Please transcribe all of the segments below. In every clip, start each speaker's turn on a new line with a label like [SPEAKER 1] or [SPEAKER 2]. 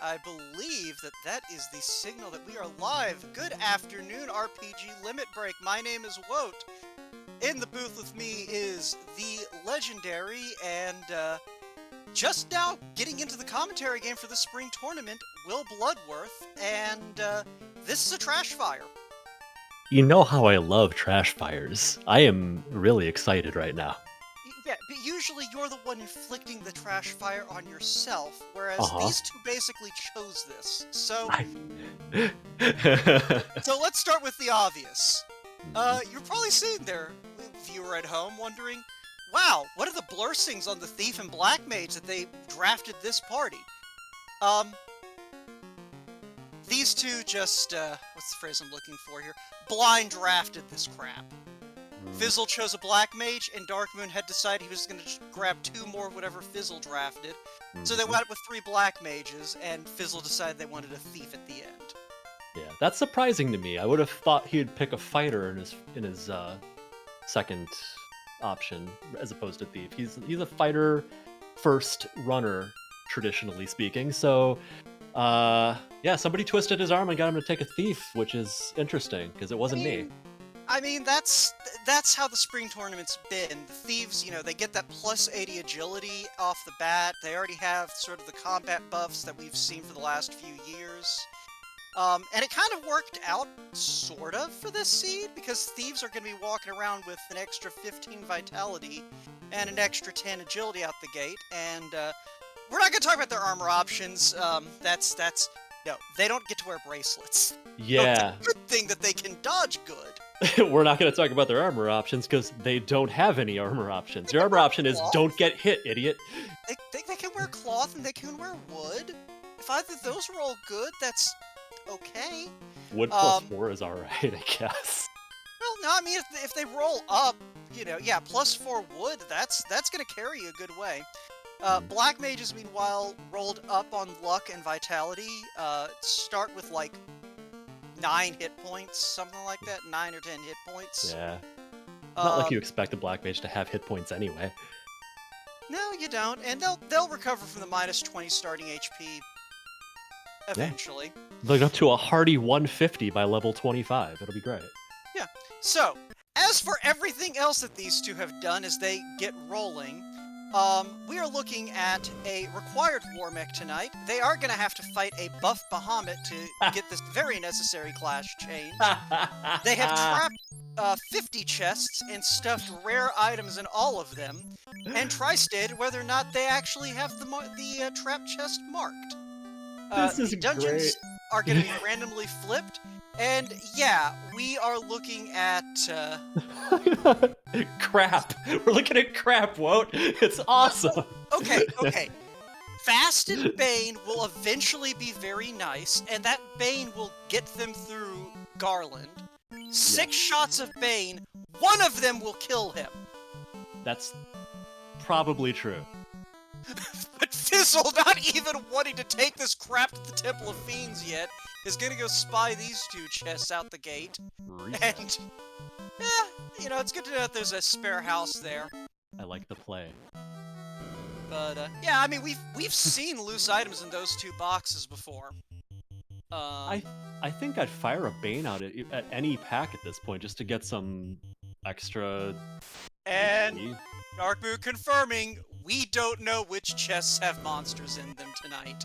[SPEAKER 1] I believe that that is the signal that we are live. Good afternoon, RPG Limit Break. My name is Woat. In the booth with me is the legendary and just now getting into the commentary game for the spring tournament, Will Bloodworth, and this is a trash fire.
[SPEAKER 2] You know how I love trash fires. I am really excited right now.
[SPEAKER 1] Yeah, but usually you're the one inflicting the trash fire on yourself, whereas
[SPEAKER 2] Uh-huh.
[SPEAKER 1] these two basically chose this. So,
[SPEAKER 2] I...
[SPEAKER 1] so let's start with the obvious. You're probably sitting there, viewer at home, wondering, wow, what are the blursings on the Thief and Black Mage that they drafted this party? These two just, what's the phrase I'm looking for here? Blind drafted this crap. Fizzle chose a Black Mage, and Darkmoon had decided he was going to grab two more of whatever Fizzle drafted. So they wound up with 3 Black Mages, and Fizzle decided they wanted a Thief at the end.
[SPEAKER 2] Yeah, that's surprising to me. I would have thought he'd pick a fighter in his second option as opposed to Thief. He's a fighter first runner, traditionally speaking. So, yeah, somebody twisted his arm and got him to take a Thief, which is interesting because it wasn't me.
[SPEAKER 1] I mean, that's how the spring tournament's been. The Thieves, you know, they get that plus 80 agility off the bat. They already have sort of the combat buffs that we've seen for the last few years. And it kind of worked out, sort of, for this seed, because Thieves are going to be walking around with an extra 15 vitality and an extra 10 agility out the gate. And we're not going to talk about their armor options. No, they don't get to wear bracelets.
[SPEAKER 2] Yeah.
[SPEAKER 1] It's a good thing that they can dodge good.
[SPEAKER 2] We're not going to talk about their armor options because they don't have any armor options. Your armor option is don't get hit, idiot.
[SPEAKER 1] They can wear cloth and they can wear wood. If either of those roll good, that's okay.
[SPEAKER 2] Wood plus 4 is alright, I guess.
[SPEAKER 1] Well, no, I mean, if they roll up, you know, yeah, plus 4 wood, that's going to carry you a good way. Black Mages, meanwhile, rolled up on luck and vitality. Start with, like, 9 hit points, something like that, 9 or 10 hit points.
[SPEAKER 2] Yeah. Not like you expect a Black Mage to have hit points anyway.
[SPEAKER 1] No, you don't, and they'll recover from the minus 20 starting HP eventually.
[SPEAKER 2] Yeah. They'll go up to a hearty 150 by level 25. It'll be great.
[SPEAKER 1] Yeah. So, as for everything else that these two have done as they get rolling, we are looking at a required Warmech tonight. They are going to have to fight a buff Bahamut to get this very necessary clash change. They have trapped 50 chests and stuffed rare items in all of them, and tri-stated whether or not they actually have the trap chest marked.
[SPEAKER 2] This is
[SPEAKER 1] the dungeons
[SPEAKER 2] great.
[SPEAKER 1] are going to be randomly flipped, and yeah, we are looking at
[SPEAKER 2] crap. We're looking at crap, Wout. It's awesome.
[SPEAKER 1] Okay. Fasted Bane will eventually be very nice, and that Bane will get them through Garland. 6 shots of Bane, one of them will kill him.
[SPEAKER 2] That's probably true.
[SPEAKER 1] But Fizzle, not even wanting to take this crap to the Temple of Fiends yet, is gonna go spy these 2 chests out the gate. And, you know, it's good to know that there's a spare house there.
[SPEAKER 2] I like the play.
[SPEAKER 1] But, yeah, I mean, we've seen loose items in those 2 boxes before.
[SPEAKER 2] I think I'd fire a Bane out at any pack at this point just to get some extra...
[SPEAKER 1] And Darkmoon confirming, we don't know which chests have monsters in them tonight.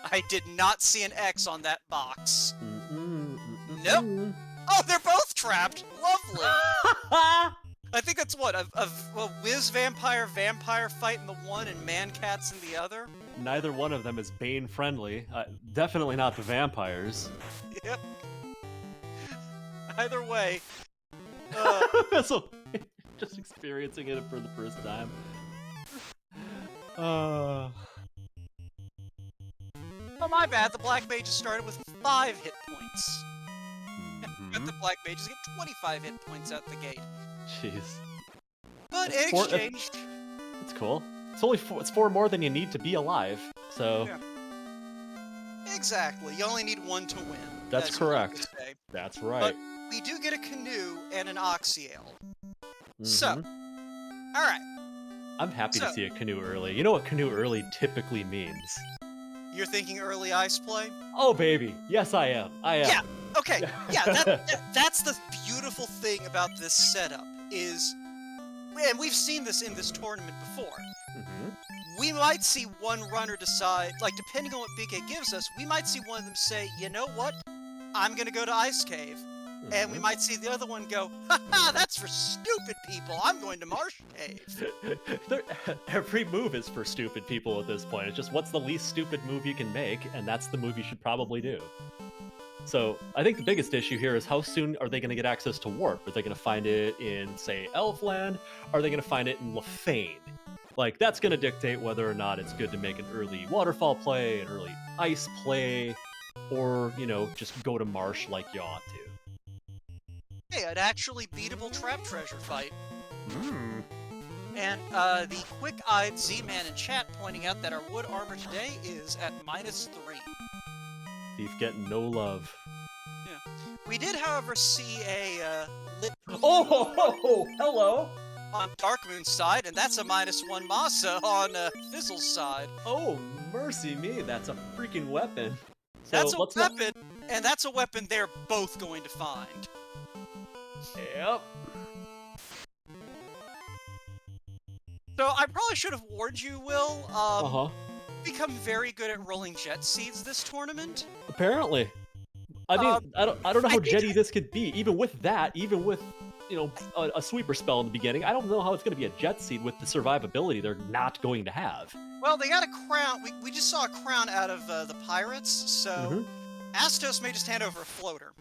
[SPEAKER 1] I did not see an X on that box. Nope. Oh, they're both trapped. Lovely. I think that's what, a Whiz Vampire fight in the one and Man-Cats in the other?
[SPEAKER 2] Neither one of them is Bane friendly. Definitely not the vampires.
[SPEAKER 1] Yep. Either way.
[SPEAKER 2] So, just experiencing it for the first time.
[SPEAKER 1] Oh, my bad. The Black Mages started with 5 hit points. But the Black Mages get 25 hit points out the gate.
[SPEAKER 2] Jeez.
[SPEAKER 1] But in exchange...
[SPEAKER 2] It's cool. It's only 4 more than you need to be alive, so...
[SPEAKER 1] Yeah. Exactly. You only need 1 to win.
[SPEAKER 2] That's correct. That's right.
[SPEAKER 1] But we do get a canoe and an oxyale. So, alright.
[SPEAKER 2] I'm happy to see a canoe early. You know what canoe early typically means?
[SPEAKER 1] You're thinking early ice play?
[SPEAKER 2] Oh, baby. Yes, I am. I am.
[SPEAKER 1] Yeah, okay, yeah, that's the beautiful thing about this setup, is, and we've seen this in this tournament before, we might see one runner decide, like, depending on what BK gives us, we might see one of them say, you know what, I'm gonna go to Ice Cave. And we might see the other one go, ha, that's for stupid people, I'm going to Marsh Cave.
[SPEAKER 2] Every move is for stupid people at this point. It's just what's the least stupid move you can make, and that's the move you should probably do. So I think the biggest issue here is how soon are they going to get access to Warp? Are they going to find it in, say, Elfland? Are they going to find it in Lefane? Like, that's going to dictate whether or not it's good to make an early waterfall play, an early ice play, or, you know, just go to Marsh like you ought to.
[SPEAKER 1] Hey, an actually beatable trap treasure fight. And the quick-eyed Z-Man in chat pointing out that our wood armor today is at -3.
[SPEAKER 2] Thief getting no love.
[SPEAKER 1] Yeah. We did, however, see a lit
[SPEAKER 2] Oh, hello!
[SPEAKER 1] on Darkmoon's side, and that's a -1 Masa on Fizzle's side.
[SPEAKER 2] Oh, mercy me, that's a freaking weapon. So
[SPEAKER 1] That's a weapon, and that's a weapon they're both going to find.
[SPEAKER 2] Yep.
[SPEAKER 1] So I probably should have warned you, Will. Become very good at rolling jet seeds this tournament.
[SPEAKER 2] Apparently. I mean, I don't know how jetty this could be. Even with that, even with, you know, a sweeper spell in the beginning, I don't know how it's going to be a jet seed with the survivability they're not going to have.
[SPEAKER 1] Well, they got a crown. We just saw a crown out of the pirates, so Astos may just hand over a floater.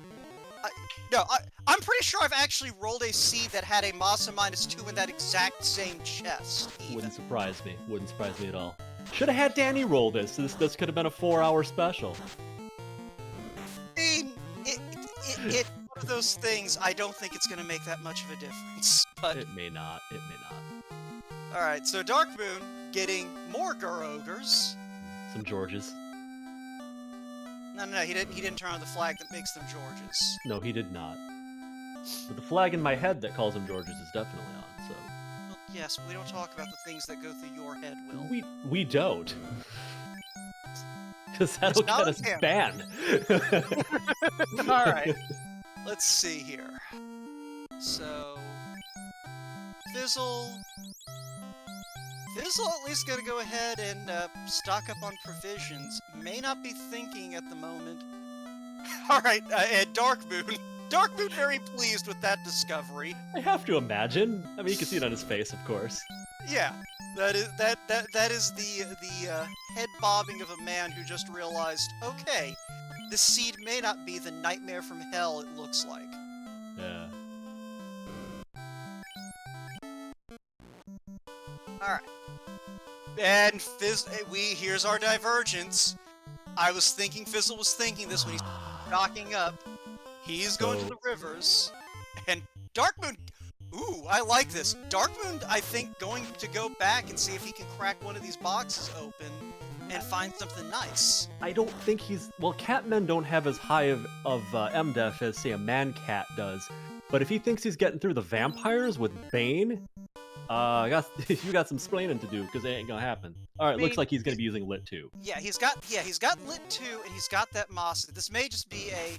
[SPEAKER 1] No, I'm pretty sure I've actually rolled a seed that had a Masa -2 in that exact same chest. Even.
[SPEAKER 2] Wouldn't surprise me. Wouldn't surprise me at all. Should have had Danny roll this. This could have been a 4-hour special.
[SPEAKER 1] I mean, it's one of those things. I don't think it's going to make that much of a difference. But
[SPEAKER 2] It may not. It may not.
[SPEAKER 1] all right, so Darkmoon getting more Ogres.
[SPEAKER 2] Some Georges.
[SPEAKER 1] No, he didn't turn on the flag that makes them Georges.
[SPEAKER 2] No, he did not. But the flag in my head that calls him Georges is definitely on, so...
[SPEAKER 1] Well, yes, we don't talk about the things that go through your head, Will.
[SPEAKER 2] We don't. Because that'll get us banned.
[SPEAKER 1] Alright. Let's see here. So... Fizzle at least gonna go ahead and stock up on provisions. May not be thinking at the moment. Alright, and Darkmoon. Darkmoon very pleased with that discovery.
[SPEAKER 2] I have to imagine. I mean, you can see it on his face, of course.
[SPEAKER 1] Yeah, that is the head bobbing of a man who just realized, okay, this seed may not be the nightmare from hell it looks like.
[SPEAKER 2] Yeah.
[SPEAKER 1] Alright. And here's our divergence. I was thinking Fizzle was thinking this when he's stocking up. He's going to the rivers. And Darkmoon, ooh, I like this. Darkmoon, I think, going to go back and see if he can crack one of these boxes open and find something nice.
[SPEAKER 2] I don't think he's... Well, catmen don't have as high of MDef as, say, a man-cat does. But if he thinks he's getting through the vampires with Bane... you got some splaining to do, because it ain't gonna happen. Alright, looks like he's gonna be using Lit 2.
[SPEAKER 1] Yeah, he's got Lit 2, and he's got that Moss. This may just be a,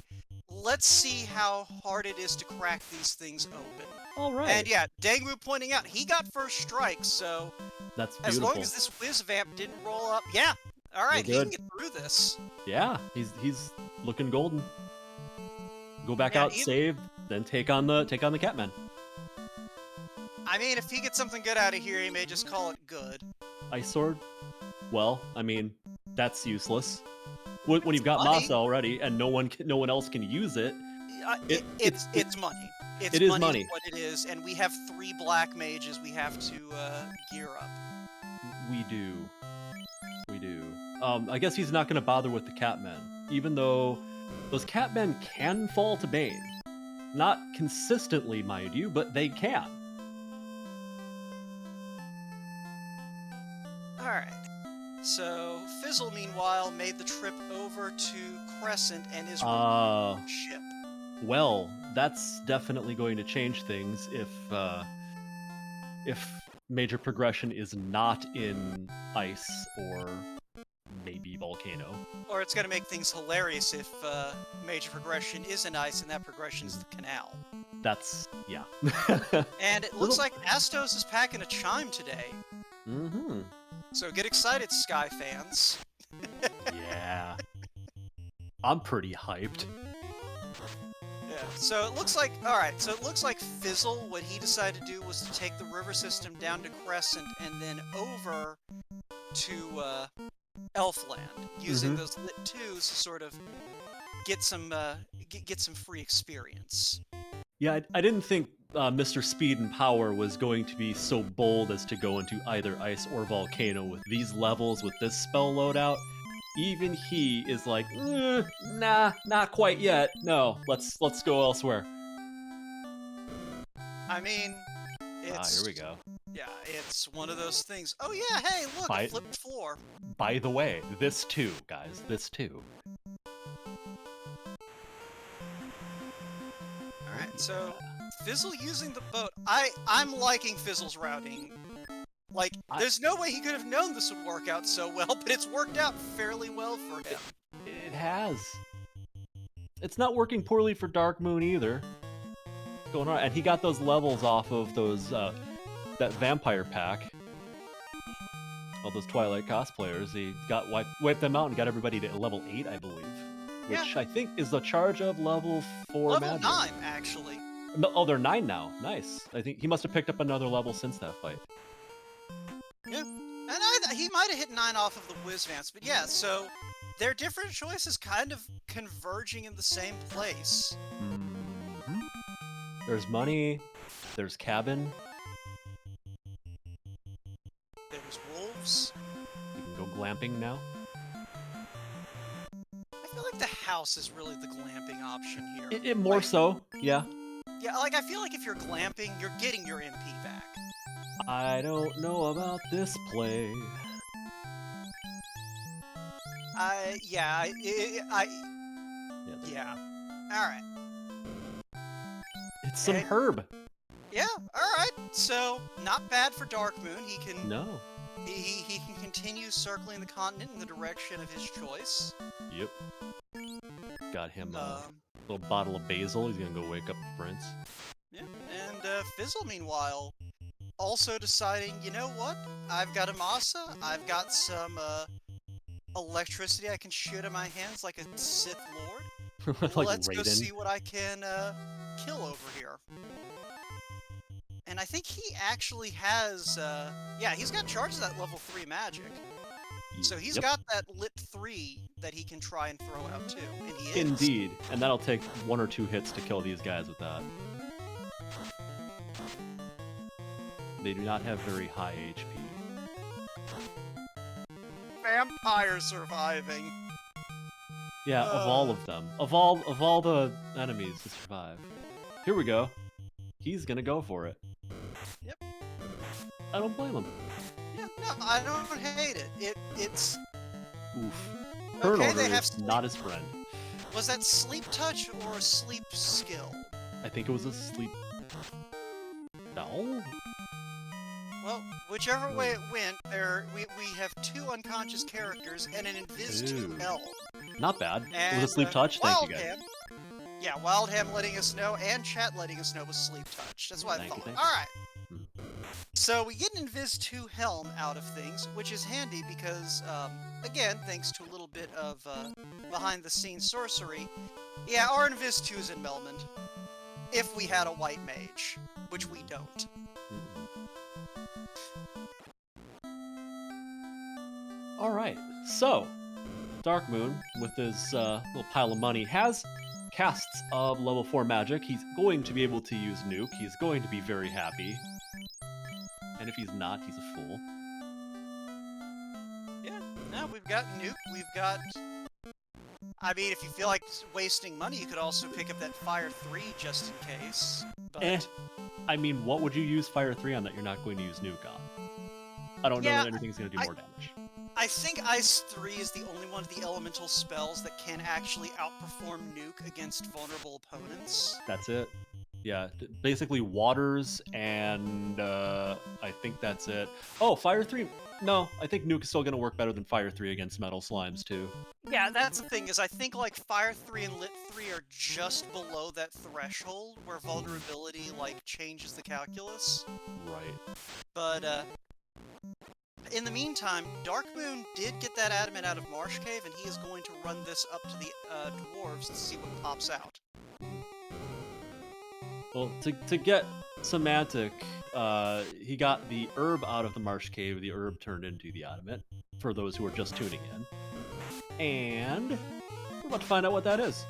[SPEAKER 1] let's see how hard it is to crack these things open.
[SPEAKER 2] Alright.
[SPEAKER 1] And yeah, Dangmu pointing out, he got first strike, so...
[SPEAKER 2] That's beautiful.
[SPEAKER 1] As long as this Whiz Vamp didn't roll up, yeah, alright, he can get through this.
[SPEAKER 2] Yeah, he's looking golden. Go back out, save, then take on the Catmen.
[SPEAKER 1] I mean, if he gets something good out of here, he may just call it good.
[SPEAKER 2] Ice Sword? Well, I mean, that's useless. When you've got Masa already and no one else can use it,
[SPEAKER 1] it's money.
[SPEAKER 2] It is money.
[SPEAKER 1] What it is, and we have 3 black mages we have to gear up.
[SPEAKER 2] We do. I guess he's not going to bother with the Catmen, even though those Catmen can fall to Bane. Not consistently, mind you, but they can.
[SPEAKER 1] Alright, so Fizzle, meanwhile, made the trip over to Crescent and is on ship.
[SPEAKER 2] Well, that's definitely going to change things if major progression is not in Ice or maybe Volcano. Volcano.
[SPEAKER 1] Or it's going to make things hilarious if major progression isn't ice and that progression is the canal.
[SPEAKER 2] That's, yeah.
[SPEAKER 1] And it looks like Astos is packing a chime today.
[SPEAKER 2] Mm-hmm.
[SPEAKER 1] So get excited, Sky fans.
[SPEAKER 2] Yeah. I'm pretty hyped.
[SPEAKER 1] Yeah, so it looks like, alright, so it looks like Fizzle, what he decided to do was to take the river system down to Crescent and then over to Elfland, using those lit 2s to sort of get some get some free experience.
[SPEAKER 2] Yeah, I didn't think Mr. Speed and Power was going to be so bold as to go into either Ice or Volcano with these levels, with this spell loadout. Even he is like, nah, not quite yet. No, let's go elsewhere.
[SPEAKER 1] I mean, it's...
[SPEAKER 2] here we go.
[SPEAKER 1] Yeah, it's one of those things. Oh yeah, hey, look, a flipped floor.
[SPEAKER 2] By the way, this too, guys, this too.
[SPEAKER 1] Alright, so Fizzle using the boat. I'm liking Fizzle's routing. Like, there's no way he could have known this would work out so well, but it's worked out fairly well for him.
[SPEAKER 2] It has. It's not working poorly for Darkmoon either. Going on, and he got those levels off of those that vampire pack. All those Twilight cosplayers. He got wiped them out and got everybody to level 8, I believe, which I think is the charge of level 4
[SPEAKER 1] level
[SPEAKER 2] magic.
[SPEAKER 1] 9, actually.
[SPEAKER 2] No, oh, they're 9 now. Nice. I think he must have picked up another level since that fight.
[SPEAKER 1] Yeah, and he might have hit 9 off of the Whizvance, but yeah, so their different choices kind of converging in the same place.
[SPEAKER 2] Mm-hmm. There's money, there's cabin.
[SPEAKER 1] There's wolves.
[SPEAKER 2] You can go glamping now.
[SPEAKER 1] I feel like the house is really the glamping option here.
[SPEAKER 2] It more so, yeah.
[SPEAKER 1] Yeah, like I feel like if you're glamping, you're getting your MP back.
[SPEAKER 2] I don't know about this play.
[SPEAKER 1] Yeah. Alright.
[SPEAKER 2] It's some herb.
[SPEAKER 1] Yeah, alright. So, not bad for Darkmoon. He can...
[SPEAKER 2] No.
[SPEAKER 1] He can continue circling the continent in the direction of his choice.
[SPEAKER 2] Yep. Got him a little bottle of basil. He's gonna go wake up the prince.
[SPEAKER 1] Yeah, and Fizzle, meanwhile, also deciding, you know what? I've got a Masa, I've got some electricity I can shoot in my hands like a Sith Lord.
[SPEAKER 2] Like
[SPEAKER 1] Let's go
[SPEAKER 2] Raiden.
[SPEAKER 1] see what I can kill over here. And I think he actually has, yeah, he's got charge of that level 3 magic. So he's got that lit 3 that he can try and throw out too, and he is.
[SPEAKER 2] Indeed, and that'll take 1 or 2 hits to kill these guys with that. They do not have very high HP.
[SPEAKER 1] Vampire surviving.
[SPEAKER 2] Yeah, of all of them. Of all the enemies to survive. Here we go. He's gonna go for it.
[SPEAKER 1] Yep.
[SPEAKER 2] I don't blame him.
[SPEAKER 1] Yeah, no, I don't hate it. It's...
[SPEAKER 2] Oof.
[SPEAKER 1] Okay,
[SPEAKER 2] Turn
[SPEAKER 1] they
[SPEAKER 2] order
[SPEAKER 1] have
[SPEAKER 2] is not his friend.
[SPEAKER 1] Was that sleep touch or a sleep skill?
[SPEAKER 2] I think it was a sleep... No?
[SPEAKER 1] Well, whichever way it went, we have 2 unconscious characters and an Invis 2 health.
[SPEAKER 2] Not bad.
[SPEAKER 1] And,
[SPEAKER 2] It was a sleep touch? Thank you, guys.
[SPEAKER 1] Wildham, yeah, Wildham letting us know, and chat letting us know was sleep touch. That's what I thought. Alright. So we get an Invis 2 helm out of things, which is handy because, again, thanks to a little bit of behind-the-scenes sorcery, yeah, our Invis 2 is in Melmond. If we had a white mage, which we don't.
[SPEAKER 2] Alright, so, Darkmoon, with his little pile of money, has casts of level 4 magic. He's going to be able to use Nuke. He's going to be very happy. And if he's not, he's a fool.
[SPEAKER 1] Yeah, now we've got Nuke, we've got... I mean, if you feel like wasting money, you could also pick up that Fire 3 just in case, but...
[SPEAKER 2] I mean, what would you use Fire 3 on that you're not going to use Nuke on? I don't know that anything's going to do more damage.
[SPEAKER 1] I think Ice 3 is the only one of the elemental spells that can actually outperform Nuke against vulnerable opponents.
[SPEAKER 2] That's it. Yeah, basically waters, and I think that's it. Oh, Fire 3. No, I think Nuke is still going to work better than Fire 3 against Metal Slimes, too.
[SPEAKER 1] Yeah, that's the thing, is I think, like, Fire 3 and Lit 3 are just below that threshold where vulnerability, like, changes the calculus.
[SPEAKER 2] Right.
[SPEAKER 1] But, in the meantime, Darkmoon did get that adamant out of Marsh Cave, and he is going to run this up to the, dwarves to see what pops out.
[SPEAKER 2] Well, to get semantic, he got the herb out of the Marsh Cave. The herb turned into the adamant, for those who are just tuning in. And we're about to find out what that is.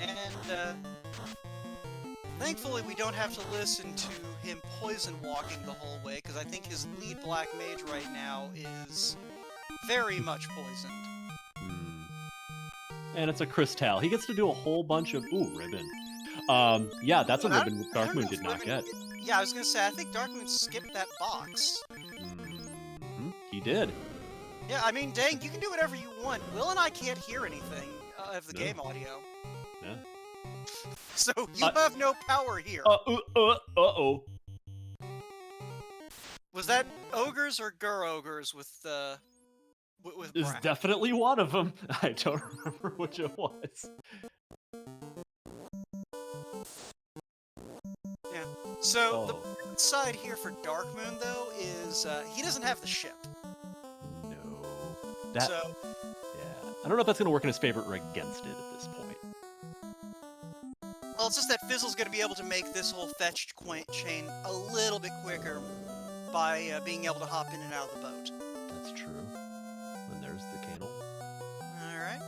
[SPEAKER 1] And, thankfully we don't have to listen to him poison walking the whole way, because I think his lead black mage right now is very much poisoned.
[SPEAKER 2] And it's a crystal. He gets to do a whole bunch of... Ooh, ribbon. Yeah, that's a ribbon Darkmoon did not get.
[SPEAKER 1] Yeah, I was gonna say, I think Darkmoon skipped that box.
[SPEAKER 2] He did.
[SPEAKER 1] Yeah, I mean, dang, you can do whatever you want. Will and I can't hear anything of the game audio.
[SPEAKER 2] Yeah.
[SPEAKER 1] So you have no power here.
[SPEAKER 2] Uh-oh.
[SPEAKER 1] Was that ogres or ogres with
[SPEAKER 2] It's
[SPEAKER 1] Brack?
[SPEAKER 2] definitely one of them. I don't remember which it was.
[SPEAKER 1] Yeah. So the good side here for Darkmoon, though, is he doesn't have the ship.
[SPEAKER 2] No.
[SPEAKER 1] So
[SPEAKER 2] yeah, I don't know if that's going to work in his favor or against it at this point.
[SPEAKER 1] well, it's just that Fizzle's going to be able to make this whole fetch chain a little bit quicker by being able to hop in and out of the boat.
[SPEAKER 2] That's true. And there's the candle.
[SPEAKER 1] All right.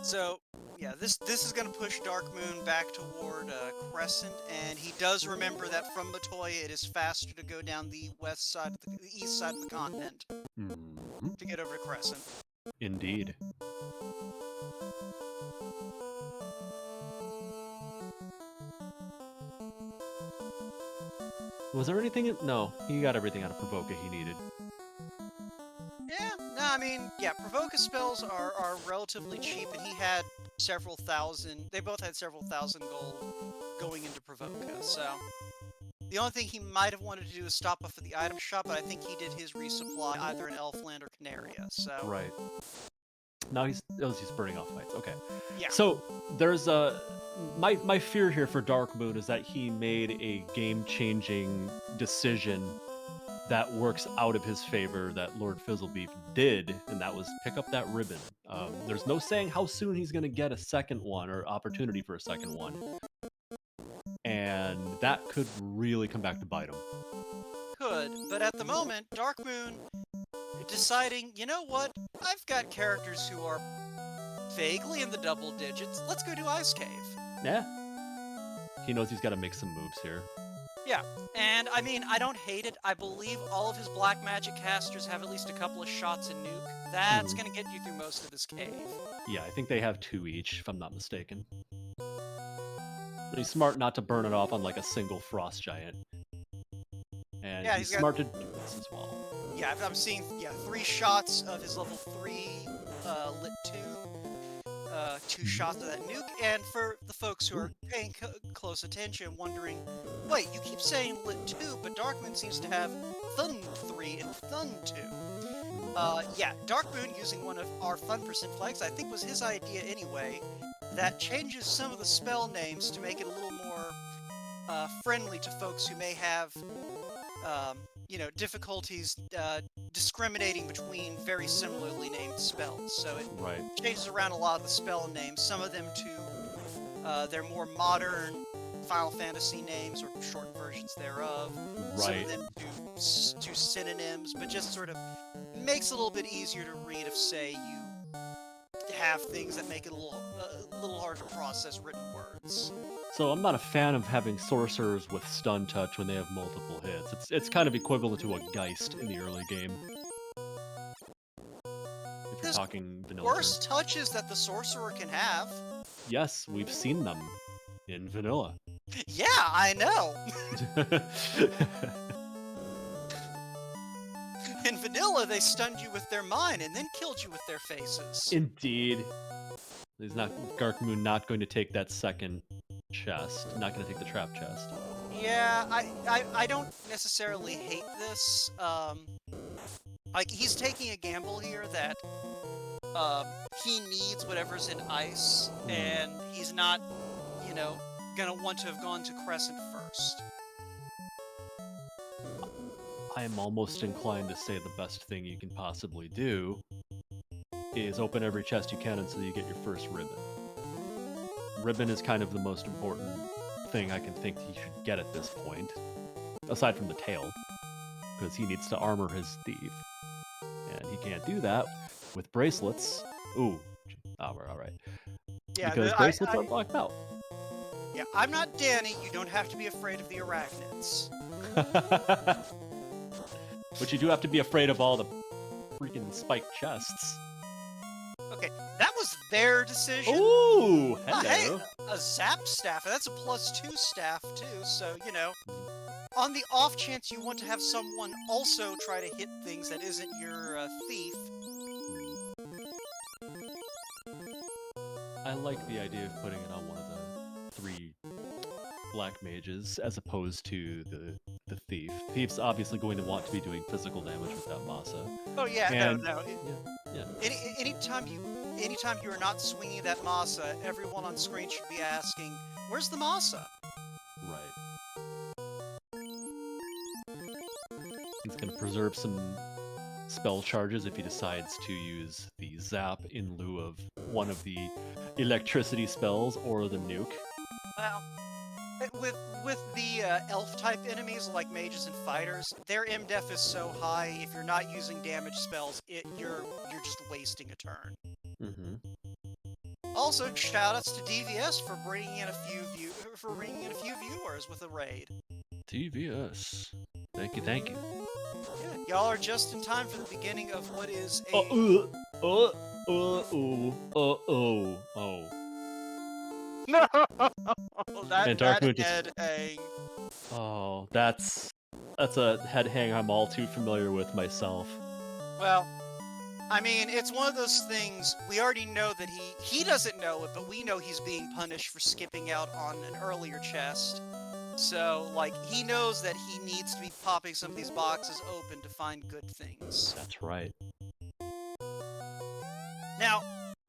[SPEAKER 1] So yeah, this is going to push Darkmoon back toward Crescent, and he does remember that from Matoya it is faster to go down the west side, the east side of the continent to get over to Crescent.
[SPEAKER 2] Indeed. Was there anything? No, he got everything out of Provoca he needed.
[SPEAKER 1] Yeah, no, I mean, yeah, Provoca spells are relatively cheap, and he had several thousand, they both had several thousand gold going into Provoca, so the only thing he might have wanted to do is stop off at the item shop, but I think he did his resupply either in Elfland or Canaria, so...
[SPEAKER 2] Right. Now he's burning off fights. Okay.
[SPEAKER 1] Yeah.
[SPEAKER 2] So there's my fear here for Darkmoon is that he made a game-changing decision that works out of his favor that LordFizzlebeef did, and that was pick up that ribbon. There's no saying how soon he's going to get a second one or opportunity for a second one. And that could really come back to bite him.
[SPEAKER 1] Could, but at the moment, Darkmoon deciding, you know what, I've got characters who are vaguely in the double digits, let's go do Ice Cave.
[SPEAKER 2] Yeah. He knows he's got to make some moves here.
[SPEAKER 1] Yeah, and I mean, I don't hate it. I believe all of his black magic casters have at least a couple of shots in Nuke. That's gonna get you through most of this cave.
[SPEAKER 2] Yeah, I think they have 2 each, if I'm not mistaken. But he's smart not to burn it off on like a single frost giant. And
[SPEAKER 1] Yeah,
[SPEAKER 2] he's smart to do this as well.
[SPEAKER 1] Yeah, I'm seeing 3 shots of his level 3 lit 2. 2 shots of that nuke, and for the folks who are paying close attention, wondering, wait, you keep saying lit 2, but Darkmoon seems to have Thun 3 and Thun 2. Yeah, Darkmoon, using one of our Fun % flags, I think was his idea anyway, that changes some of the spell names to make it a little more friendly to folks who may have, you know, difficulties discriminating between very similarly named spells. So it changes around a lot of the spell names, some of them to their more modern Final Fantasy names or shortened versions thereof. Some of them to synonyms, but just sort of makes it a little bit easier to read if, say, you have things that make it a little hard to process written words.
[SPEAKER 2] So I'm not a fan of having sorcerers with stun touch when they have multiple hits. It's kind of equivalent to a Geist in the early game. If you're talking vanilla.
[SPEAKER 1] Worst touches that the sorcerer can have.
[SPEAKER 2] Yes, we've seen them in vanilla.
[SPEAKER 1] Yeah, I know. In vanilla, they stunned you with their mind and then killed you with their faces.
[SPEAKER 2] Indeed. Darkmoon not going to take that second chest. Not gonna take the trap chest.
[SPEAKER 1] Yeah, I don't necessarily hate this. Like, he's taking a gamble here that he needs whatever's in ice, and he's not, you know, gonna want to have gone to Crescent first.
[SPEAKER 2] I am almost inclined to say the best thing you can possibly do is open every chest you can until you get your first ribbon. Ribbon is kind of the most important thing I can think he should get at this point, aside from the tail, because he needs to armor his thief. And he can't do that with bracelets. Ooh, we're all right.
[SPEAKER 1] Yeah,
[SPEAKER 2] because bracelets are blocked out.
[SPEAKER 1] Yeah, I'm not Danny. You don't have to be afraid of the arachnids.
[SPEAKER 2] But you do have to be afraid of all the freaking spiked chests.
[SPEAKER 1] Okay, that was their decision.
[SPEAKER 2] Ooh, hello.
[SPEAKER 1] Hey, a zap staff. That's a +2 staff, too, so, you know. On the off chance you want to have someone also try to hit things that isn't your thief.
[SPEAKER 2] I like the idea of putting it on one of the 3 black mages as opposed to the thief. Thief's obviously going to want to be doing physical damage with that masa.
[SPEAKER 1] Oh yeah,
[SPEAKER 2] and,
[SPEAKER 1] no.
[SPEAKER 2] Yeah.
[SPEAKER 1] Anytime you are not swinging that masa, everyone on screen should be asking, "Where's the masa?"
[SPEAKER 2] Right. He's going to preserve some spell charges if he decides to use the zap in lieu of one of the electricity spells or the nuke.
[SPEAKER 1] Well, with the elf-type enemies like mages and fighters, their MDef is so high, if you're not using damage spells, you're just wasting a turn.
[SPEAKER 2] Mm-hmm.
[SPEAKER 1] Also, shoutouts to DVS for bringing in a few viewers with a raid.
[SPEAKER 2] DVS, thank you.
[SPEAKER 1] Yeah, y'all are just in time for the beginning of what is a. No!
[SPEAKER 2] And Darkmoon
[SPEAKER 1] head hang.
[SPEAKER 2] Oh, that's a head hang I'm all too familiar with myself.
[SPEAKER 1] Well, I mean, it's one of those things, we already know that he doesn't know it, but we know he's being punished for skipping out on an earlier chest. So, like, he knows that he needs to be popping some of these boxes open to find good things.
[SPEAKER 2] That's right.
[SPEAKER 1] Now,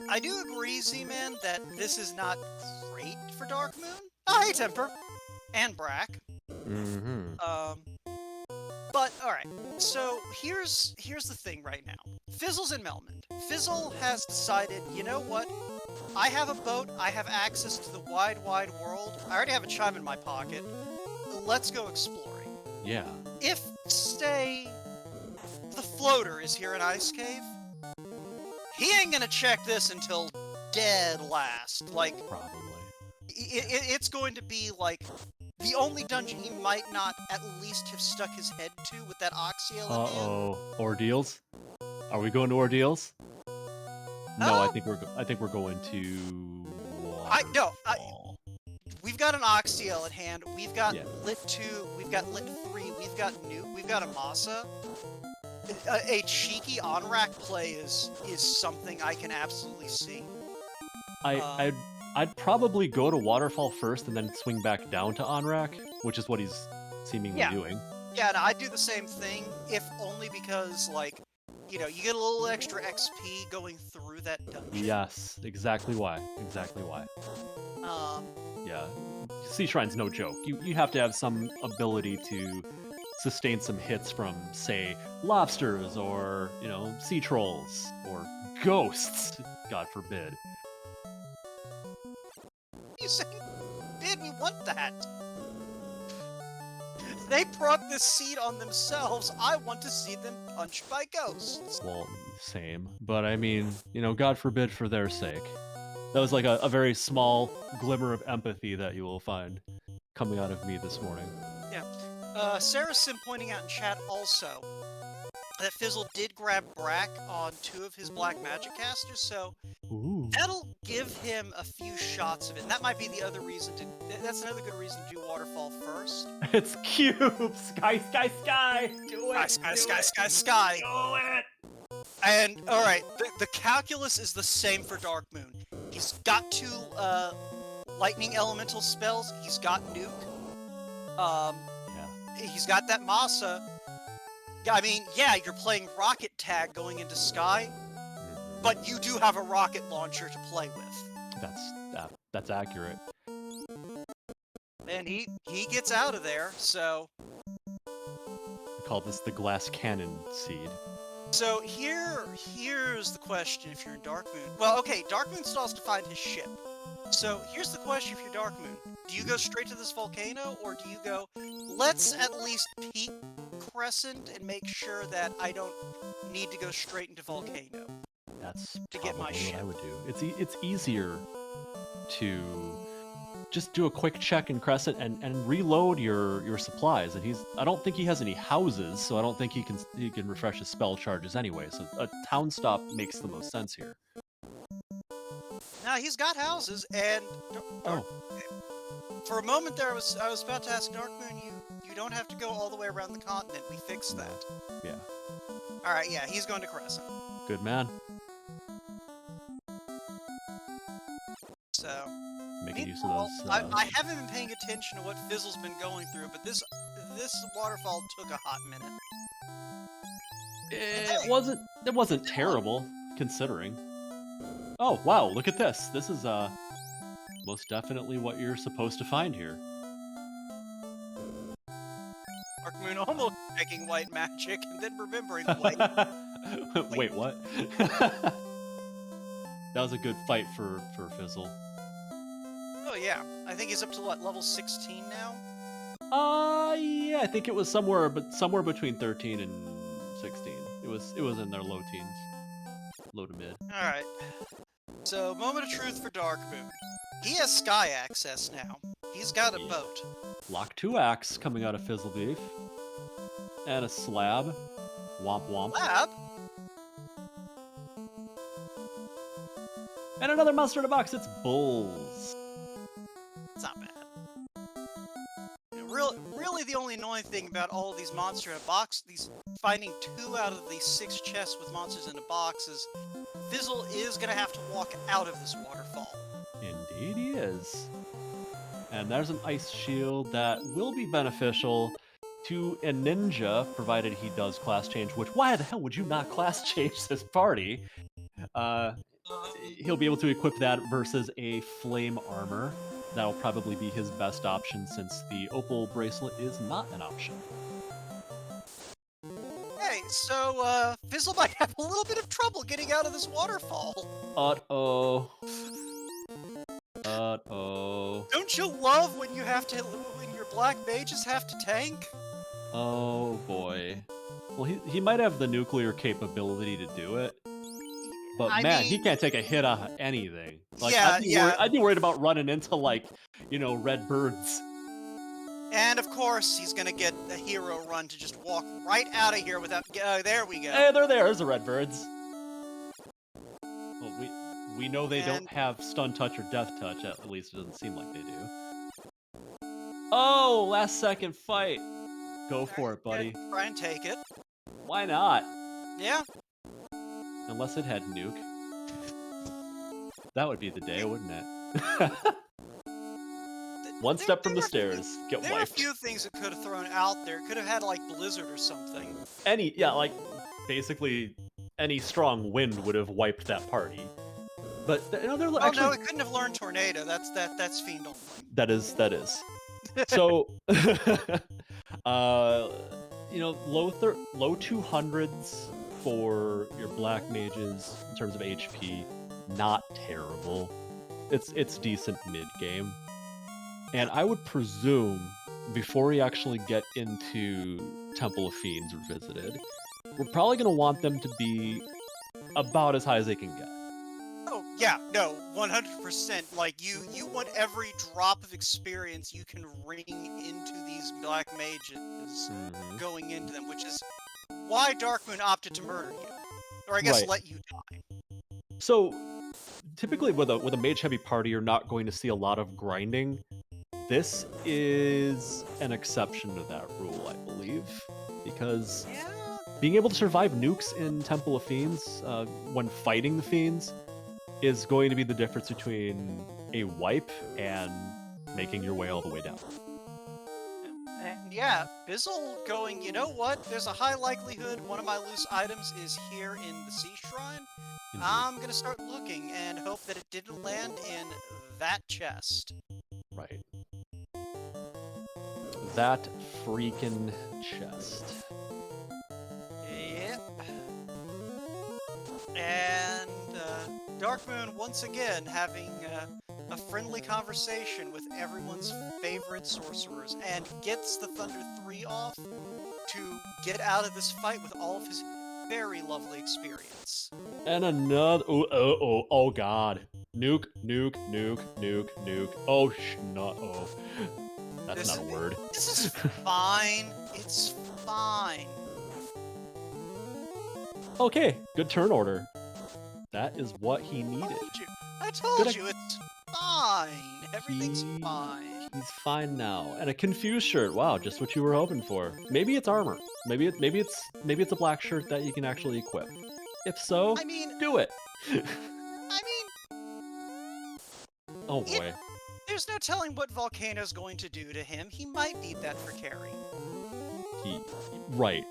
[SPEAKER 1] I do agree, Z-Man, that this is not great for Darkmoon. Hey, Temper! And Brack.
[SPEAKER 2] Mm-hmm.
[SPEAKER 1] But, alright, so here's the thing right now. Fizzle's in Melmond. Fizzle has decided, you know what? I have a boat, I have access to the wide, wide world. I already have a chime in my pocket. Let's go exploring.
[SPEAKER 2] Yeah.
[SPEAKER 1] If, say, the floater is here in Ice Cave, he ain't gonna check this until dead last. Like,
[SPEAKER 2] probably.
[SPEAKER 1] It's going to be, like, the only dungeon he might not at least have stuck his head to with that Oxyel in hand.
[SPEAKER 2] Ordeals? Are we going to ordeals? No, I think we're going to.
[SPEAKER 1] We've got an Oxyel at hand. We've got Lit 2. We've got Lit 3. We've got Nuke. We've got a Masa. A cheeky on-rack play is something I can absolutely see.
[SPEAKER 2] I'd probably go to Waterfall first and then swing back down to on-rack, which is what he's seemingly doing.
[SPEAKER 1] Yeah, no, I'd do the same thing, if only because, like, you know, you get a little extra XP going through that dungeon.
[SPEAKER 2] Yes, exactly why. Yeah, Sea Shrine's no joke. You have to have some ability to sustain some hits from, say, lobsters or, you know, sea trolls or ghosts, God forbid.
[SPEAKER 1] You say, did we want that? They brought this seed on themselves. I want to see them punched by ghosts.
[SPEAKER 2] Well, same. But I mean, you know, God forbid for their sake. That was like a very small glimmer of empathy that you will find coming out of me this morning.
[SPEAKER 1] Yeah. Sarah Sim pointing out in chat also that Fizzle did grab Brack on 2 of his black magic casters, so that'll give him a few shots of it. And that might be the other reason to... That's another good reason to do Waterfall first.
[SPEAKER 2] It's cube! Sky! Do it!
[SPEAKER 1] Sky!
[SPEAKER 2] Do it!
[SPEAKER 1] And, alright, the calculus is the same for Darkmoon. He's got to lightning elemental spells. He's got Nuke.
[SPEAKER 2] Yeah.
[SPEAKER 1] He's got that Masa. I mean, yeah, you're playing Rocket Tag going into Sky, but you do have a rocket launcher to play with.
[SPEAKER 2] That's accurate.
[SPEAKER 1] And he gets out of there, so...
[SPEAKER 2] We call this the glass cannon seed.
[SPEAKER 1] So here's the question if you're in Darkmoon. Well, okay, Darkmoon still has to find his ship. So here's the question if you're Darkmoon. Do you go straight to this volcano, or do you go, let's at least peek Crescent and make sure that I don't need to go straight into Volcano?
[SPEAKER 2] That's
[SPEAKER 1] to get my
[SPEAKER 2] probably
[SPEAKER 1] ship.
[SPEAKER 2] what I would do. It's easier to just do a quick check in Crescent and reload your supplies. And I don't think he has any houses, so I don't think he can refresh his spell charges anyway. So a town stop makes the most sense here.
[SPEAKER 1] Now he's got houses, and for a moment there, I was about to ask Darkmoon, you don't have to go all the way around the continent. We fixed that.
[SPEAKER 2] Yeah.
[SPEAKER 1] All right, yeah, he's going to Crescent.
[SPEAKER 2] Good man.
[SPEAKER 1] So
[SPEAKER 2] making use of those.
[SPEAKER 1] I haven't been paying attention to what Fizzle's been going through, but this waterfall took a hot minute.
[SPEAKER 2] It wasn't terrible considering. Oh wow, look at this. This is most definitely what you're supposed to find here.
[SPEAKER 1] Darkmoon almost checking white magic and then remembering white.
[SPEAKER 2] Wait, what? That was a good fight for Fizzle.
[SPEAKER 1] Oh yeah, I think he's up to what, level 16 now?
[SPEAKER 2] Yeah, I think it was somewhere between 13 and 16. It was in their low teens, low to mid.
[SPEAKER 1] All right. So moment of truth for Darkmoon. He has sky access now. He's got a boat.
[SPEAKER 2] Lock 2 axe coming out of Fizzlebeef. And a slab. Womp womp.
[SPEAKER 1] Slab?
[SPEAKER 2] And another monster in a box. It's bulls.
[SPEAKER 1] It's not bad. Really the only annoying thing about all of these monster in a box, finding 2 out of these 6 chests with monsters in a box is Fizzle is going to have to walk out of this waterfall.
[SPEAKER 2] Indeed he is. And there's an ice shield that will be beneficial to a ninja, provided he does class change, which, why the hell would you not class change this party? He'll be able to equip that versus a flame armor. That'll probably be his best option since the opal bracelet is not an option.
[SPEAKER 1] Hey, so Fizzle might have a little bit of trouble getting out of this waterfall.
[SPEAKER 2] Uh-oh. Uh-oh.
[SPEAKER 1] Don't you love when your black mages have to tank?
[SPEAKER 2] Oh boy. Well, he might have the nuclear capability to do it. But
[SPEAKER 1] I
[SPEAKER 2] man,
[SPEAKER 1] mean,
[SPEAKER 2] he can't take a hit on anything. Like,
[SPEAKER 1] yeah,
[SPEAKER 2] I'd be worried about running into, like, red birds.
[SPEAKER 1] And of course, he's gonna get a hero run to just walk right out of here without. There we go.
[SPEAKER 2] Hey, they're there. There's the red birds. Well, we know they don't have stun touch or death touch. At least it doesn't seem like they do. Oh, last second fight. Go for it, buddy.
[SPEAKER 1] Try and take it.
[SPEAKER 2] Why not?
[SPEAKER 1] Yeah.
[SPEAKER 2] Unless it had nuke. That would be the day, wouldn't it? One step from the stairs, get wiped.
[SPEAKER 1] There are a few things it could have thrown out there. It could have had, like, Blizzard or something.
[SPEAKER 2] Basically, any strong wind would have wiped that party. But, they're actually...
[SPEAKER 1] no, it couldn't have learned Tornado. That's Fiend only.
[SPEAKER 2] That is. So, low 200s for your black mages in terms of HP, not terrible. It's decent mid game, and I would presume before we actually get into Temple of Fiends Revisited, we're probably going to want them to be about as high as they can get.
[SPEAKER 1] Oh yeah, no, 100%. Like you want every drop of experience you can wring into these black mages going into them, which is why Darkmoon opted to murder you, or I guess let you die.
[SPEAKER 2] So, typically with a mage-heavy party, you're not going to see a lot of grinding. This is an exception to that rule, I believe, because being able to survive nukes in Temple of Fiends when fighting the Fiends is going to be the difference between a wipe and making your way all the way down.
[SPEAKER 1] And yeah, Fizzle going, you know what? There's a high likelihood one of my loose items is here in the Sea Shrine.
[SPEAKER 2] Indeed.
[SPEAKER 1] I'm gonna start looking and hope that it didn't land in that chest.
[SPEAKER 2] Right. That freaking chest.
[SPEAKER 1] Yep. And Darkmoon once again having a friendly conversation with everyone's favorite sorcerers and gets the Thunder 3 off to get out of this fight with all of his very lovely experience.
[SPEAKER 2] And another. Oh, God. Nuke, nuke, nuke, nuke, nuke. Oh, oh. That's not a word.
[SPEAKER 1] This is fine. It's fine.
[SPEAKER 2] Okay, good turn order. That is what he needed.
[SPEAKER 1] I told you it's fine. Everything's fine.
[SPEAKER 2] He's fine now. And a confused shirt. Wow, just what you were hoping for. Maybe it's armor. Maybe it's a black shirt that you can actually equip. If so,
[SPEAKER 1] I mean,
[SPEAKER 2] do it.
[SPEAKER 1] I mean,
[SPEAKER 2] oh boy.
[SPEAKER 1] There's no telling what Volcano's going to do to him. He might need that for carry.
[SPEAKER 2] Right.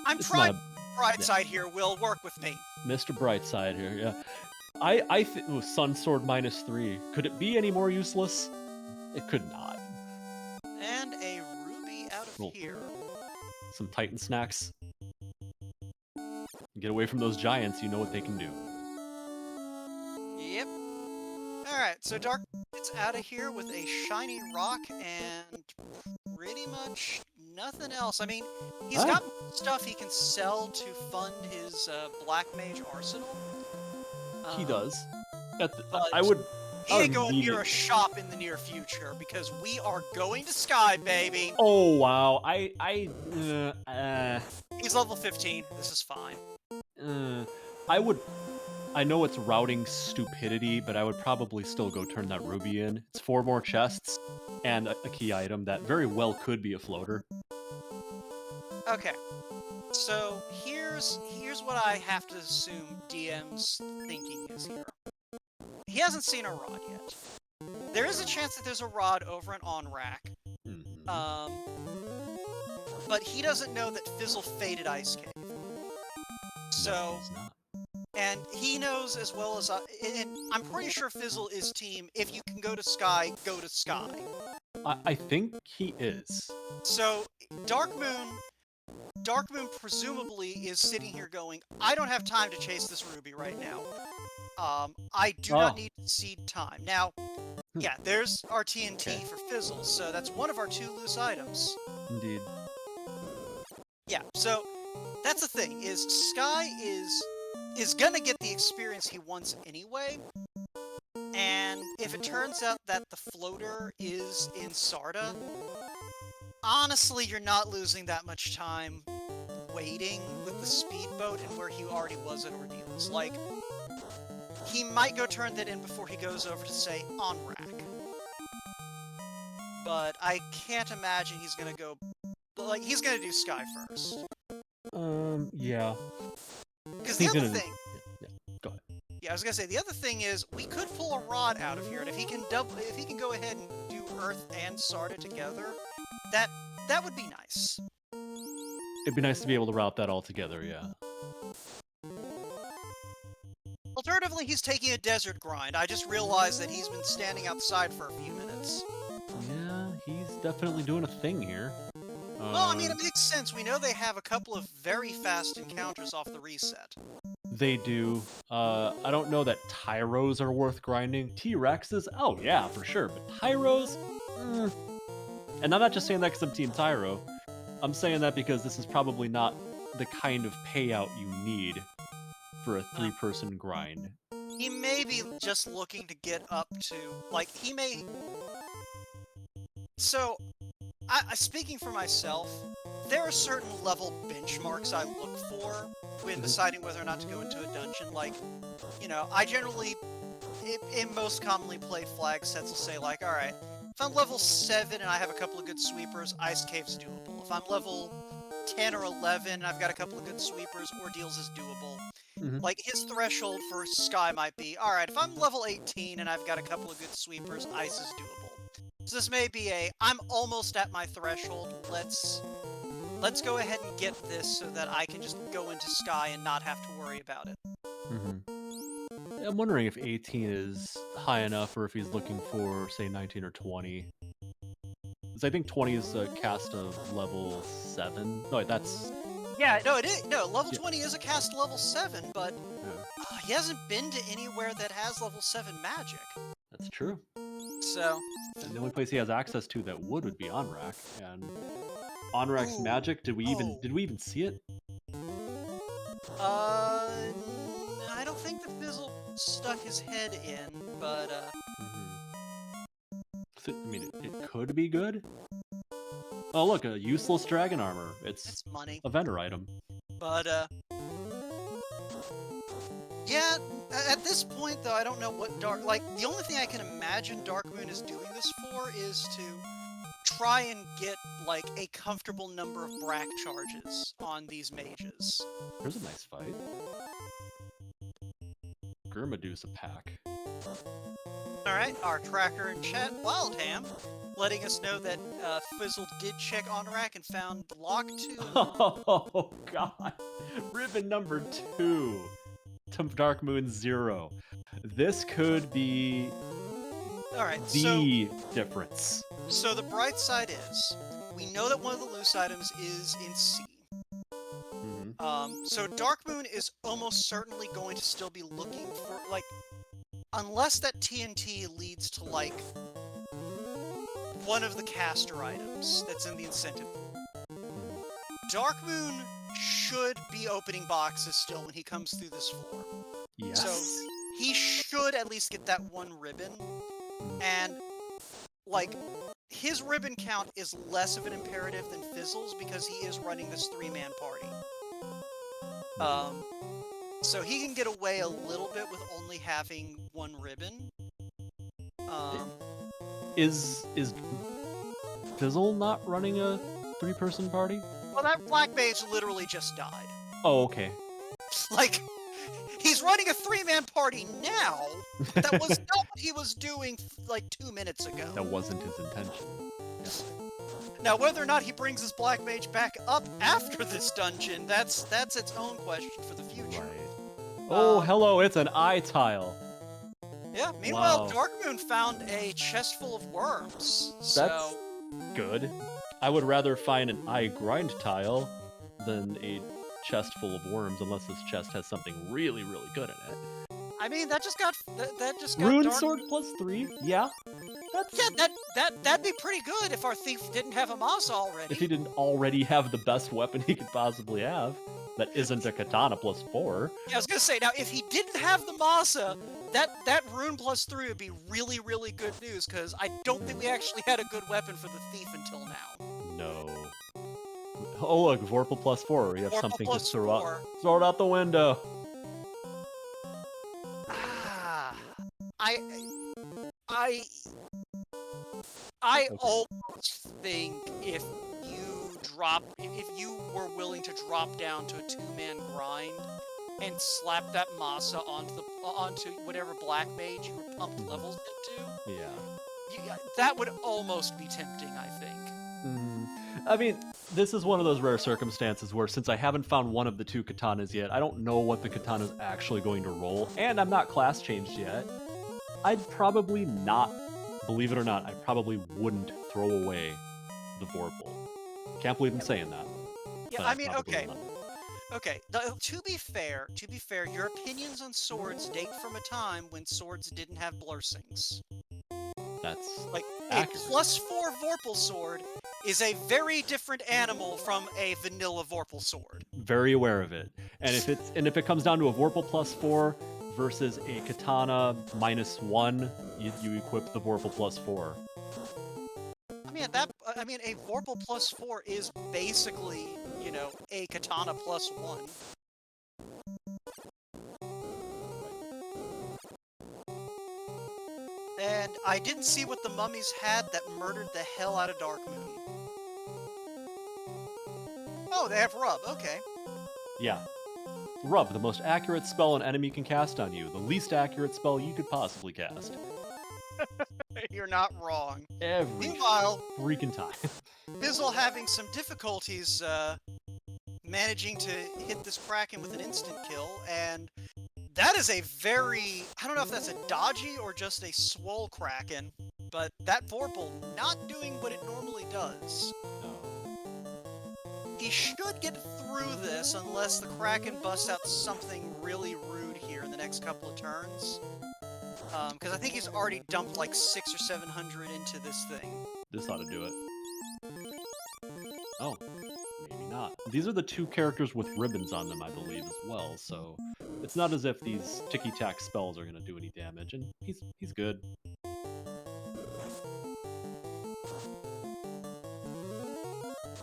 [SPEAKER 1] I'm trying Brightside here, Will. Work with me.
[SPEAKER 2] Mr. Brightside here, yeah. I think Sun Sword -3. Could it be any more useless? It could not.
[SPEAKER 1] And a ruby out of here.
[SPEAKER 2] Some Titan snacks. Get away from those giants, you know what they can do.
[SPEAKER 1] Yep. Alright, so Dark gets out of here with a shiny rock and pretty much nothing else. I mean, he's got stuff he can sell to fund his Black Mage arsenal.
[SPEAKER 2] He does. I would...
[SPEAKER 1] He ain't going near a shop in the near future, because we are going to Sky, baby!
[SPEAKER 2] Oh, wow.
[SPEAKER 1] He's level 15. This is fine.
[SPEAKER 2] I know it's routing stupidity, but I would probably still go turn that ruby in. It's 4 more chests, and a key item that very well could be a floater.
[SPEAKER 1] Okay. So, here's what I have to assume DM's thinking is here. He hasn't seen a rod yet. There is a chance that there's a rod over an on-rack. But he doesn't know that Fizzle faded Ice Cave. So,
[SPEAKER 2] no, he's not.
[SPEAKER 1] And he knows as well as and I'm pretty sure Fizzle is team, if you can go to Sky, go to Sky.
[SPEAKER 2] I think he is.
[SPEAKER 1] So, Darkmoon presumably is sitting here going, I don't have time to chase this ruby right now. I do not need seed time. Now, yeah, there's our TNT for Fizzle, so that's one of our 2 loose items.
[SPEAKER 2] Indeed.
[SPEAKER 1] Yeah, so that's the thing, is Sky is gonna get the experience he wants anyway, and if it turns out that the floater is in Sarda, honestly, you're not losing that much time waiting with the speedboat and where he already was at Ordeals. Like, he might go turn that in before he goes over to, say, on rack. But I can't imagine he's gonna go... Like, he's gonna do Sky first.
[SPEAKER 2] Yeah.
[SPEAKER 1] Because the other thing...
[SPEAKER 2] Yeah, go ahead.
[SPEAKER 1] Yeah, I was gonna say, the other thing is, we could pull a rod out of here, and if he can go ahead and do Earth and Sarda together, that would be nice.
[SPEAKER 2] It'd be nice to be able to route that all together, yeah.
[SPEAKER 1] Alternatively, he's taking a desert grind. I just realized that he's been standing outside for a few minutes.
[SPEAKER 2] Yeah, he's definitely doing a thing here.
[SPEAKER 1] Well, I mean, it makes sense. We know they have a couple of very fast encounters off the reset.
[SPEAKER 2] They do. I don't know that Tyros are worth grinding. T-Rexes? Oh, yeah, for sure. But Tyros? And I'm not just saying that because I'm Team Tyro. I'm saying that because this is probably not the kind of payout you need for a 3-person grind.
[SPEAKER 1] He may be just looking to get up to... Like, he may... So, speaking for myself, there are certain level benchmarks I look for when deciding whether or not to go into a dungeon. Like, you know, I generally, in most commonly played flag sets, will say, like, alright, if I'm level 7 and I have a couple of good sweepers, Ice Cave's doable. If I'm level 10 or 11, I've got a couple of good sweepers, Ordeals is doable.
[SPEAKER 2] Mhm.
[SPEAKER 1] Like, his threshold for Sky might be, alright, if I'm level 18 and I've got a couple of good sweepers, Ice is doable. So this may be I'm almost at my threshold, let's go ahead and get this so that I can just go into Sky and not have to worry about it.
[SPEAKER 2] Mhm. I'm wondering if 18 is high enough, or if he's looking for, say, 19 or 20. Because I think 20 is a cast of level 7. No, wait, that's...
[SPEAKER 1] Yeah, no, it is. No, level
[SPEAKER 2] Yeah.
[SPEAKER 1] 20 is a cast level 7, but
[SPEAKER 2] Yeah,
[SPEAKER 1] he hasn't been to anywhere that has level 7 magic.
[SPEAKER 2] that's true.
[SPEAKER 1] So,
[SPEAKER 2] And the only place he has access to that would be Onrak. And Onrak's
[SPEAKER 1] ooh,
[SPEAKER 2] magic, did we
[SPEAKER 1] oh,
[SPEAKER 2] even see it?
[SPEAKER 1] I don't think the Fizzle stuck his head in, but,
[SPEAKER 2] So, I mean, it could be good. Oh, look, a useless dragon armor. It's
[SPEAKER 1] it's money.
[SPEAKER 2] a vendor item.
[SPEAKER 1] But, yeah, at this point, though, I don't know what the only thing I can imagine Darkmoon is doing this for is to try and get, like, a comfortable number of Brack charges on these mages.
[SPEAKER 2] There's a nice fight. Gurmadu's a pack.
[SPEAKER 1] Alright, our tracker in chat, Wildham, letting us know that Fizzle did check Onrak and found Block 2.
[SPEAKER 2] Oh, God. Ribbon number 2 to Darkmoon 0. This could be
[SPEAKER 1] Alright,
[SPEAKER 2] the difference.
[SPEAKER 1] so the bright side is, we know that one of the loose items is in C. So Darkmoon is almost certainly going to still be looking for, like, unless that TNT leads to, like, one of the caster items that's in the incentive pool. Darkmoon should be opening boxes still when he comes through this floor.
[SPEAKER 2] Yes.
[SPEAKER 1] So he should at least get that one ribbon, and, like, his ribbon count is less of an imperative than Fizzle's because he is running this 3-man party. So he can get away a little bit with only having one ribbon.
[SPEAKER 2] Is Fizzle not running a 3-person party?
[SPEAKER 1] Well, that Black Mage literally just died.
[SPEAKER 2] Oh, okay.
[SPEAKER 1] Like, he's running a 3-man party now, but that was not what he was doing, like, 2 minutes ago.
[SPEAKER 2] That wasn't his intention.
[SPEAKER 1] Now, whether or not he brings his Black Mage back up after this dungeon, that's its own question for the future.
[SPEAKER 2] Right. Oh, hello, it's an eye tile.
[SPEAKER 1] Yeah, meanwhile,
[SPEAKER 2] Wow.
[SPEAKER 1] Darkmoon found a chest full of worms, so...
[SPEAKER 2] That's good. I would rather find an eye grind tile than a chest full of worms, unless this chest has something really, really good in it.
[SPEAKER 1] I mean, that just got
[SPEAKER 2] Rune
[SPEAKER 1] Dark...
[SPEAKER 2] sword +3? Yeah.
[SPEAKER 1] Yeah, that'd be pretty good if our thief didn't have a Masa already.
[SPEAKER 2] If he didn't already have the best weapon he could possibly have, that isn't a katana +4.
[SPEAKER 1] Yeah, I was gonna say, now, if he didn't have the Masa, that rune +3 would be really, really good news, because I don't think we actually had a good weapon for the thief until now.
[SPEAKER 2] No. Oh look, Vorpal +4. You have
[SPEAKER 1] Vorpal
[SPEAKER 2] something to
[SPEAKER 1] plus
[SPEAKER 2] throw
[SPEAKER 1] 4.
[SPEAKER 2] out. Throw it out the window.
[SPEAKER 1] Ah, I
[SPEAKER 2] Okay.
[SPEAKER 1] almost think if you were willing to drop down to a 2-man grind and slap that Masa onto whatever Black Mage you were pumped levels into,
[SPEAKER 2] Yeah.
[SPEAKER 1] that would almost be tempting, I think.
[SPEAKER 2] I mean, this is one of those rare circumstances where, since I haven't found one of the 2 katanas yet, I don't know what the katana's actually going to roll, and I'm not class changed yet. I'd probably not, believe it or not, I probably wouldn't throw away the Vorpal. Can't believe I'm saying that.
[SPEAKER 1] Yeah,
[SPEAKER 2] but
[SPEAKER 1] I mean,
[SPEAKER 2] probably
[SPEAKER 1] okay.
[SPEAKER 2] not.
[SPEAKER 1] Okay, to be fair, your opinions on swords date from a time when swords didn't have blurrings.
[SPEAKER 2] That's
[SPEAKER 1] Like,
[SPEAKER 2] accurate.
[SPEAKER 1] a +4 Vorpal sword is a very different animal from a vanilla Vorpal sword.
[SPEAKER 2] Very aware of it. And if it comes down to a Vorpal +4 versus a katana -1, you equip the Vorpal +4.
[SPEAKER 1] I mean, a Vorpal +4 is basically, a katana +1. And I didn't see what the mummies had that murdered the hell out of Darkmoon. Oh, Oh, they have rub. Okay.
[SPEAKER 2] Yeah. Rub, the most accurate spell an enemy can cast on you. The least accurate spell you could possibly cast.
[SPEAKER 1] You're not wrong.
[SPEAKER 2] Every
[SPEAKER 1] Meanwhile,
[SPEAKER 2] freaking time.
[SPEAKER 1] Fizzle having some difficulties managing to hit this Kraken with an instant kill, and that is a very... I don't know if that's a dodgy or just a swole Kraken, but that Vorpal not doing what it normally does.
[SPEAKER 2] No.
[SPEAKER 1] He should get through this unless the Kraken busts out something really rude here in the next couple of turns. Because I think he's already dumped like 600 or 700 into this thing.
[SPEAKER 2] This ought to do it. Oh, maybe not. These are the two characters with ribbons on them, I believe, as well, so it's not as if these ticky-tack spells are going to do any damage, and he's good.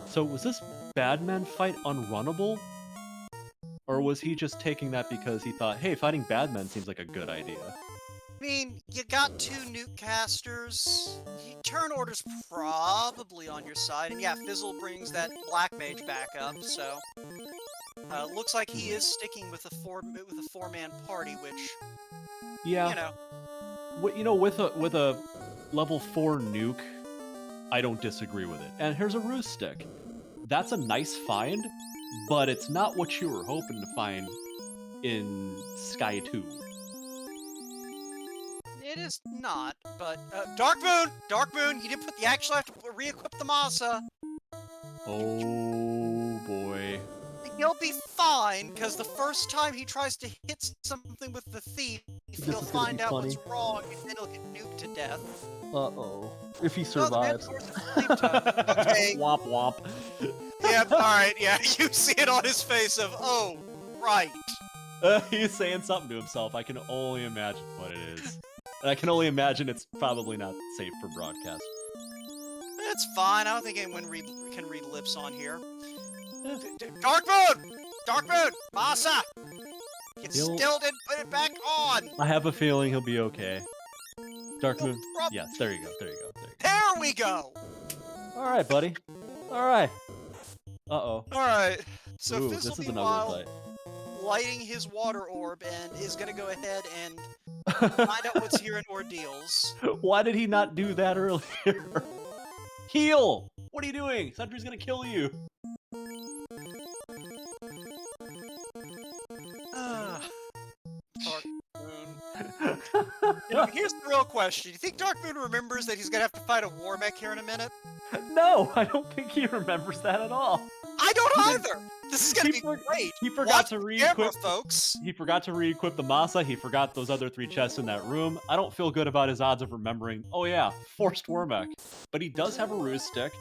[SPEAKER 2] So was this Badman fight unrunnable? Or was he just taking that because he thought, hey, fighting Badman seems like a good idea?
[SPEAKER 1] I mean, you got 2 nuke casters. Turn order's probably on your side, and yeah, Fizzle brings that Black Mage back up. So looks like he is sticking with a 4-man party, which
[SPEAKER 2] Yeah,
[SPEAKER 1] you know,
[SPEAKER 2] with a level 4 nuke, I don't disagree with it. And here's a ruse stick. That's a nice find, but it's not what you were hoping to find in Sky 2.
[SPEAKER 1] it is not. But Darkmoon, you didn't you actually have to re-equip the Masa.
[SPEAKER 2] Oh boy.
[SPEAKER 1] He'll be fine, because the first time he tries to hit something with the thief, he'll find out what's wrong, and then he'll get nuked to death.
[SPEAKER 2] Uh-oh. If he
[SPEAKER 1] No,
[SPEAKER 2] survives.
[SPEAKER 1] the man's okay.
[SPEAKER 2] Womp womp.
[SPEAKER 1] Yep, alright, yeah, you see it on his face of, oh, right.
[SPEAKER 2] He's saying something to himself. I can only imagine what it is. And I can only imagine it's probably not safe for broadcast.
[SPEAKER 1] It's fine, I don't think anyone can read lips on here. Darkmoon! Masa! Get stilled and put it back on!
[SPEAKER 2] I have a feeling he'll be okay. Darkmoon.
[SPEAKER 1] No
[SPEAKER 2] Yes, there you go.
[SPEAKER 1] There we go!
[SPEAKER 2] Alright, buddy. Alright. Uh-oh.
[SPEAKER 1] Alright, so
[SPEAKER 2] Ooh,
[SPEAKER 1] Fizzle,
[SPEAKER 2] this is another
[SPEAKER 1] meanwhile,
[SPEAKER 2] fight.
[SPEAKER 1] lighting his water orb and is gonna go ahead and find out what's here in Ordeals.
[SPEAKER 2] Why did he not do that earlier? Heal! What are you doing? Sentry's gonna kill you.
[SPEAKER 1] Darkmoon. Here's the real question. You think Darkmoon remembers that he's gonna have to fight a Warmech here in a minute?
[SPEAKER 2] No, I don't think he remembers that at all.
[SPEAKER 1] I don't either! This is gonna be great!
[SPEAKER 2] He forgot to re-equip,
[SPEAKER 1] folks!
[SPEAKER 2] He forgot to re-equip the Masa, he forgot those other 3 chests in that room. I don't feel good about his odds of remembering, oh yeah, forced Warmech. But he does have a ruse stick.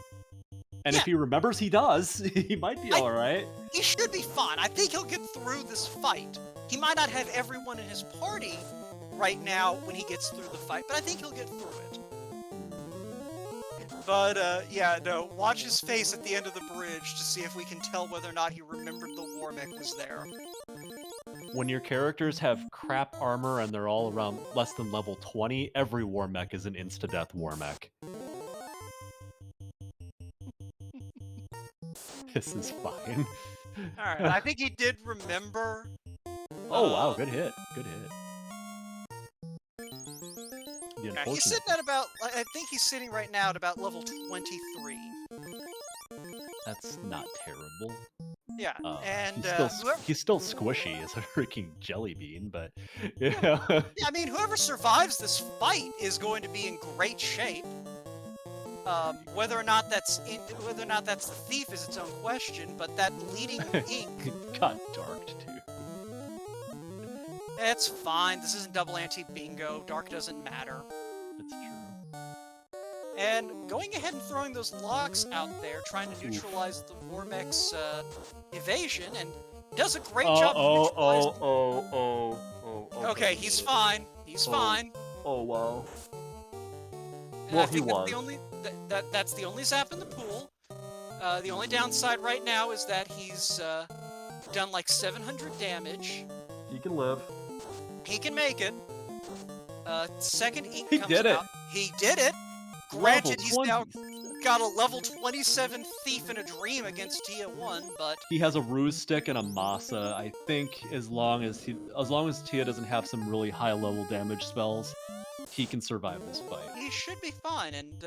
[SPEAKER 2] And if he remembers he does, he might be alright.
[SPEAKER 1] He should be fine. I think he'll get through this fight. He might not have everyone in his party right now when he gets through the fight, but I think he'll get through it. But, yeah, no, watch his face at the end of the bridge to see if we can tell whether or not he remembered the Warmech was there.
[SPEAKER 2] When your characters have crap armor and they're all around less than level 20, every Warmech is an insta-death Warmech. This is fine.
[SPEAKER 1] Alright, I think he did remember.
[SPEAKER 2] Oh wow, good hit. Good hit.
[SPEAKER 1] Yeah, he's sitting at about, I think he's sitting right now at about level 23.
[SPEAKER 2] That's not terrible.
[SPEAKER 1] Yeah, and
[SPEAKER 2] he's still squishy as a freaking jelly bean, but yeah.
[SPEAKER 1] Yeah, I mean, whoever survives this fight is going to be in great shape. Whether or not that's the thief is its own question, but that leading ink
[SPEAKER 2] got darked too.
[SPEAKER 1] It's fine. This isn't double anti-bingo. Dark doesn't matter.
[SPEAKER 2] That's true.
[SPEAKER 1] And going ahead and throwing those locks out there, trying to neutralize the Warmech's evasion, and does a great job of neutralizing... Okay, he's fine. He's fine.
[SPEAKER 2] Oh, wow.
[SPEAKER 1] And I think that's the only zap in the pool. The only downside right now is that he's done like 700 damage.
[SPEAKER 2] He can live.
[SPEAKER 1] He can make it. Second ink
[SPEAKER 2] He
[SPEAKER 1] comes
[SPEAKER 2] did
[SPEAKER 1] out.
[SPEAKER 2] it.
[SPEAKER 1] He did it. Granted, he's now got a level 27 Thief in a Dream against Tia 1, but
[SPEAKER 2] He has a Ruse Stick and a Masa. I think as long as Tia doesn't have some really high level damage spells, he can survive this fight.
[SPEAKER 1] he should be fine, and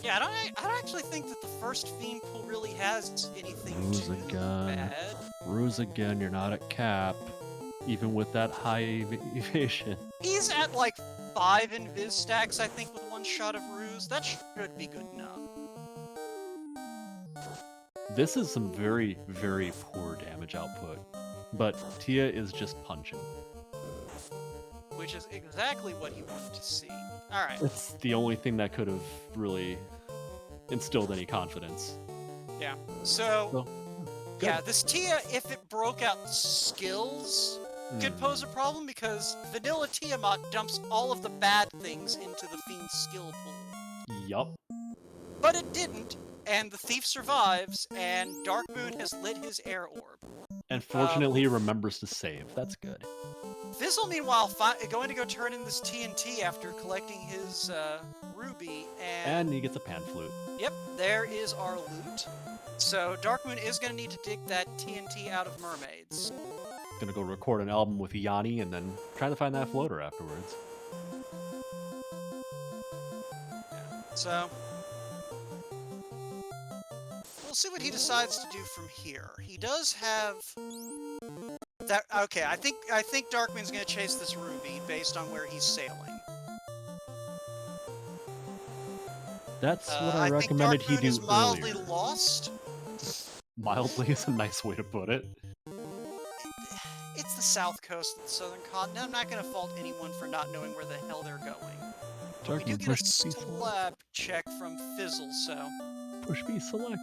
[SPEAKER 1] yeah, I don't actually think that the first Fiend pool really has anything
[SPEAKER 2] Ruse
[SPEAKER 1] too
[SPEAKER 2] again.
[SPEAKER 1] bad.
[SPEAKER 2] Ruse again, you're not at cap. Even with that high evasion.
[SPEAKER 1] He's at like 5 invis stacks, I think, with one shot of Ruse. That should be good enough.
[SPEAKER 2] This is some very, very poor damage output. But Tia is just punching.
[SPEAKER 1] Which is exactly what he wanted to see. Alright.
[SPEAKER 2] It's the only thing that could have really instilled any confidence.
[SPEAKER 1] Yeah. So,
[SPEAKER 2] good.
[SPEAKER 1] yeah, this Tia, if it broke out skills, could pose a problem because vanilla Tiamat dumps all of the bad things into the Fiend's skill pool.
[SPEAKER 2] Yup.
[SPEAKER 1] But it didn't, and the Thief survives, and Darkmoon has lit his air orb.
[SPEAKER 2] And fortunately, he remembers to save. That's good.
[SPEAKER 1] Fizzle, meanwhile, going to go turn in this TNT after collecting his ruby,
[SPEAKER 2] and he gets a pan flute.
[SPEAKER 1] Yep, there is our loot. So Darkmoon is going to need to dig that TNT out of mermaids.
[SPEAKER 2] Gonna go record an album with Yanni and then try to find that floater afterwards.
[SPEAKER 1] Yeah. So we'll see what he decides to do from here. He does have that. Okay, I think Darkmoon's gonna chase this ruby based on where he's sailing.
[SPEAKER 2] That's what I recommended he do
[SPEAKER 1] is mildly
[SPEAKER 2] earlier.
[SPEAKER 1] Lost.
[SPEAKER 2] Mildly is a nice way to put it.
[SPEAKER 1] It's the south coast of the southern continent. I'm not going to fault anyone for not knowing where the hell they're going. We do get a slab check from Fizzle, so...
[SPEAKER 2] Push B select.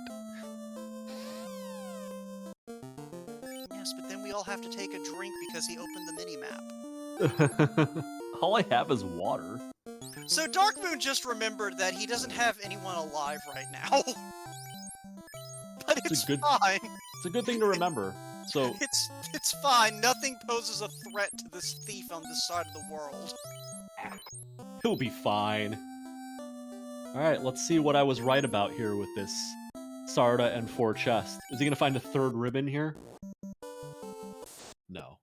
[SPEAKER 1] Yes, but then we all have to take a drink because he opened the mini-map.
[SPEAKER 2] All I have is water.
[SPEAKER 1] So Darkmoon just remembered that he doesn't have anyone alive right now. But it's fine.
[SPEAKER 2] It's a good thing to remember. So
[SPEAKER 1] it's fine. Nothing poses a threat to this thief on this side of the world.
[SPEAKER 2] He'll be fine. Alright, let's see what I was right about here with this Sarda and 4 chests. Is he gonna find a 3rd ribbon here? No.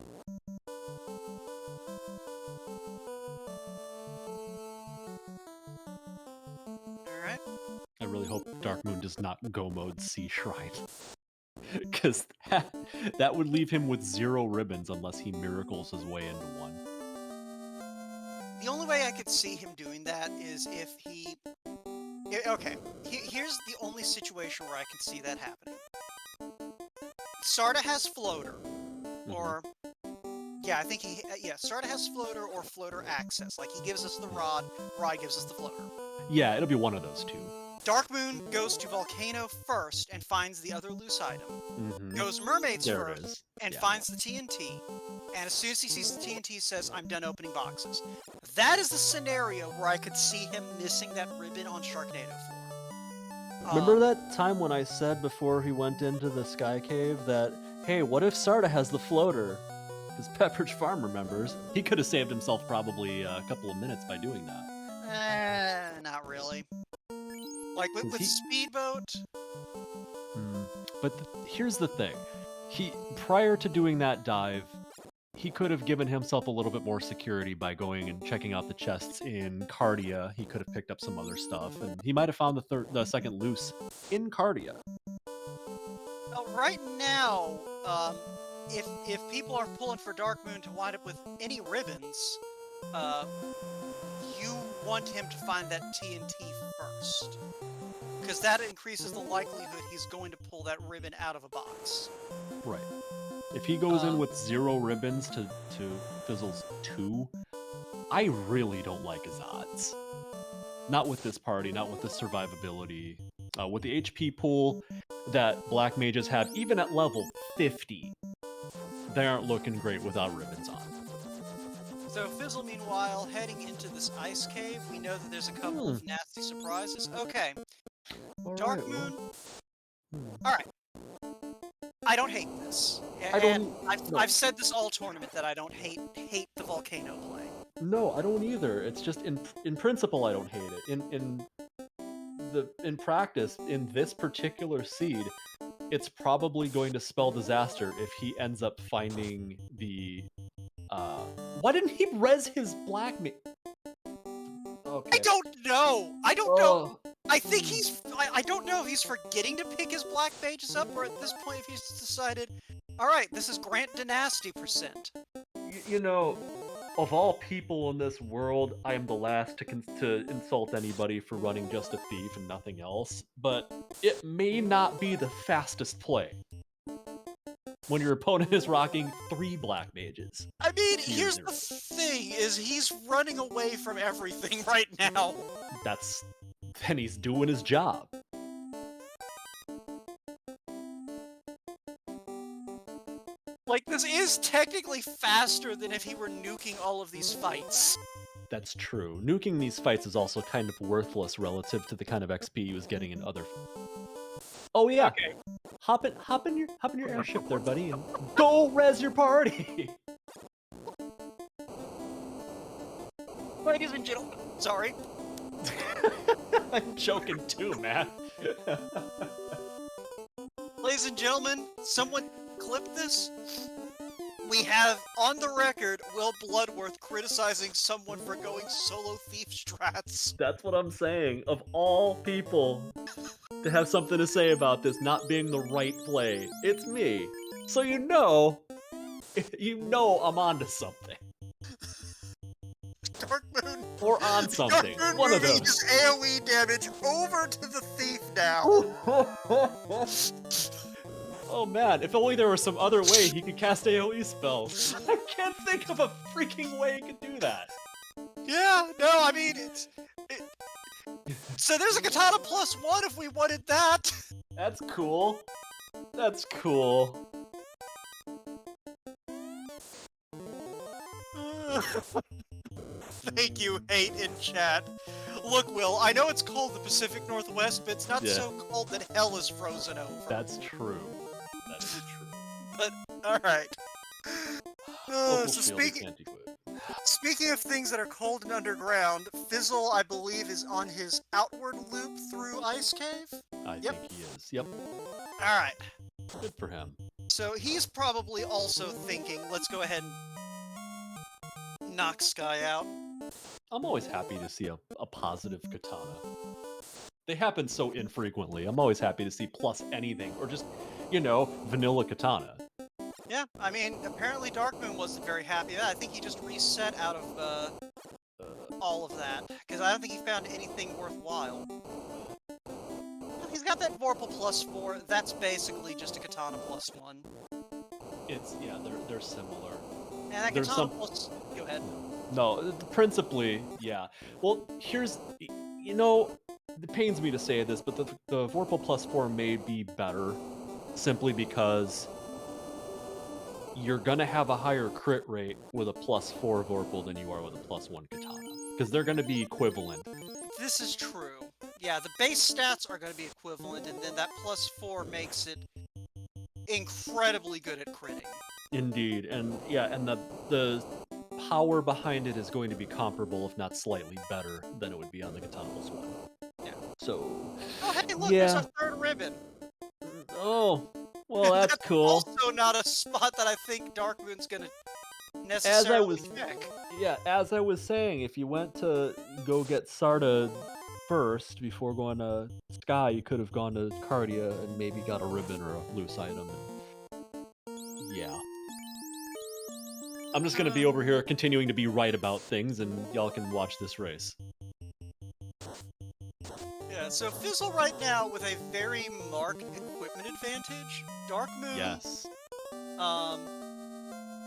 [SPEAKER 1] Alright.
[SPEAKER 2] I really hope Darkmoon does not go mode Sea Shrine. Because that would leave him with 0 ribbons unless he miracles his way into 1.
[SPEAKER 1] The only way I could see him doing that is if he... Okay, here's the only situation where I can see that happening. Sarda has floater, or... Yeah, I think Sarda has floater or floater access. Like, he gives us the rod, Rye gives us the floater.
[SPEAKER 2] Yeah, it'll be one of those two.
[SPEAKER 1] Darkmoon goes to Volcano first and finds the other loose item. Goes Mermaids first and finds the TNT. And as soon as he sees the TNT, says, I'm done opening boxes. That is the scenario where I could see him missing that ribbon on Sharknado 4.
[SPEAKER 2] Remember that time when I said before he went into the Sky Cave that, hey, what if Sarda has the floater? Because Pepperidge Farm remembers. He could have saved himself probably a couple of minutes by doing that.
[SPEAKER 1] Not really. Like, with Speedboat?
[SPEAKER 2] But here's the thing. Prior to doing that dive, he could have given himself a little bit more security by going and checking out the chests in Cardia. He could have picked up some other stuff, and he might have found the second loose in Cardia.
[SPEAKER 1] Right now, if people are pulling for Darkmoon to wind up with any ribbons, you want him to find that TNT first. Because that increases the likelihood he's going to pull that ribbon out of a box.
[SPEAKER 2] Right. If he goes in with 0 ribbons to Fizzle's 2, I really don't like his odds. Not with this party, not with the survivability. With the HP pool that Black Mages have, even at level 50, they aren't looking great without ribbons on.
[SPEAKER 1] So Fizzle, meanwhile, heading into this ice cave, we know that there's a couple of nasty surprises. Okay. Darkmoon. Alright. I don't hate this. I've said this all tournament that I don't hate the Volcano play.
[SPEAKER 2] No, I don't either. It's just in principle I don't hate it. In in practice, in this particular seed, it's probably going to spell disaster if he ends up finding the. Why didn't he res his black mage? Okay.
[SPEAKER 1] I don't know. I don't know.
[SPEAKER 2] Oh.
[SPEAKER 1] I think he's. I don't know if he's forgetting to pick his black mages up, or at this point, if he's decided, all right, this is Grant Dynasty %.
[SPEAKER 2] You know, of all people in this world, I am the last to insult anybody for running just a thief and nothing else, but it may not be the fastest play when your opponent is rocking 3 black mages.
[SPEAKER 1] I mean, here's the thing, is he's running away from everything right now.
[SPEAKER 2] Then he's doing his job.
[SPEAKER 1] Like, this is technically faster than if he were nuking all of these fights.
[SPEAKER 2] That's true. Nuking these fights is also kind of worthless relative to the kind of XP he was getting in other. Oh yeah.
[SPEAKER 1] Okay.
[SPEAKER 2] Hop in your airship there, buddy, and go res your party.
[SPEAKER 1] Ladies and gentlemen, sorry.
[SPEAKER 2] I'm joking too, man.
[SPEAKER 1] Ladies and gentlemen, someone clip this. We have, on the record, Will Bloodworth criticizing someone for going solo thief strats.
[SPEAKER 2] That's what I'm saying. Of all people to have something to say about this not being the right play, it's me. So you know I'm onto something.
[SPEAKER 1] Darkmoon.
[SPEAKER 2] Or on something.
[SPEAKER 1] Darkmoon
[SPEAKER 2] One of
[SPEAKER 1] moving
[SPEAKER 2] those.
[SPEAKER 1] his AoE damage over to the thief now.
[SPEAKER 2] Oh man, if only there was some other way he could cast AoE spells. I can't think of a freaking way he could do that.
[SPEAKER 1] Yeah, no, I mean, so there's a katana +1 if we wanted that.
[SPEAKER 2] That's cool. That's cool.
[SPEAKER 1] Thank you, hate in chat. Look, Will, I know it's called the Pacific Northwest, but it's not so cold that hell is frozen over.
[SPEAKER 2] That's true. That is true.
[SPEAKER 1] But, alright. So speaking of things that are cold and underground, Fizzle, I believe, is on his outward loop through Ice Cave?
[SPEAKER 2] I think he is. Yep.
[SPEAKER 1] Alright.
[SPEAKER 2] Good for him.
[SPEAKER 1] So he's probably also thinking, let's go ahead and knock Sky out.
[SPEAKER 2] I'm always happy to see a positive katana. They happen so infrequently. I'm always happy to see plus anything, or just, vanilla katana.
[SPEAKER 1] Yeah, I mean, apparently Darkmoon wasn't very happy. I think he just reset out of all of that, because I don't think he found anything worthwhile. He's got that Vorpal +4. That's basically just a katana +1.
[SPEAKER 2] They're similar.
[SPEAKER 1] And that katana plus. Go ahead.
[SPEAKER 2] No, principally, yeah. Well, here's, it pains me to say this, but the Vorpal +4 may be better simply because you're gonna have a higher crit rate with a +4 Vorpal than you are with a +1 katana, because they're gonna be equivalent.
[SPEAKER 1] This is true. Yeah, the base stats are gonna be equivalent, and then that +4 makes it incredibly good at critting.
[SPEAKER 2] Indeed, and the power behind it is going to be comparable, if not slightly better, than it would be on the katana +1.
[SPEAKER 1] Yeah.
[SPEAKER 2] So.
[SPEAKER 1] Oh, hey, look, there's a third ribbon.
[SPEAKER 2] Oh, well, that's cool.
[SPEAKER 1] Also, not a spot that I think Darkmoon's gonna necessarily pick.
[SPEAKER 2] Yeah, as I was saying, if you went to go get Sarda first before going to Sky, you could have gone to Cardia and maybe got a ribbon or a loose item. And yeah. I'm just gonna be over here continuing to be right about things, and y'all can watch this race.
[SPEAKER 1] Yeah, so Fizzle right now with a very marked equipment advantage. Darkmoon.
[SPEAKER 2] Yes.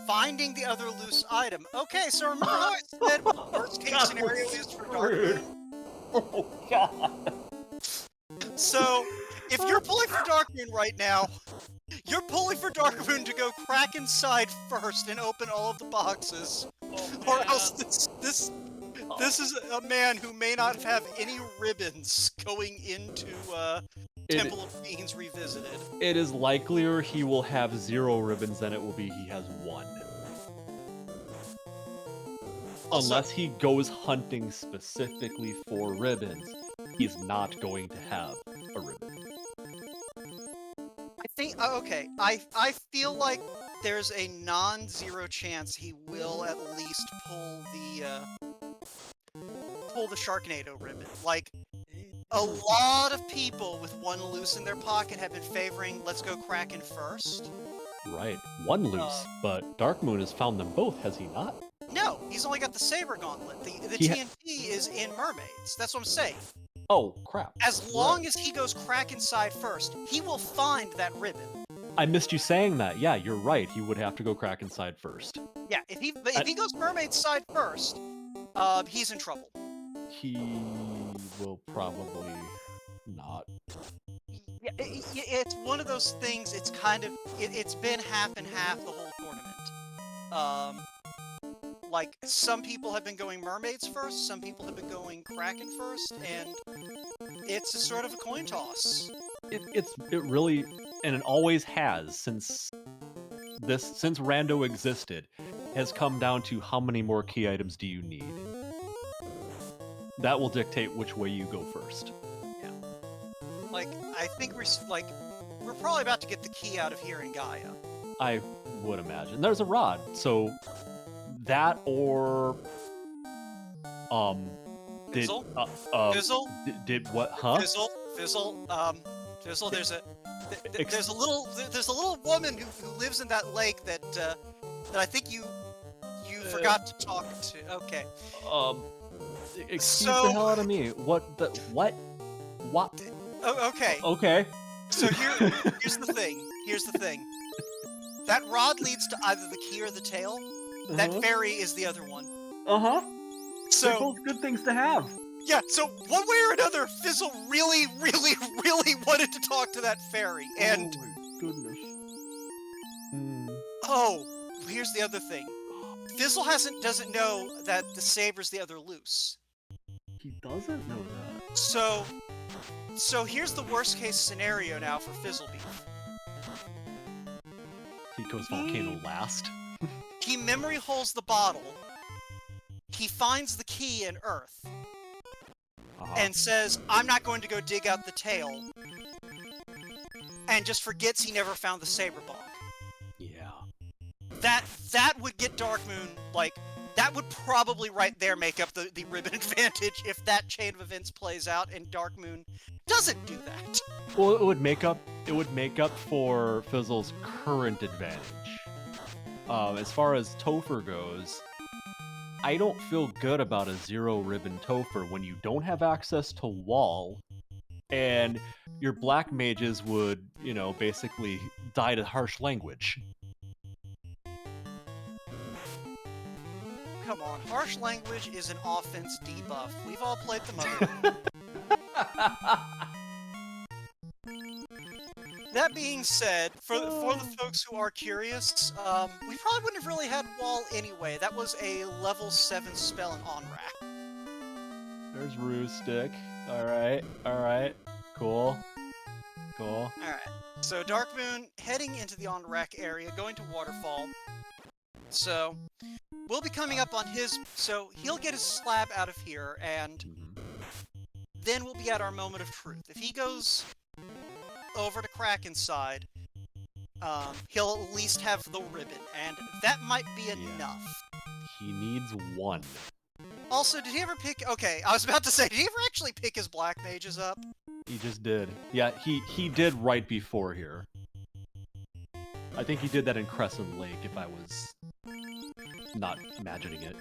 [SPEAKER 1] Finding the other loose item. Okay, so remember how I said what the worst case scenario is for Darkmoon?
[SPEAKER 2] Oh god.
[SPEAKER 1] So, if you're pulling for Darkmoon right now, you're pulling for Darkmoon to go crack inside first and open all of the boxes. Or else this is a man who may not have any ribbons going into Temple of Fiends Revisited.
[SPEAKER 2] It is likelier he will have 0 ribbons than it will be he has 1.
[SPEAKER 1] Also,
[SPEAKER 2] unless he goes hunting specifically for ribbons. he's not going to have a ribbon.
[SPEAKER 1] I think, okay, I feel like there's a non-zero chance he will at least pull the Sharknado ribbon. Like, a lot of people with one loose in their pocket have been favoring let's go Kraken first.
[SPEAKER 2] Right. One loose, but Darkmoon has found them both, has he not?
[SPEAKER 1] No, he's only got the Saber Gauntlet. The
[SPEAKER 2] He
[SPEAKER 1] TNT is in Mermaids. That's what I'm saying.
[SPEAKER 2] Oh, crap.
[SPEAKER 1] As long as he goes Kraken side first, he will find that ribbon.
[SPEAKER 2] I missed you saying that. Yeah, you're right. He would have to go Kraken side first.
[SPEAKER 1] Yeah, if he goes Mermaid side first, he's in trouble.
[SPEAKER 2] He will probably not.
[SPEAKER 1] Yeah, it's one of those things. It's kind of it's been half and half the whole tournament. Like some people have been going Mermaids first, some people have been going Kraken first, and it's a sort of a coin toss.
[SPEAKER 2] It really, and it always has since Rando existed, has come down to how many more key items do you need. That will dictate which way you go first.
[SPEAKER 1] Yeah. Like I think we're probably about to get the key out of here in Gaia.
[SPEAKER 2] I would imagine there's a rod, so that or
[SPEAKER 1] Fizzle? Fizzle?
[SPEAKER 2] Did what? Huh?
[SPEAKER 1] Fizzle. Fizzle. There's a little woman who lives in that lake that I think you forgot to talk to. Okay.
[SPEAKER 2] Excuse the hell out of me. What?
[SPEAKER 1] Oh, okay.
[SPEAKER 2] Okay.
[SPEAKER 1] So here's the thing. That rod leads to either the key or the tail. That fairy is the other one. So
[SPEAKER 2] they're both good things to have.
[SPEAKER 1] Yeah, so one way or another, Fizzle really, really, really wanted to talk to that fairy, and...
[SPEAKER 2] Oh my goodness.
[SPEAKER 1] Oh, here's the other thing. Fizzle doesn't know that the saber's the other loose.
[SPEAKER 2] He doesn't know that.
[SPEAKER 1] So here's the worst case scenario now for Fizzlebeef.
[SPEAKER 2] He goes Volcano last.
[SPEAKER 1] He memory holes the bottle. He finds the key in Earth. And says, I'm not going to go dig out the tail. And just forgets he never found the saber bog.
[SPEAKER 2] Yeah.
[SPEAKER 1] That would get Darkmoon, like, that would probably right there make up the ribbon advantage if that chain of events plays out and Darkmoon doesn't do that.
[SPEAKER 2] Well, it would make up for Fizzle's current advantage. As far as Topher goes, I don't feel good about a zero ribbon Topher when you don't have access to wall, and your black mages would, basically die to harsh language.
[SPEAKER 1] Come on, harsh language is an offense debuff. We've all played the mother. That being said, for the folks who are curious, we probably wouldn't have really had wall anyway. That was a level 7 spell in on-rack.
[SPEAKER 2] There's Roostick. Alright. Cool.
[SPEAKER 1] Alright, so Darkmoon heading into the on-rack area, going to Waterfall. So, we'll be coming up on his... So, he'll get his slab out of here, and then we'll be at our moment of truth. If he goes over to Kraken's side, he'll at least have the ribbon, and that might be enough.
[SPEAKER 2] He needs one.
[SPEAKER 1] Also, did he ever pick... Okay, I was about to say, did he ever actually pick his black mages up?
[SPEAKER 2] He just did. Yeah, he did right before here. I think he did that in Crescent Lake, if I was not imagining it.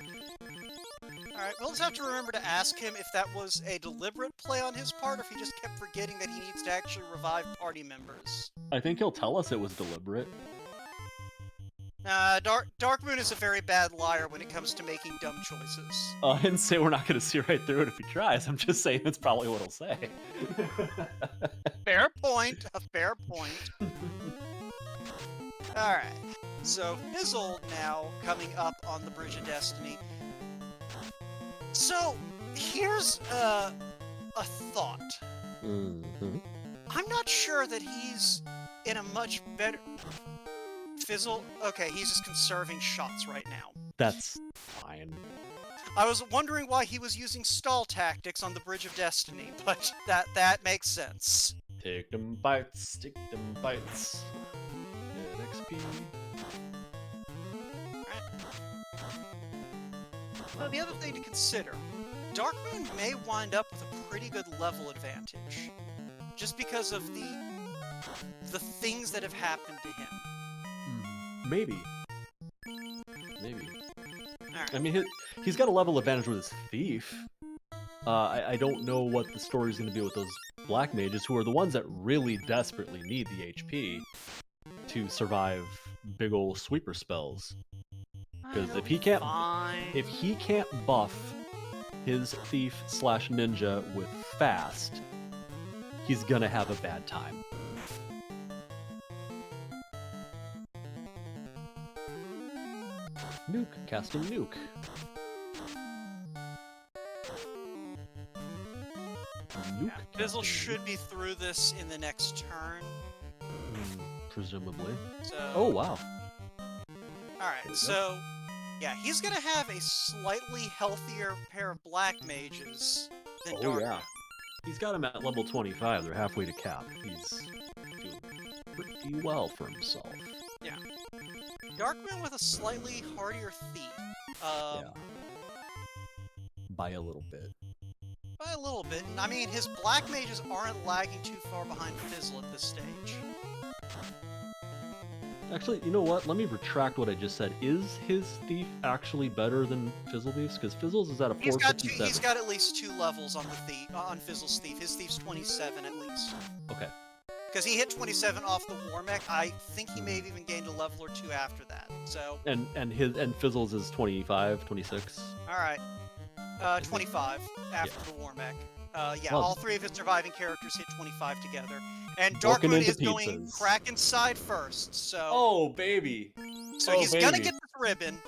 [SPEAKER 1] Alright, we'll just have to remember to ask him if that was a deliberate play on his part, or if he just kept forgetting that he needs to actually revive party members.
[SPEAKER 2] I think he'll tell us it was deliberate.
[SPEAKER 1] Darkmoon is a very bad liar when it comes to making dumb choices.
[SPEAKER 2] I didn't say we're not going to see right through it if he tries. I'm just saying that's probably what he'll say.
[SPEAKER 1] Fair point. A fair point. Alright. So, Fizzle now coming up on the Bridge of Destiny. So, here's a thought. I'm not sure that he's in a much better... Fizzle? Okay, he's just conserving shots right now.
[SPEAKER 2] That's fine.
[SPEAKER 1] I was wondering why he was using stall tactics on the Bridge of Destiny, but that makes sense.
[SPEAKER 2] Take them bites, take them bites. Get XP.
[SPEAKER 1] Well, the other thing to consider, Darkmoon may wind up with a pretty good level advantage, just because of the things that have happened to him.
[SPEAKER 2] Maybe. Maybe.
[SPEAKER 1] Right.
[SPEAKER 2] I mean, he's got a level advantage with his thief. I don't know what the story's going to be with those black mages, who are the ones that really desperately need the HP to survive big ol' sweeper spells. Because if he can't buff his thief / ninja with fast, he's gonna have a bad time. Nuke, casting nuke. Nuke.
[SPEAKER 1] Fizzle should be through this in the next turn.
[SPEAKER 2] Presumably.
[SPEAKER 1] So,
[SPEAKER 2] Oh wow.
[SPEAKER 1] Alright, so yeah, he's gonna have a slightly healthier pair of black mages than Darkmoon.
[SPEAKER 2] Yeah. He's got him at level 25. They're halfway to cap. He's doing pretty well for himself.
[SPEAKER 1] Yeah. Darkmoon with a slightly hardier thief.
[SPEAKER 2] Yeah. By a little bit.
[SPEAKER 1] By a little bit. I mean, his black mages aren't lagging too far behind Fizzle at this stage.
[SPEAKER 2] Actually, you know what? Let me retract what I just said. Is his thief actually better than FizzleBeef's? Because Fizzle's is at a 457.
[SPEAKER 1] He's got at least 2 levels on the thief, on Fizzle's thief. His thief's 27 at least.
[SPEAKER 2] Okay.
[SPEAKER 1] Because he hit 27 off the Warmech. I think he may have even gained a level or 2 after that. So.
[SPEAKER 2] And Fizzle's is 25, 26.
[SPEAKER 1] All right. 25 after the Warmech. Yeah,
[SPEAKER 2] well,
[SPEAKER 1] all 3 of his surviving characters hit 25 together. And Darkmoon is going Kraken side first, so...
[SPEAKER 2] Oh, baby!
[SPEAKER 1] So he's gonna get this ribbon,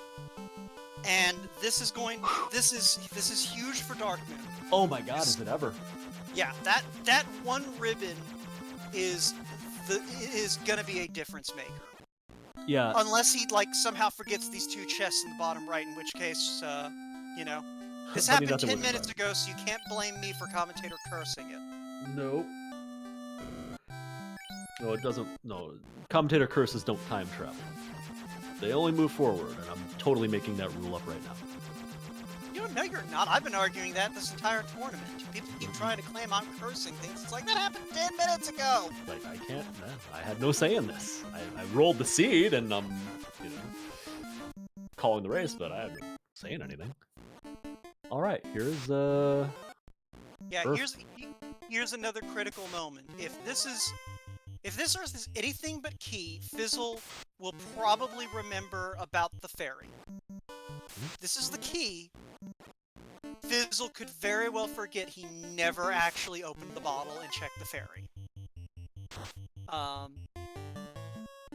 [SPEAKER 1] and this is going... This is huge for Darkmoon.
[SPEAKER 2] Oh my god, is it ever?
[SPEAKER 1] Yeah, that one ribbon is gonna be a difference maker.
[SPEAKER 2] Yeah.
[SPEAKER 1] Unless he, like, somehow forgets these 2 chests in the bottom right, in which case, you know... This happened 10 minutes ago, so you can't blame me for commentator cursing it.
[SPEAKER 2] Nope. No, it doesn't. No, commentator curses don't time travel. They only move forward, and I'm totally making that rule up right now.
[SPEAKER 1] You know, no, you're not. I've been arguing that this entire tournament. People keep trying to claim I'm cursing things. It's like, that happened 10 minutes ago!
[SPEAKER 2] Like, I can't, man. I had no say in this. I rolled the seed, and I'm, you know, calling the race, but I haven't saying anything. Alright, here's,
[SPEAKER 1] Yeah, here's another critical moment. If this Earth is anything but key, Fizzle will probably remember about the ferry. This is the key. Fizzle could very well forget he never actually opened the bottle and checked the ferry.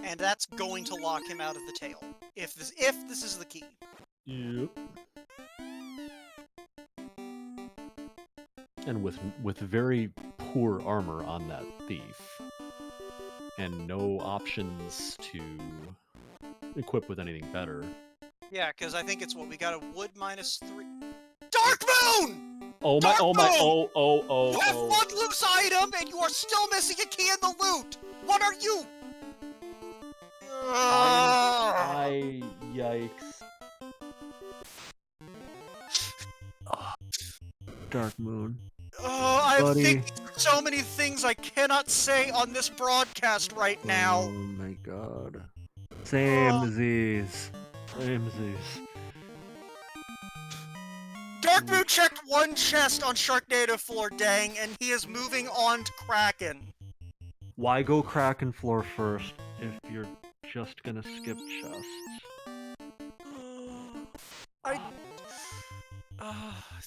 [SPEAKER 1] And that's going to lock him out of the tail. If this is the key.
[SPEAKER 2] Yep. And with very poor armor on that thief, and no options to equip with anything better.
[SPEAKER 1] Yeah, because I think it's what we got a wood -3. Darkmoon!
[SPEAKER 2] Oh my! Oh my! Oh!
[SPEAKER 1] You have one loose item, and you are still missing a key in the loot. What are you?
[SPEAKER 2] Yikes! Darkmoon.
[SPEAKER 1] Oh, I'm thinking so many things I cannot say on this broadcast right now.
[SPEAKER 2] Oh my god. Samesies.
[SPEAKER 1] Darkmoon checked one chest on Sharknado floor, dang, and he is moving on to Kraken.
[SPEAKER 2] Why go Kraken floor first if you're just gonna skip chests?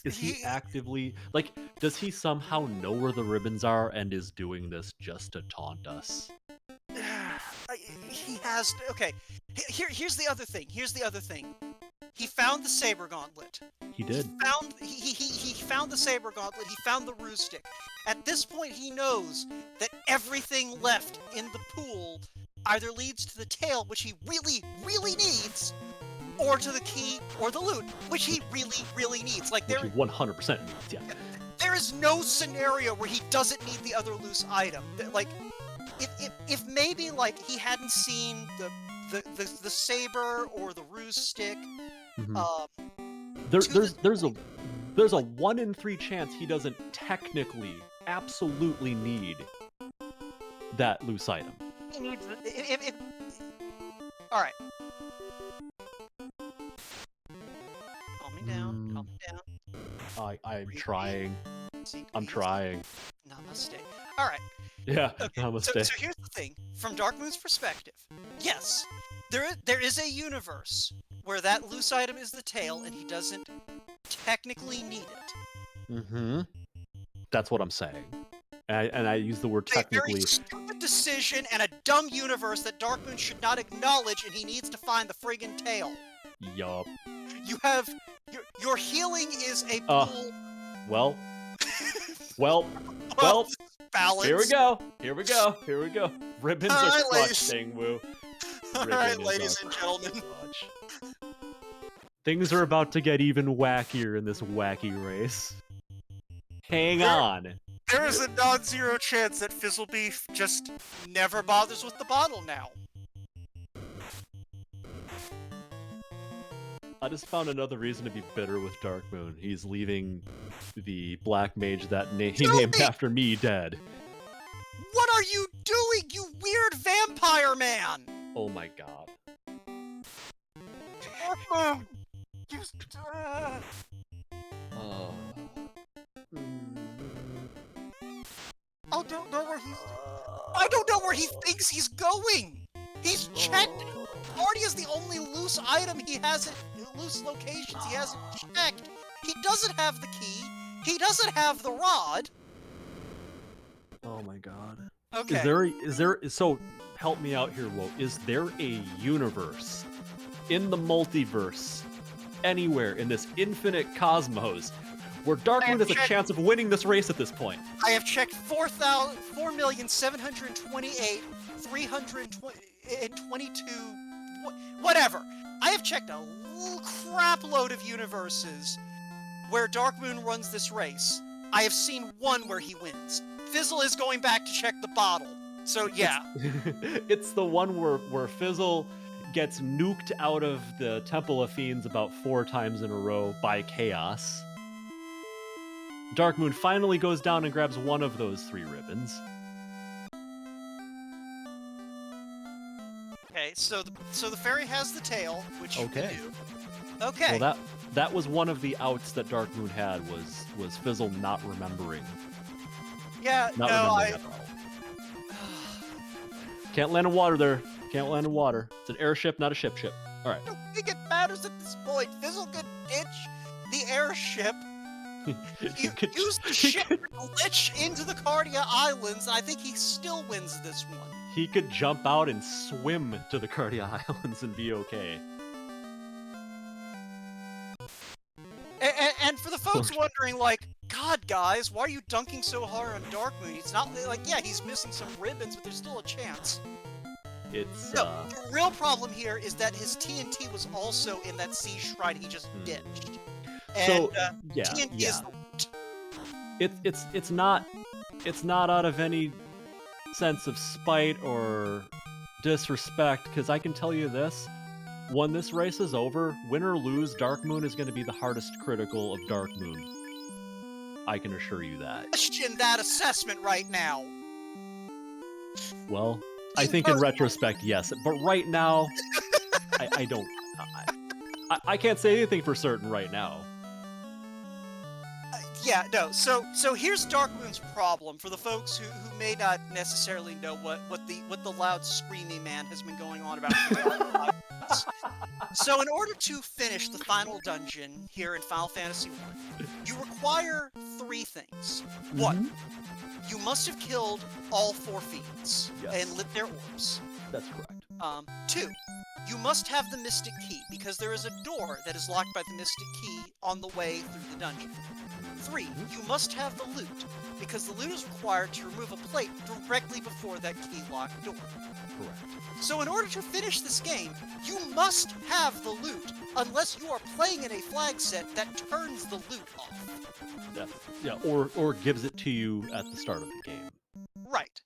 [SPEAKER 2] Is he actively, like, does he somehow know where the ribbons are and is doing this just to taunt us?
[SPEAKER 1] He has, okay, here's the other thing, He found the saber gauntlet.
[SPEAKER 2] He did.
[SPEAKER 1] He found the saber gauntlet, he found the ruse stick. At this point, he knows that everything left in the pool either leads to the tail, which he really, really needs, or to the key, or the loot, which he really, really needs. Like,
[SPEAKER 2] Which he 100% needs, yeah.
[SPEAKER 1] there is no scenario where he doesn't need the other loose item. Like, if maybe, like, he hadn't seen the saber or the ruse stick,
[SPEAKER 2] there's a 1 in 3 chance he doesn't technically, absolutely need that loose item.
[SPEAKER 1] He needs it. All right. Calm me down. Calm me down.
[SPEAKER 2] I'm trying. I'm trying.
[SPEAKER 1] Namaste. All right.
[SPEAKER 2] Yeah.
[SPEAKER 1] Okay.
[SPEAKER 2] Namaste.
[SPEAKER 1] So here's the thing. From Darkmoon's perspective, yes, there is a universe where that loose item is the tail, and he doesn't technically need it.
[SPEAKER 2] Mm-hmm. That's what I'm saying. And I use the word technically.
[SPEAKER 1] A very stupid decision and a dumb universe that Darkmoon should not acknowledge, and he needs to find the friggin' tail.
[SPEAKER 2] Yup.
[SPEAKER 1] You have your healing is a pool.
[SPEAKER 2] Well.
[SPEAKER 1] Balance.
[SPEAKER 2] Here we go. Ribbons are clutching, Woo.
[SPEAKER 1] Alright, ladies and gentlemen.
[SPEAKER 2] Things are about to get even wackier in this wacky race. Hang on.
[SPEAKER 1] There is a non-zero chance that Fizzlebeef just never bothers with the bottle now.
[SPEAKER 2] I just found another reason to be bitter with Darkmoon. He's leaving the black mage that he named after me dead.
[SPEAKER 1] What are you doing, you weird vampire man?
[SPEAKER 2] Oh my god.
[SPEAKER 1] I don't know where he thinks he's going. He's checked. Party is the only loose item he hasn't. Loose locations he hasn't checked. He doesn't have the key. He doesn't have the rod.
[SPEAKER 2] Oh my god.
[SPEAKER 1] Okay.
[SPEAKER 2] So help me out here, Wo. Is there a universe in the multiverse anywhere in this infinite cosmos where Darkmoon has a chance of winning this race at this point?
[SPEAKER 1] I have checked 4,728,322 whatever. I have checked a crap load of universes where Darkmoon runs this race. I have seen one where he wins. Fizzle is going back to check the bottle. So yeah.
[SPEAKER 2] It's the one where Fizzle gets nuked out of the Temple of Fiends about 4 times in a row by Chaos. Darkmoon finally goes down and grabs one of those 3 ribbons.
[SPEAKER 1] Okay, so the fairy has the tail, which you can do. Okay.
[SPEAKER 2] Well, that was one of the outs that Darkmoon had was Fizzle not remembering.
[SPEAKER 1] Yeah,
[SPEAKER 2] Can't land in water there. Can't land in water. It's an airship, not a ship. All right.
[SPEAKER 1] I don't think it matters at this point. Fizzle could ditch the airship. Use the ship to glitch into the Cardia Islands, and I think he still wins this one.
[SPEAKER 2] He could jump out and swim to the Cardia Islands and be okay.
[SPEAKER 1] And for the folks wondering, like, God, guys, why are you dunking so hard on Darkmoon? It's not like, yeah, he's missing some ribbons, but there's still a chance.
[SPEAKER 2] It's
[SPEAKER 1] no, the real problem here is that his TNT was also in that sea shrine he just ditched. And, TNT is the loot.
[SPEAKER 2] It's not out of any sense of spite or disrespect, because I can tell you this: when this race is over, win or lose, Darkmoon is going to be the hardest critical of Darkmoon. I can assure you that.
[SPEAKER 1] Question that assessment right now.
[SPEAKER 2] Well, I think in retrospect, yes, but right now, I don't. I can't say anything for certain right now.
[SPEAKER 1] Yeah, no. So here's Darkmoon's problem for the folks who may not necessarily know what the loud screamy man has been going on about. So in order to finish the final dungeon here in Final Fantasy I, you require 3 things. 1, you must have killed all 4 fiends and lit their orbs.
[SPEAKER 2] That's correct.
[SPEAKER 1] 2, you must have the Mystic Key, because there is a door that is locked by the Mystic Key on the way through the dungeon. 3, you must have the loot, because the loot is required to remove a plate directly before that key-locked door.
[SPEAKER 2] Correct.
[SPEAKER 1] So in order to finish this game, you must have the loot, unless you are playing in a flag set that turns the loot off.
[SPEAKER 2] Yeah, or gives it to you at the start of the game.
[SPEAKER 1] Right.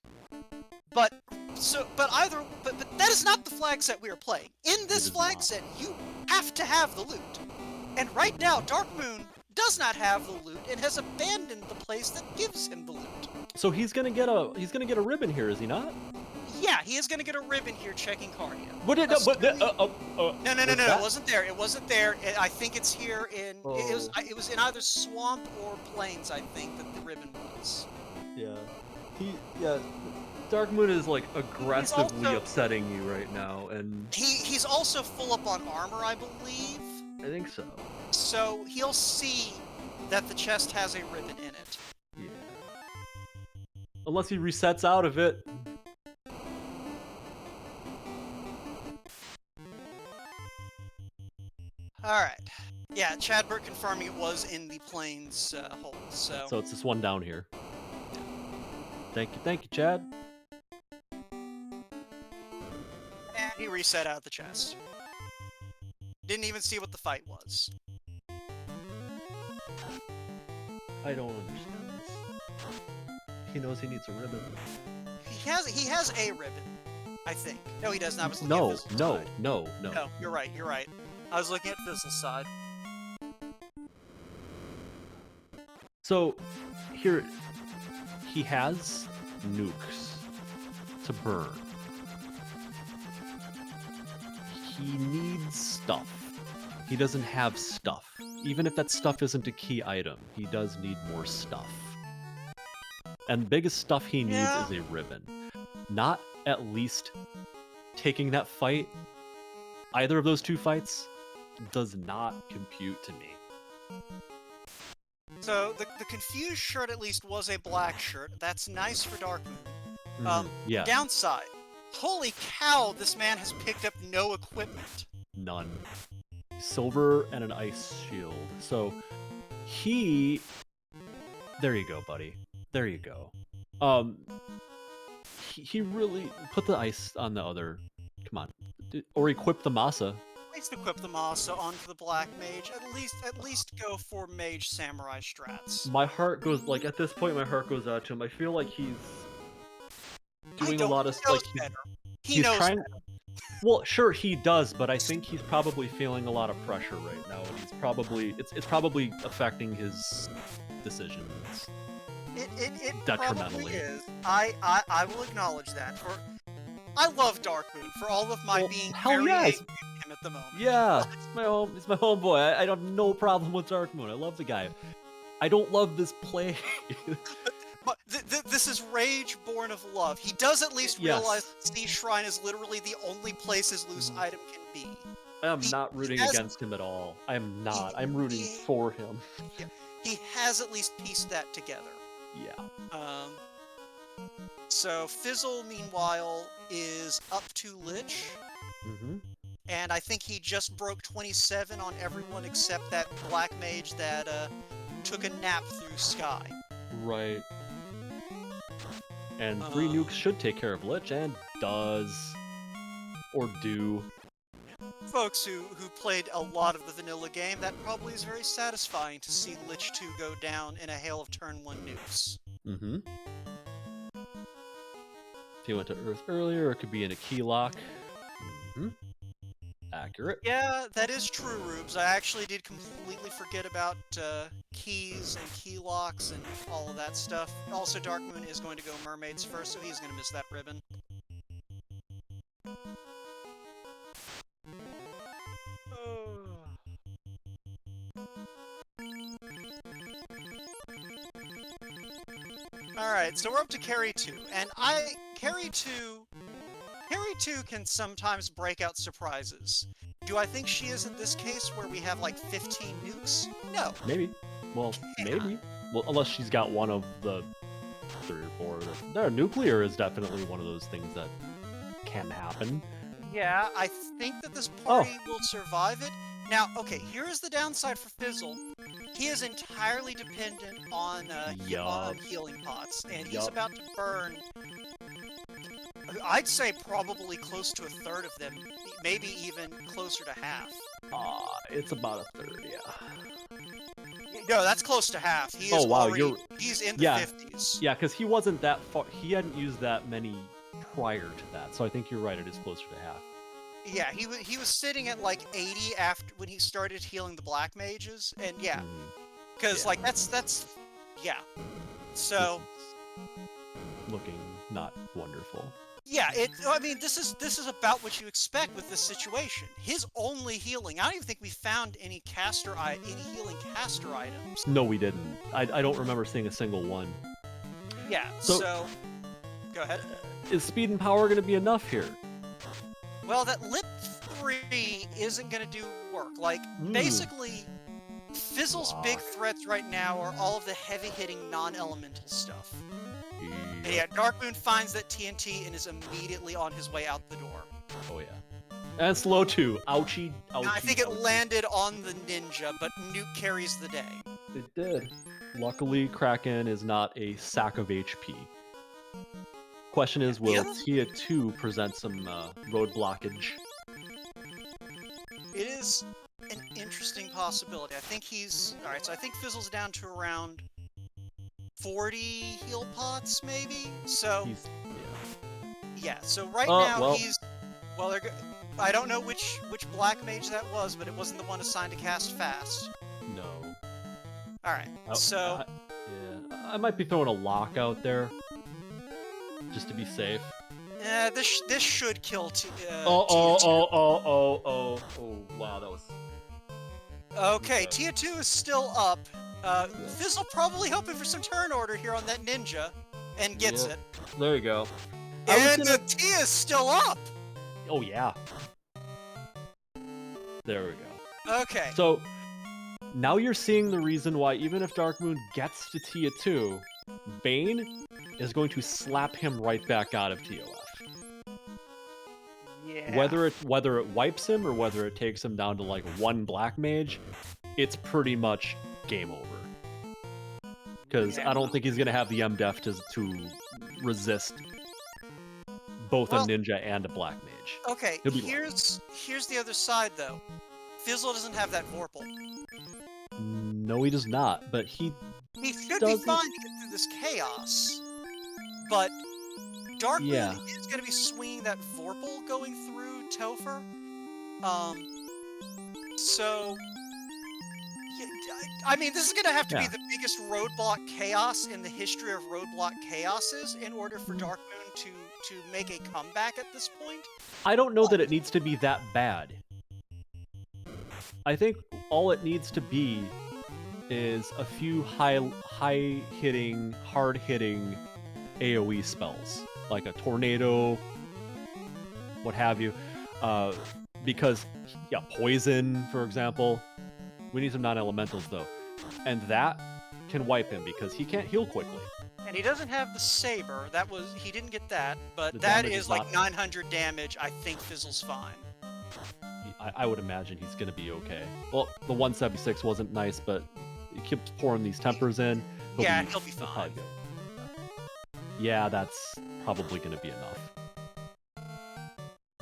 [SPEAKER 1] But that is not the flag set we are playing. In this flag set, you have to have the loot. And right now, Darkmoon does not have the loot and has abandoned the place that gives him the loot.
[SPEAKER 2] So he's gonna get a ribbon here, is he not?
[SPEAKER 1] Yeah, he is gonna get a ribbon here checking cardio.
[SPEAKER 2] No,
[SPEAKER 1] It wasn't there. It wasn't there. I think it's here in. It was in either swamp or plains. I think that the ribbon was.
[SPEAKER 2] Yeah. Darkmoon is like aggressively upsetting you right now, and
[SPEAKER 1] he's also full up on armor, I believe.
[SPEAKER 2] I think so.
[SPEAKER 1] So he'll see that the chest has a ribbon in it.
[SPEAKER 2] Yeah. Unless he resets out of it.
[SPEAKER 1] Alright. Yeah, Chadbert confirming it was in the plains hole, so...
[SPEAKER 2] So it's this one down here. Thank you, Chad.
[SPEAKER 1] And he reset out of the chest. Didn't even see what the fight was.
[SPEAKER 2] I don't understand this. He knows he needs a ribbon.
[SPEAKER 1] He has a ribbon, I think. No, he does not. I was looking
[SPEAKER 2] No,
[SPEAKER 1] at Fizzle's side.
[SPEAKER 2] No,
[SPEAKER 1] you're right. I was looking at Fizzle's side.
[SPEAKER 2] So, here, he has nukes to burn. He needs stuff. He doesn't have stuff. Even if that stuff isn't a key item, he does need more stuff. And the biggest stuff he needs is a ribbon. Not at least taking that fight, either of those two fights, does not compute to me.
[SPEAKER 1] So, the confused shirt at least was a black shirt. That's nice for Darkmoon.
[SPEAKER 2] Yeah.
[SPEAKER 1] Downside. Holy cow, this man has picked up no equipment.
[SPEAKER 2] None. Silver and an ice shield. So, there you go, buddy. There you go. He really put the ice on the other. Come on, or equip the Masa.
[SPEAKER 1] At least equip the Masa onto the Black Mage. At least go for Mage Samurai strats.
[SPEAKER 2] My heart goes at this point. My heart goes out to him. I feel like he's doing a lot of
[SPEAKER 1] better. He knows better.
[SPEAKER 2] Well, sure he does, but I think he's probably feeling a lot of pressure right now, and he's probably it's probably affecting his decisions.
[SPEAKER 1] It
[SPEAKER 2] detrimentally.
[SPEAKER 1] Probably is. I will acknowledge that. I love Darkmoon for all of my being very angry at him at the moment.
[SPEAKER 2] Yeah, it's my homeboy. I don't have no problem with Darkmoon. I love the guy. I don't love this play.
[SPEAKER 1] But this is rage born of love. He does at least realize that Sea Shrine is literally the only place his loose item can be.
[SPEAKER 2] I am not rooting against him at all. I am not. I'm rooting for him.
[SPEAKER 1] Yeah, he has at least pieced that together.
[SPEAKER 2] Yeah.
[SPEAKER 1] So Fizzle, meanwhile, is up to Lich.
[SPEAKER 2] Mm-hmm.
[SPEAKER 1] And I think he just broke 27 on everyone except that Black Mage that took a nap through Sky.
[SPEAKER 2] Right. And 3 nukes should take care of Lich, and does. Or do.
[SPEAKER 1] Folks who played a lot of the vanilla game, that probably is very satisfying to see Lich 2 go down in a hail of turn 1 nukes.
[SPEAKER 2] Mm-hmm. If he went to Earth earlier, it could be in a key lock. Mm-hmm. Accurate.
[SPEAKER 1] Yeah, that is true, Rubes. I actually did completely forget about keys and key locks and all of that stuff. Also, Darkmoon is going to go mermaids first, so he's going to miss that ribbon. Alright, so we're up to Carry 2, and Carry 2 can sometimes break out surprises. Do I think she is in this case where we have like 15 nukes? No.
[SPEAKER 2] Maybe. Well, maybe. Well, unless she's got one of the 3 or 4. No, nuclear is definitely one of those things that can happen.
[SPEAKER 1] Yeah, I think that this party will survive it. Now, okay, here is the downside for Fizzle. He is entirely dependent on
[SPEAKER 2] Yup.
[SPEAKER 1] healing pots, and he's
[SPEAKER 2] Yup.
[SPEAKER 1] about to burn. I'd say probably close to a third of them, maybe even closer to half.
[SPEAKER 2] It's about a third, yeah.
[SPEAKER 1] No, that's close to half. He is
[SPEAKER 2] Oh, wow,
[SPEAKER 1] he's in the
[SPEAKER 2] yeah.
[SPEAKER 1] 50s.
[SPEAKER 2] Yeah, because he wasn't that far. He hadn't used that many prior to that, so I think you're right. It is closer to half.
[SPEAKER 1] Yeah, he was sitting at like 80 after when he started healing the black mages, and yeah, because
[SPEAKER 2] Yeah.
[SPEAKER 1] like that's yeah. So
[SPEAKER 2] looking not wonderful.
[SPEAKER 1] yeah, I mean, this is about what you expect with this situation. His only healing. I don't even think we found any healing caster items.
[SPEAKER 2] No, we didn't. I don't remember seeing a single one.
[SPEAKER 1] Yeah. So go ahead.
[SPEAKER 2] Is speed and power going to be enough here?
[SPEAKER 1] Well, that lip 3 isn't going to do work. Like basically, Fizzle's big threats right now are all of the heavy-hitting non-elemental stuff. And yeah, Darkmoon finds that TNT and is immediately on his way out the door.
[SPEAKER 2] Oh yeah. And slow too. Ouchie, ouchie.
[SPEAKER 1] I think it landed on the ninja, but Nuke carries the day.
[SPEAKER 2] It did. Luckily, Kraken is not a sack of HP. Question is, will Tia 2 present some road blockage?
[SPEAKER 1] It is an interesting possibility. I think he's... Alright, so I think Fizzle's down to around 40 heal pots, maybe? So... Yeah, so right now he's... Well, I don't know which black mage that was, but it wasn't the one assigned to cast fast.
[SPEAKER 2] No.
[SPEAKER 1] Alright, so...
[SPEAKER 2] yeah, I might be throwing a lock out there. Just to be safe.
[SPEAKER 1] This should kill
[SPEAKER 2] oh, wow, that was...
[SPEAKER 1] Okay, Tia 2 is still up. Fizzle probably hoping for some turn order here on that ninja, and gets it.
[SPEAKER 2] There you go.
[SPEAKER 1] And the Tia is still up!
[SPEAKER 2] Oh, yeah. There we go.
[SPEAKER 1] Okay.
[SPEAKER 2] So, now you're seeing the reason why even if Darkmoon gets to Tia 2, Bane is going to slap him right back out of TOF.
[SPEAKER 1] Yeah.
[SPEAKER 2] Whether it wipes him or whether it takes him down to like one black mage, it's pretty much game over. Because I don't think he's gonna have the MDef to resist both a ninja and a black mage.
[SPEAKER 1] Okay, here's the other side though. Fizzle doesn't have that Vorpal.
[SPEAKER 2] No, he does not, but he
[SPEAKER 1] should be fine to get through this chaos. But Darkmoon is going to be swinging that Vorpal going through Topher. So... I mean, this is going to have to be the biggest roadblock chaos in the history of roadblock chaoses in order for Darkmoon to make a comeback at this point.
[SPEAKER 2] I don't know that it needs to be that bad. I think all it needs to be is a few high-hitting, hard-hitting AoE spells, like a tornado, what have you. Because, poison, for example. We need some non-elementals, though. And that can wipe him, because he can't heal quickly.
[SPEAKER 1] And he doesn't have the Saber. He didn't get that, but that is like 900 damage. I think Fizzle's fine.
[SPEAKER 2] I would imagine he's going to be okay. Well, the 176 wasn't nice, but he keeps pouring these tempers in.
[SPEAKER 1] He'll be fine.
[SPEAKER 2] Yeah, that's probably going to be enough.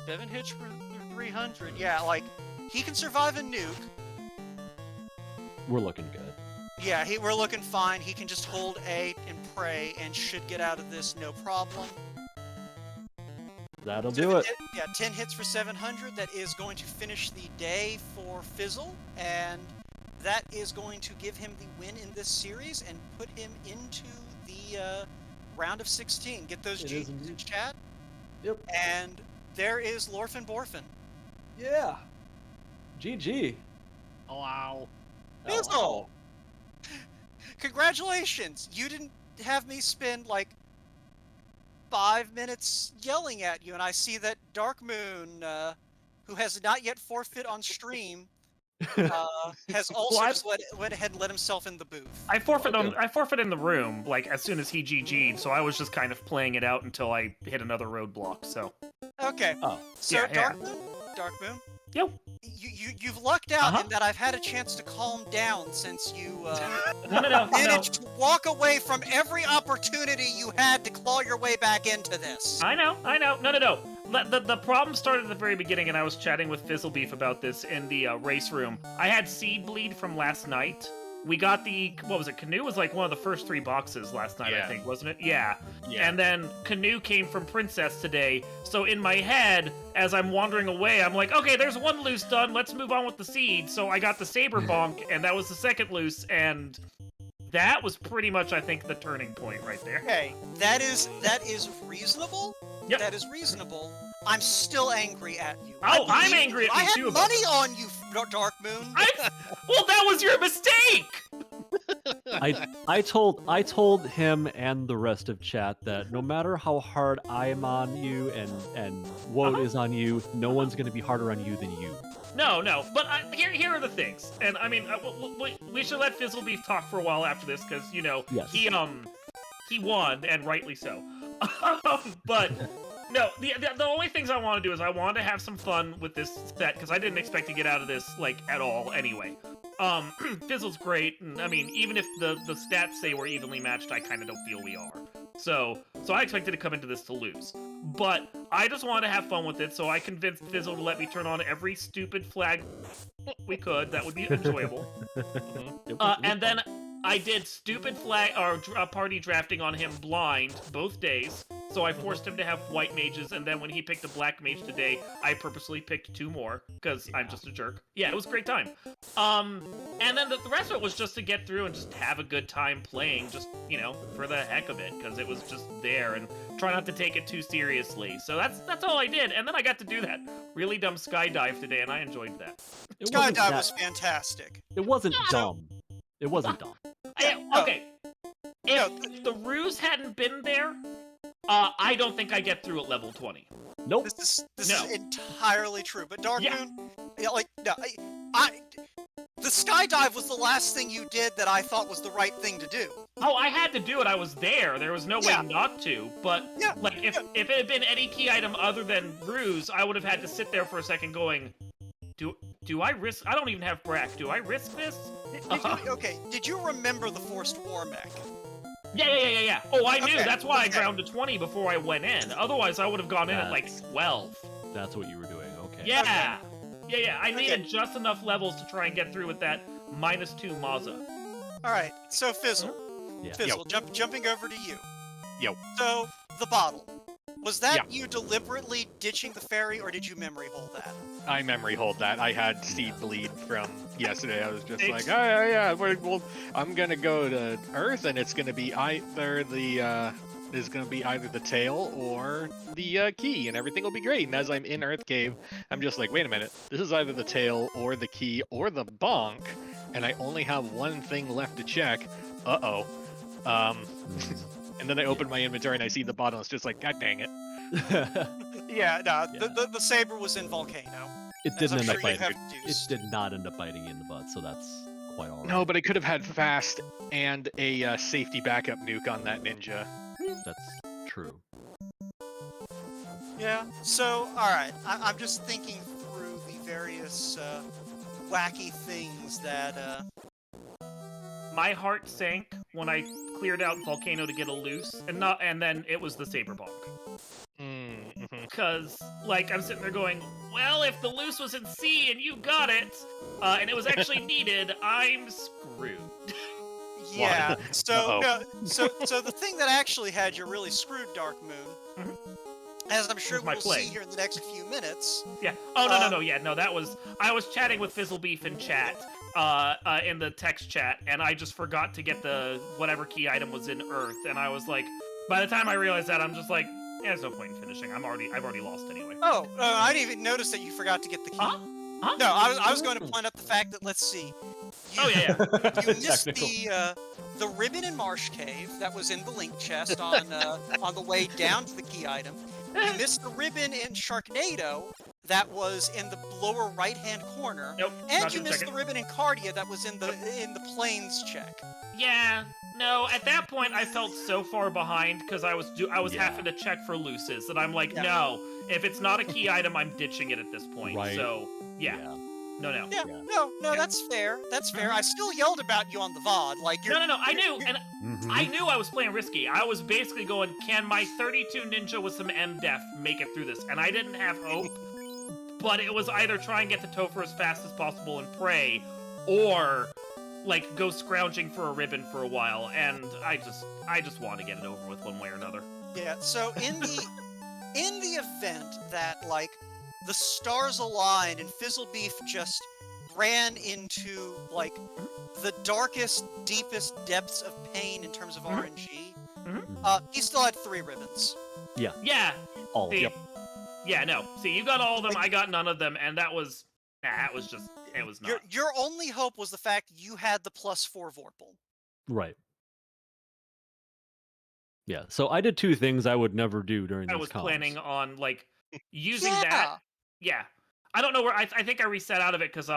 [SPEAKER 1] 7 hits for 300. Yeah, like, he can survive a nuke.
[SPEAKER 2] We're looking good.
[SPEAKER 1] Yeah, we're looking fine. He can just hold A and pray and should get out of this no problem.
[SPEAKER 2] That'll do it.
[SPEAKER 1] 10 hits for 700. That is going to finish the day for Fizzle, and that is going to give him the win in this series and put him into the round of 16. Get those G's in chat.
[SPEAKER 2] Yep.
[SPEAKER 1] And there is Lorfin.
[SPEAKER 2] Yeah. GG. Oh, wow.
[SPEAKER 1] Fizzle! Congratulations! You didn't have me spend like 5 minutes yelling at you, and I see that Darkmoon, who has not yet forfeit on stream, has also just went ahead and let himself in the booth.
[SPEAKER 3] I forfeit in the room, like, as soon as he GG'd, so I was just kind of playing it out until I hit another roadblock, so...
[SPEAKER 1] Okay.
[SPEAKER 2] Oh.
[SPEAKER 1] So,
[SPEAKER 3] Yeah.
[SPEAKER 1] Darkmoon?
[SPEAKER 3] Yo.
[SPEAKER 1] You've lucked out in that I've had a chance to calm down since you
[SPEAKER 3] No.
[SPEAKER 1] managed to walk away from every opportunity you had to claw your way back into this.
[SPEAKER 3] I know. No. The problem started at the very beginning, and I was chatting with Fizzlebeef about this in the race room. I had seed bleed from last night. We got what was it? Canoe was like one of the first 3 boxes last night, I think, wasn't it? Yeah. And then Canoe came from Princess today. So in my head, as I'm wandering away, I'm like, okay, there's 1 loose done. Let's move on with the seed. So I got the Saber Bonk, and that was the 2nd loose, and that was pretty much, I think, the turning point right there.
[SPEAKER 1] Okay, that is reasonable.
[SPEAKER 3] Yep.
[SPEAKER 1] That is reasonable. I'm still angry at you.
[SPEAKER 3] Oh, I'm angry at you too.
[SPEAKER 1] I had money on you, Darkmoon.
[SPEAKER 3] Well, that was your mistake.
[SPEAKER 2] I told him and the rest of chat that no matter how hard I am on you and Woe is on you, no one's gonna be harder on you than you.
[SPEAKER 3] No, but here are the things, and I mean, we should let Fizzlebeef talk for a while after this, because
[SPEAKER 2] Yes.
[SPEAKER 3] he won, and rightly so. But no, the only things I want to do is I want to have some fun with this set, because I didn't expect to get out of this like at all anyway. Fizzle's great, and I mean, even if the stats say we're evenly matched, I kind of don't feel we are. So I expected to come into this to lose. But I just wanted to have fun with it, so I convinced Fizzle to let me turn on every stupid flag we could. That would be enjoyable. And then I did stupid flag or party drafting on him blind both days. So I forced him to have white mages, and then when he picked a black mage today, I purposely picked 2 more, because I'm just a jerk. Yeah, it was a great time. And then the rest of it was just to get through and just have a good time playing, just, for the heck of it, because it was just there, and try not to take it too seriously. So that's all I did, and then I got to do that really dumb skydive today, and I enjoyed that.
[SPEAKER 1] Skydive was fantastic.
[SPEAKER 2] It wasn't dumb. It wasn't dumb.
[SPEAKER 3] Okay. If the ruse hadn't been there, I don't think I get through at level 20.
[SPEAKER 2] Nope.
[SPEAKER 1] This is entirely true. But Darkmoon, the skydive was the last thing you did that I thought was the right thing to do.
[SPEAKER 3] Oh, I had to do it. I was there. There was no way not to. But if it had been any key item other than ruse, I would have had to sit there for a second going, do I risk? I don't even have Brack. Do I risk this?
[SPEAKER 1] Did you remember the forced Warmech?
[SPEAKER 3] Yeah. Oh, I knew. That's why I ground to 20 before I went in. Otherwise, I would have gone in at like 12.
[SPEAKER 2] That's what you were doing. Okay.
[SPEAKER 3] Yeah. I needed just enough levels to try and get through with that -2 Mazza.
[SPEAKER 1] All right. So Fizzle, jumping over to you.
[SPEAKER 4] Yo.
[SPEAKER 1] So the bottle. Was that you deliberately ditching the fairy, or did you memory hold that?
[SPEAKER 4] I memory hold that. I had seed bleed from yesterday. I was just like, oh yeah, well, I'm gonna go to Earth, and it's gonna be either the tail or the key, and everything will be great. And as I'm in Earth Cave, I'm just like, wait a minute, this is either the tail or the key or the bonk, and I only have 1 thing left to check. And then I open my inventory and I see the bottle. It's just like, god dang it.
[SPEAKER 1] The saber was in Volcano.
[SPEAKER 2] It didn't end up biting. It did not end up biting you in the butt, so that's quite alright.
[SPEAKER 4] No, but I could have had fast and a safety backup nuke on that ninja.
[SPEAKER 2] That's true.
[SPEAKER 1] Yeah. So, all right. I'm just thinking through the various wacky things that.
[SPEAKER 3] My heart sank when I cleared out Volcano to get a loose, and then it was the Saber Bonk. Because, I'm sitting there going, well, if the loose was in C and you got it, and it was actually needed, I'm screwed.
[SPEAKER 1] Yeah. So the thing that actually had you really screwed, Darkmoon, as I'm sure we'll see here in the next few minutes.
[SPEAKER 3] Yeah. Oh no. Yeah, no. I was chatting with Fizzlebeef in chat. In the text chat, and I just forgot to get the whatever key item was in Earth, and I was like, by the time I realized that, I'm just like, there's no point in finishing. I've already lost anyway.
[SPEAKER 1] Oh, I didn't even notice that you forgot to get the key.
[SPEAKER 3] Huh?
[SPEAKER 1] No, I was going to point out the fact that, let's see. You missed the ribbon in Marsh Cave that was in the link chest on the way down to the key item. You missed the ribbon in Sharknado that was in the lower right-hand corner,
[SPEAKER 3] Nope.
[SPEAKER 1] and
[SPEAKER 3] not
[SPEAKER 1] you
[SPEAKER 3] gonna
[SPEAKER 1] missed
[SPEAKER 3] check
[SPEAKER 1] the
[SPEAKER 3] it.
[SPEAKER 1] ribbon in Cardia that was in the planes check.
[SPEAKER 3] Yeah. No, at that point I felt so far behind because I was
[SPEAKER 2] Yeah.
[SPEAKER 3] having to check for looses that I'm like,
[SPEAKER 1] Yeah.
[SPEAKER 3] no, if it's not a key item, I'm ditching it at this point.
[SPEAKER 2] Right.
[SPEAKER 3] So yeah. No.
[SPEAKER 1] Yeah,
[SPEAKER 2] Yeah.
[SPEAKER 1] no,
[SPEAKER 3] Yeah.
[SPEAKER 1] that's fair. That's fair. I still yelled about you on the VOD, like you're.
[SPEAKER 3] No. I knew, and
[SPEAKER 2] Mhm.
[SPEAKER 3] I knew I was playing risky. I was basically going, can my 32 ninja with some M-Def make it through this? And I didn't have hope, but it was either try and get the Topher as fast as possible and pray, or like go scrounging for a ribbon for a while. And I just want to get it over with one way or another.
[SPEAKER 1] Yeah. So in the event that like the stars aligned and Fizzlebeef just ran into like the darkest, deepest depths of pain in terms of RNG, he still had 3 ribbons.
[SPEAKER 3] Yeah.
[SPEAKER 2] All of
[SPEAKER 3] See,
[SPEAKER 2] them.
[SPEAKER 3] yeah, no. See, you got all of them, I got none of them, and that was just, it was not.
[SPEAKER 1] Your only hope was the fact you had the +4 Vorpal.
[SPEAKER 2] Right. Yeah. So I did 2 things I would never do during
[SPEAKER 3] I
[SPEAKER 2] these
[SPEAKER 3] was
[SPEAKER 2] comps.
[SPEAKER 3] planning on like using
[SPEAKER 1] Yeah.
[SPEAKER 3] that. Yeah. I don't know where I think I reset out of it because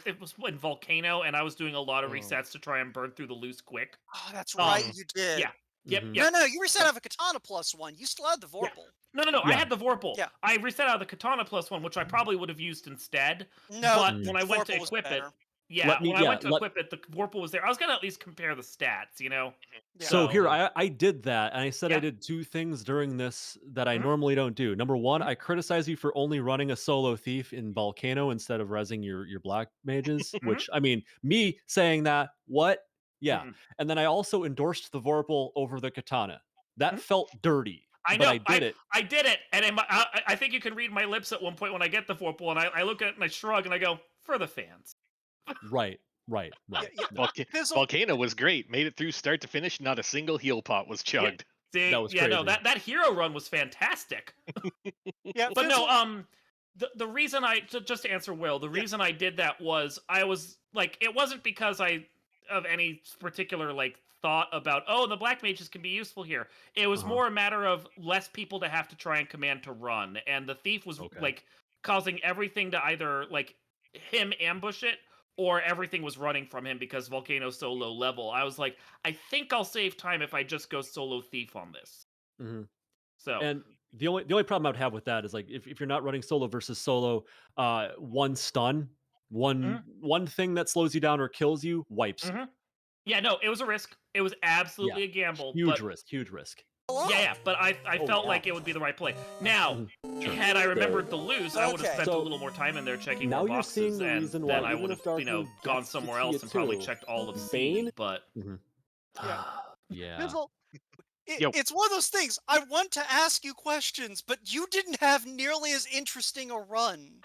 [SPEAKER 3] it was in Volcano and I was doing a lot of resets to try and burn through the loose quick.
[SPEAKER 1] Oh, that's right,
[SPEAKER 3] Um,
[SPEAKER 1] you did.
[SPEAKER 3] yeah. Yep.
[SPEAKER 2] Mhm.
[SPEAKER 1] No, you reset out of a Katana +1. You still had the Vorpal.
[SPEAKER 3] No. I
[SPEAKER 2] Yeah.
[SPEAKER 3] had the Vorpal.
[SPEAKER 1] Yeah.
[SPEAKER 3] I reset out of the Katana +1, which I probably would have used instead.
[SPEAKER 1] No,
[SPEAKER 3] But
[SPEAKER 1] the
[SPEAKER 3] when I went to
[SPEAKER 1] Vorpal was
[SPEAKER 3] equip it,
[SPEAKER 1] better.
[SPEAKER 3] when I went to equip it, the Vorpal was there. I was gonna at least compare the stats, you know.
[SPEAKER 1] Yeah.
[SPEAKER 2] So
[SPEAKER 3] So-
[SPEAKER 2] here, I did that, and I said I
[SPEAKER 3] Yeah.
[SPEAKER 2] did 2 things during this that I
[SPEAKER 3] Mhm.
[SPEAKER 2] normally don't do. Number 1, I criticize you for only running a solo thief in Volcano instead of rezzing your black mages, which, I mean, me saying that, what? Yeah.
[SPEAKER 3] Mhm.
[SPEAKER 2] And then I also endorsed the Vorpal over the Katana. That felt dirty,
[SPEAKER 3] I
[SPEAKER 2] but
[SPEAKER 3] know.
[SPEAKER 2] I did it.
[SPEAKER 3] I did it, and I think you can read my lips at one point when I get the Vorpal, and I look at it and I shrug and I go, for the fans.
[SPEAKER 2] Right.
[SPEAKER 1] Yeah. Fizzle,
[SPEAKER 4] Volcano was great. Made it through start to finish. Not a single heal pot was chugged.
[SPEAKER 3] See,
[SPEAKER 2] That was
[SPEAKER 3] no,
[SPEAKER 2] crazy.
[SPEAKER 3] that hero run was fantastic.
[SPEAKER 1] yeah,
[SPEAKER 3] But
[SPEAKER 1] Fizzle,
[SPEAKER 3] no, the reason just to answer Will, the reason I did that was I was like, it wasn't because I of any particular like thought about the black mages can be useful here. It was more a matter of less people to have to try and command to run, and the thief was
[SPEAKER 2] Okay.
[SPEAKER 3] like causing everything to either like him ambush it or everything was running from him because Volcano's so low level. I was like, I think I'll save time if I just go solo thief on this.
[SPEAKER 2] Mhm.
[SPEAKER 3] So
[SPEAKER 2] And the only problem I would have with that is like if you're not running solo versus solo, one stun, one thing that slows you down or kills you wipes.
[SPEAKER 3] Mhm. Yeah, no, it was a risk. It was absolutely a gamble.
[SPEAKER 2] Huge
[SPEAKER 3] but
[SPEAKER 2] risk, huge risk.
[SPEAKER 3] yeah, but I felt
[SPEAKER 1] yeah.
[SPEAKER 3] like it would be the right play. Now,
[SPEAKER 2] Sure.
[SPEAKER 3] had I remembered the loose, I would have
[SPEAKER 1] Okay.
[SPEAKER 3] spent a
[SPEAKER 2] So,
[SPEAKER 3] little more time in there checking
[SPEAKER 2] now
[SPEAKER 3] more
[SPEAKER 2] you're
[SPEAKER 3] boxes,
[SPEAKER 2] seeing the
[SPEAKER 3] and
[SPEAKER 2] reason
[SPEAKER 3] then
[SPEAKER 2] why
[SPEAKER 3] I
[SPEAKER 2] even
[SPEAKER 3] would
[SPEAKER 2] if
[SPEAKER 3] have,
[SPEAKER 2] Darkmoon
[SPEAKER 3] gone
[SPEAKER 2] gets to
[SPEAKER 3] somewhere
[SPEAKER 2] Tier
[SPEAKER 3] else and probably
[SPEAKER 2] 2,
[SPEAKER 3] checked all of
[SPEAKER 2] Bane?
[SPEAKER 3] C. But
[SPEAKER 1] Yeah.
[SPEAKER 2] Yeah.
[SPEAKER 1] Fizzle,
[SPEAKER 4] Yo.
[SPEAKER 1] it's one of those things. I want to ask you questions, but you didn't have nearly as interesting a run.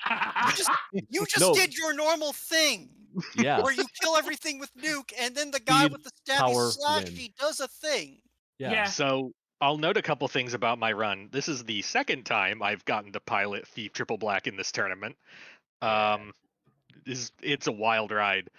[SPEAKER 1] You just
[SPEAKER 2] No.
[SPEAKER 1] did your normal thing.
[SPEAKER 2] Yeah.
[SPEAKER 1] Where you kill everything with nuke, and then the guy
[SPEAKER 2] Speed,
[SPEAKER 1] with the stabby
[SPEAKER 2] power,
[SPEAKER 1] slashy
[SPEAKER 2] win.
[SPEAKER 1] does a thing.
[SPEAKER 3] Yeah.
[SPEAKER 4] So I'll note a couple things about my run. This is the second time I've gotten to pilot Thief Triple Black in this tournament. It's a wild ride.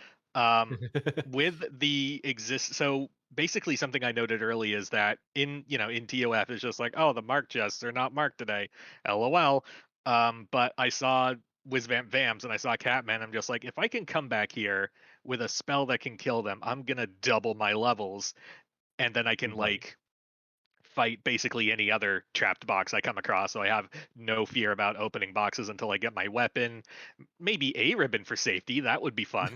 [SPEAKER 4] With the so basically something I noted early is that in TOF it's just like, oh, the mark chests are not marked today, LOL. But I saw Whizvamp Vams and I saw Catman. I'm just like, if I can come back here with a spell that can kill them, I'm gonna double my levels, and then I can
[SPEAKER 2] Right.
[SPEAKER 4] like fight basically any other trapped box I come across. So I have no fear about opening boxes until I get my weapon. Maybe a ribbon for safety. That would be fun.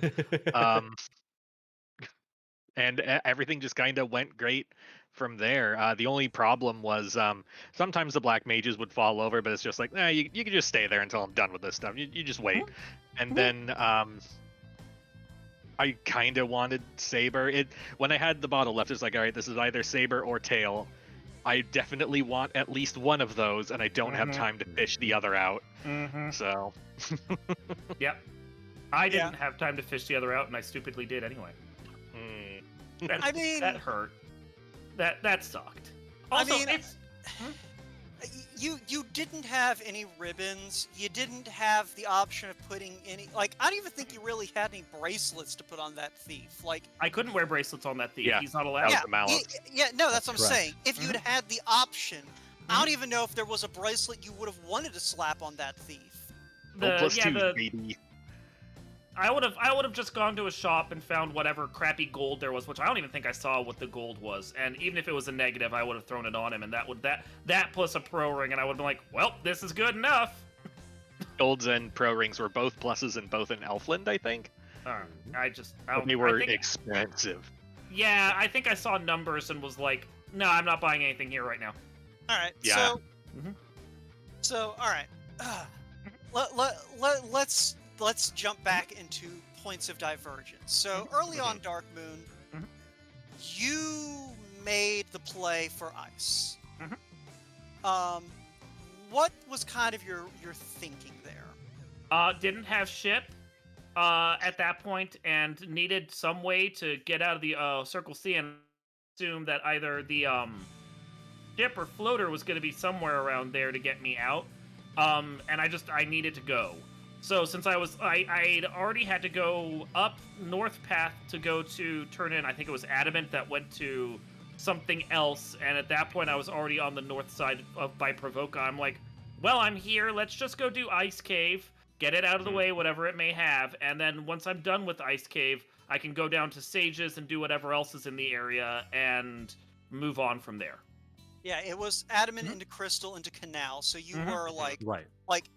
[SPEAKER 4] And everything just kind of went great from there. The only problem was sometimes the black mages would fall over, but it's just like, you can just stay there until I'm done with this stuff. You just wait. And then I kind of wanted Saber. When I had the bottle left, it's like, all right, this is either Saber or Tail. I definitely want at least one of those, and I don't have time to fish the other out. So,
[SPEAKER 3] Yep. I didn't have time to fish the other out, and I stupidly did anyway.
[SPEAKER 1] I mean,
[SPEAKER 3] that hurt. That sucked.
[SPEAKER 1] I
[SPEAKER 3] Also,
[SPEAKER 1] mean,
[SPEAKER 3] it's
[SPEAKER 1] you didn't have any ribbons. You didn't have the option of putting any. Like, I don't even think you really had any bracelets to put on that thief. Like,
[SPEAKER 3] I couldn't wear bracelets on that thief.
[SPEAKER 4] Yeah.
[SPEAKER 3] He's not
[SPEAKER 4] that
[SPEAKER 3] allowed.
[SPEAKER 4] was the malice.
[SPEAKER 1] no, that's what I'm
[SPEAKER 2] correct.
[SPEAKER 1] saying. If you'd had the option I don't even know if there was a bracelet you would have wanted to slap on that thief.
[SPEAKER 4] +2, baby.
[SPEAKER 3] I would have just gone to a shop and found whatever crappy gold there was, which I don't even think I saw what the gold was. And even if it was a negative, I would have thrown it on him, and that plus a pro ring, and I would have been like, well, this is good enough.
[SPEAKER 4] Golds and pro rings were both pluses and both in Elfland, I think.
[SPEAKER 3] But
[SPEAKER 4] they were expensive.
[SPEAKER 3] Yeah, I think I saw numbers and was like, no, I'm not buying anything here right now.
[SPEAKER 1] All right.
[SPEAKER 4] Yeah.
[SPEAKER 1] So all right. Let's jump back into points of divergence. So early on Darkmoon, you made the play for ice. What was kind of your thinking there?
[SPEAKER 3] Didn't have ship at that point and needed some way to get out of the Circle C, and assumed that either the ship or floater was going to be somewhere around there to get me out. And I needed to go. So since I'd already had to go up north path to go to turn in, I think it was Adamant that went to something else, and at that point I was already on the north side by Provoca. I'm like, well, I'm here, let's just go do Ice Cave, get it out of the way, whatever it may have, and then once I'm done with Ice Cave, I can go down to Sages and do whatever else is in the area and move on from there.
[SPEAKER 1] Yeah, it was Adamant into Crystal into Canal, so you were like,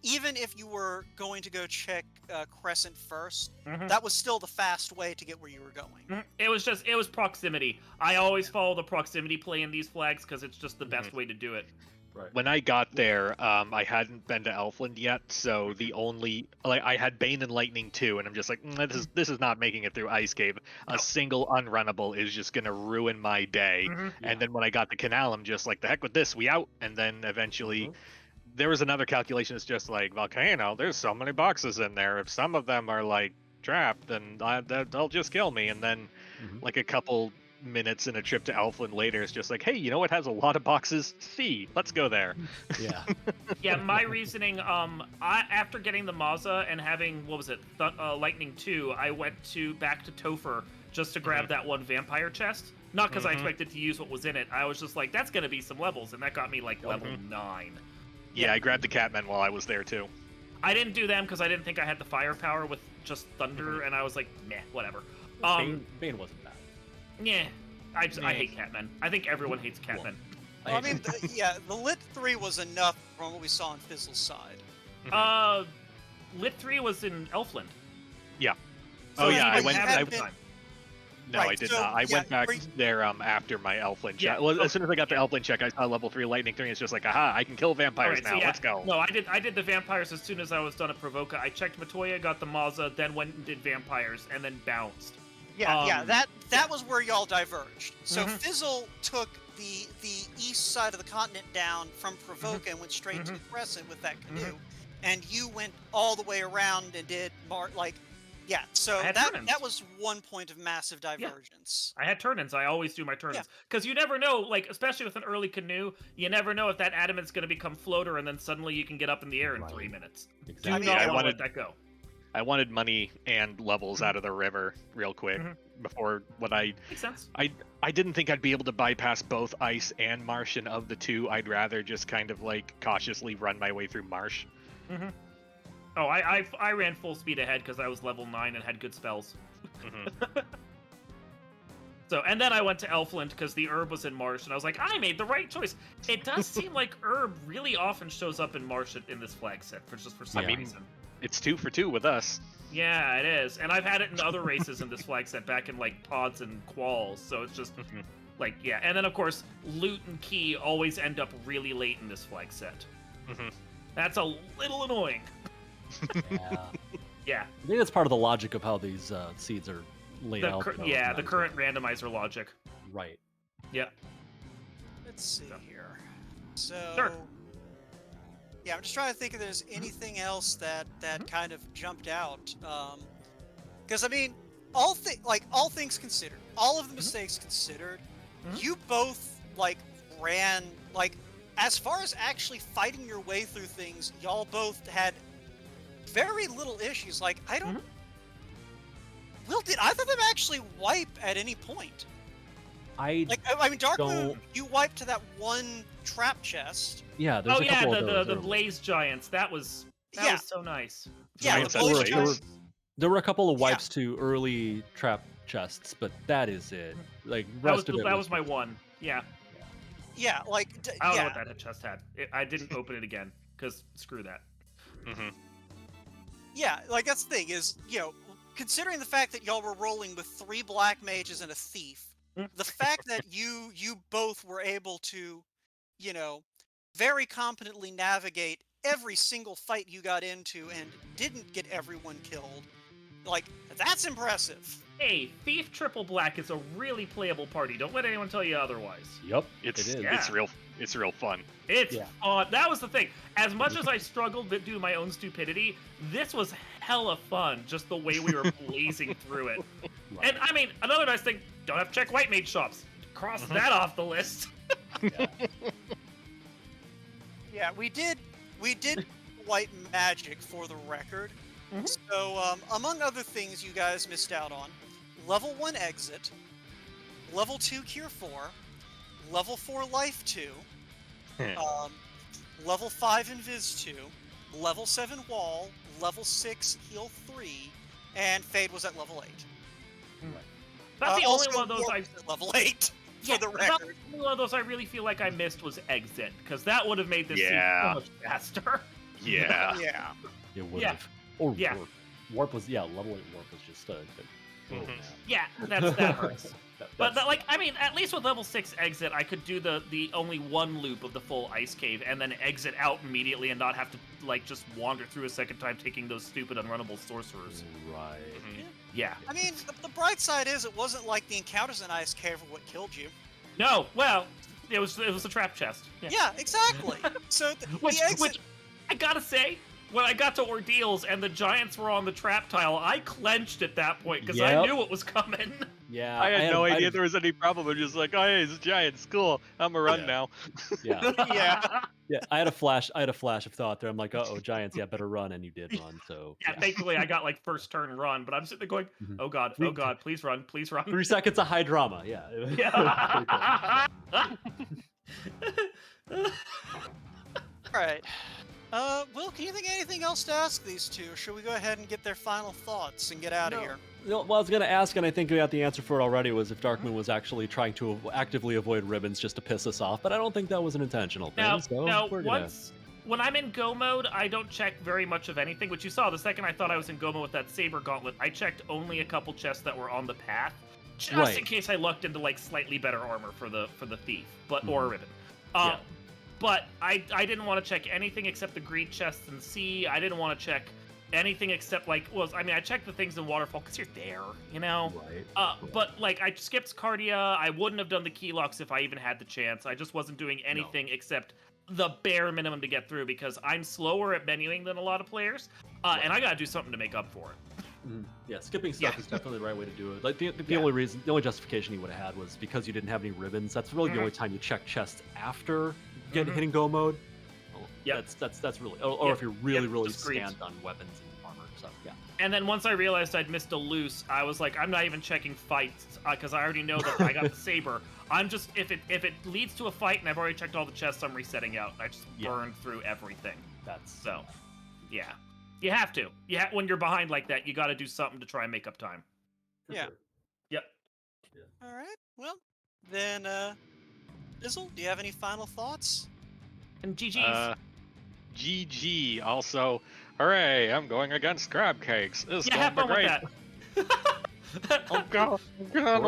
[SPEAKER 1] even if you were going to go check Crescent first, that was still the fast way to get where you were going.
[SPEAKER 3] It was proximity. I always follow the proximity play in these flags because it's just the best way to do it.
[SPEAKER 2] Right.
[SPEAKER 4] When I got there, I hadn't been to Elfland yet, so I had Bane and Lightning too, and I'm just like, this is not making it through Ice Cave. No. A single unrunnable is just gonna ruin my day. And then when I got the Canal, I'm just like, the heck with this, we out. And then eventually, there was another calculation. It's just like, Volcano, there's so many boxes in there. If some of them are like trapped, then they'll just kill me. And then, like a couple minutes in a trip to Elfland later, it's just like, hey, you know what has a lot of boxes? C. Let's go there.
[SPEAKER 2] Yeah.
[SPEAKER 3] Yeah, my reasoning, after getting the Mazza and having, Lightning 2, I went back to Topher just to grab that one vampire chest. Not because I expected to use what was in it. I was just like, that's going to be some levels, and that got me like level 9.
[SPEAKER 4] Yeah, I grabbed the Catmen while I was there too.
[SPEAKER 3] I didn't do them because I didn't think I had the firepower with just Thunder, and I was like, meh, whatever.
[SPEAKER 2] Bane wasn't bad.
[SPEAKER 3] Yeah, I hate Catmen. I think everyone hates Catmen.
[SPEAKER 1] Well, I mean, the Lit 3 was enough from what we saw on Fizzle's side.
[SPEAKER 3] Lit 3 was in Elfland.
[SPEAKER 4] Yeah.
[SPEAKER 3] So
[SPEAKER 4] I
[SPEAKER 3] went.
[SPEAKER 4] No, I did not. I went back there after my Elfland check. Well, as soon as I got the Elfland check, I saw level 3 Lightning 3. It's just like, aha, I can kill vampires now. Let's go.
[SPEAKER 3] No, I did the vampires as soon as I was done at Provoca. I checked Matoya, got the Mazza, then went and did vampires, and then bounced.
[SPEAKER 1] Yeah, that was where y'all diverged. So Fizzle took the east side of the continent down from Provoca and went straight to the Crescent with that canoe, and you went all the way around and did So that was one point of massive divergence.
[SPEAKER 3] I had turn-ins. I always do my turn-ins because you never know. Like especially with an early canoe, you never know if that Adamant's going to become floater, and then suddenly you can get up in the air in 3 minutes.
[SPEAKER 2] Exactly.
[SPEAKER 3] Do not want to let that go.
[SPEAKER 4] I wanted money and levels out of the river real quick before what
[SPEAKER 3] Makes sense.
[SPEAKER 4] I didn't think I'd be able to bypass both Ice and Marsh, and of the two, I'd rather just kind of like cautiously run my way through Marsh.
[SPEAKER 3] Oh, I ran full speed ahead because I was level 9 and had good spells. So, and then I went to Elfland because the herb was in Marsh, and I was like, I made the right choice. It does seem like herb really often shows up in Marsh in this flag set for some reason.
[SPEAKER 4] It's 2 for 2 with us.
[SPEAKER 3] Yeah, it is. And I've had it in other races in this flag set back in like pods and quals, so it's just like, yeah. And then of course, loot and key always end up really late in this flag set. That's a little annoying. Yeah.
[SPEAKER 2] I think that's part of the logic of how these seeds are laid out.
[SPEAKER 3] The current randomizer logic.
[SPEAKER 2] Right.
[SPEAKER 3] Yeah.
[SPEAKER 1] Let's see here. So,
[SPEAKER 3] sure.
[SPEAKER 1] Yeah, I'm just trying to think if there's anything else that kind of jumped out. Because I mean, all things considered, all of the mistakes considered, you both ran as far as actually fighting your way through things. Y'all both had very little issues. Like I don't. Will, did either of them actually wipe at any point?
[SPEAKER 2] I
[SPEAKER 1] mean, Darkmoon,
[SPEAKER 2] don't-
[SPEAKER 1] you wiped to that one trap chest.
[SPEAKER 2] yeah, there's
[SPEAKER 3] Oh
[SPEAKER 2] a
[SPEAKER 3] yeah,
[SPEAKER 2] couple of those
[SPEAKER 3] the
[SPEAKER 2] early.
[SPEAKER 3] blaze giants. That was so nice.
[SPEAKER 1] Yeah,
[SPEAKER 4] Giants
[SPEAKER 1] the
[SPEAKER 4] at
[SPEAKER 1] blaze
[SPEAKER 4] Blaze.
[SPEAKER 1] giants.
[SPEAKER 2] There were a couple of
[SPEAKER 1] Yeah.
[SPEAKER 2] wipes to early trap chests, but that is it. Like
[SPEAKER 3] That was
[SPEAKER 2] rest of it
[SPEAKER 3] that was my one. Yeah,
[SPEAKER 1] Yeah, like
[SPEAKER 3] I don't
[SPEAKER 1] yeah.
[SPEAKER 3] know what that chest had. I didn't open it again because screw that.
[SPEAKER 4] Hmm.
[SPEAKER 1] Yeah, like that's the thing is, considering the fact that y'all were rolling with 3 black mages and a thief, the fact that you both were able to, very competently navigate every single fight you got into and didn't get everyone killed, like that's impressive.
[SPEAKER 3] Hey, Thief Triple Black is a really playable party. Don't let anyone tell you otherwise.
[SPEAKER 2] Yep,
[SPEAKER 4] It's
[SPEAKER 2] it is.
[SPEAKER 3] Yeah.
[SPEAKER 4] it's real fun.
[SPEAKER 3] It's
[SPEAKER 2] Yeah.
[SPEAKER 3] fun. That was the thing. As much as I struggled due to my own stupidity, this was hella fun. Just the way we were blazing through it.
[SPEAKER 2] Right.
[SPEAKER 3] And I mean, another nice thing: don't have to check white mage shops. Cross that off the list.
[SPEAKER 1] Yeah, we did white magic for the record.
[SPEAKER 3] Mhm.
[SPEAKER 1] So, among other things you guys missed out on, level 1 exit, level 2 cure 4, level 4 life 2, level 5 invis 2, level 7 wall, level 6 heal 3, and Fade was at level 8.
[SPEAKER 3] That's the
[SPEAKER 1] Also,
[SPEAKER 3] only one of those
[SPEAKER 1] Warp
[SPEAKER 3] I.
[SPEAKER 1] was at level 8 for the
[SPEAKER 3] that's
[SPEAKER 1] record.
[SPEAKER 3] the only one of those I really feel like I missed was exit because that would have made this
[SPEAKER 4] Yeah.
[SPEAKER 3] so much faster.
[SPEAKER 4] Yeah.
[SPEAKER 1] Yeah.
[SPEAKER 2] It would
[SPEAKER 3] Yeah.
[SPEAKER 2] have. Or
[SPEAKER 3] Yeah.
[SPEAKER 2] warp. Warp was level 8 warp was just a
[SPEAKER 4] Mhm.
[SPEAKER 3] Yeah, that hurts. But
[SPEAKER 2] that's-
[SPEAKER 3] like, I mean, at least with level 6 exit, I could do the only one loop of the full ice cave and then exit out immediately and not have to like just wander through a second time taking those stupid unrunnable sorcerers.
[SPEAKER 2] right.
[SPEAKER 4] Mhm.
[SPEAKER 3] Yeah.
[SPEAKER 1] I mean, the bright side is it wasn't like the encounters in Ice Cave were what killed you.
[SPEAKER 3] No, well, it was a trap chest. Yeah.
[SPEAKER 1] Yeah, exactly. So
[SPEAKER 3] Which
[SPEAKER 1] the exit.
[SPEAKER 3] I gotta say, when I got to Ordeals and the giants were on the trap tile, I clenched at that point because I
[SPEAKER 2] Yep.
[SPEAKER 3] knew what was coming.
[SPEAKER 2] Yeah.
[SPEAKER 4] I had no idea
[SPEAKER 2] had-
[SPEAKER 4] there was any problem. I'm just like, oh, hey, it's giants. Cool. I'm a run
[SPEAKER 2] Yeah.
[SPEAKER 4] now.
[SPEAKER 2] Yeah.
[SPEAKER 1] Yeah.
[SPEAKER 2] Yeah. I had a flash of thought there. I'm like, oh, giants. Yeah, better run, and you did run. So
[SPEAKER 3] Yeah, thankfully I got like first turn run, but I'm sitting there going,
[SPEAKER 2] Mhm.
[SPEAKER 3] oh god, please run, please run.
[SPEAKER 2] 3 seconds of high drama. Yeah.
[SPEAKER 3] Yeah.
[SPEAKER 1] All right. Will, can you think of anything else to ask these two? Or should we go ahead and get their final thoughts and get out of
[SPEAKER 2] No.
[SPEAKER 1] here?
[SPEAKER 2] No, well, I was gonna ask, and I think we got the answer for it already. Was if Darkmoon was actually trying to actively avoid ribbons just to piss us off, but I don't think that was an intentional thing.
[SPEAKER 3] Now,
[SPEAKER 2] so
[SPEAKER 3] now
[SPEAKER 2] we're gonna-
[SPEAKER 3] when I'm in go mode, I don't check very much of anything, which you saw the second I thought I was in go mode with that saber gauntlet. I checked only a couple chests that were on the path, just
[SPEAKER 2] Right.
[SPEAKER 3] in case I lucked into like slightly better armor for the thief, but or a
[SPEAKER 2] Mhm.
[SPEAKER 3] ribbon.
[SPEAKER 2] Yeah.
[SPEAKER 3] But I didn't want to check anything except the greed chests and sea. I didn't want to check anything except like, well, I mean, I checked the things in Waterfall because you're there, you know.
[SPEAKER 2] Right.
[SPEAKER 3] But like I skipped Cardia. I wouldn't have done the key locks if I even had the chance. I just wasn't doing anything except the bare minimum to get through because I'm slower at menuing than a lot of players, and I gotta do something to make up for it.
[SPEAKER 2] Mhm. Yeah, skipping stuff
[SPEAKER 3] Yeah.
[SPEAKER 2] is definitely the right way to do it. Like the
[SPEAKER 3] Yeah.
[SPEAKER 2] only reason, the only justification you would have had was because you didn't have any ribbons. That's really
[SPEAKER 3] Mhm.
[SPEAKER 2] the only time you check chests after
[SPEAKER 3] Mhm.
[SPEAKER 2] hitting go mode. Well,
[SPEAKER 3] Yep.
[SPEAKER 2] That's really, or
[SPEAKER 3] Yep.
[SPEAKER 2] if you're really
[SPEAKER 3] Yep,
[SPEAKER 2] really
[SPEAKER 3] just greed.
[SPEAKER 2] scanned on weapons and armor and stuff. Yeah.
[SPEAKER 3] And then once I realized I'd missed a loose, I was like, I'm not even checking fights because I already know that I got the saber. I'm just if it leads to a fight and I've already checked all the chests, I'm resetting out. I just
[SPEAKER 2] Yeah.
[SPEAKER 3] burn through everything.
[SPEAKER 2] That's
[SPEAKER 3] So, yeah, you have to. Yeah, when you're behind like that, you got to do something to try and make up time.
[SPEAKER 2] for
[SPEAKER 1] Yeah.
[SPEAKER 2] sure.
[SPEAKER 3] Yep.
[SPEAKER 1] All right. Well, then, Fizzle, do you have any final thoughts?
[SPEAKER 3] And GG's.
[SPEAKER 4] GG. Also, hooray! I'm going against crab cakes. This is
[SPEAKER 3] Yeah, have
[SPEAKER 4] going
[SPEAKER 3] fun
[SPEAKER 4] to
[SPEAKER 3] with
[SPEAKER 4] be great.
[SPEAKER 3] that.
[SPEAKER 4] I'm gonna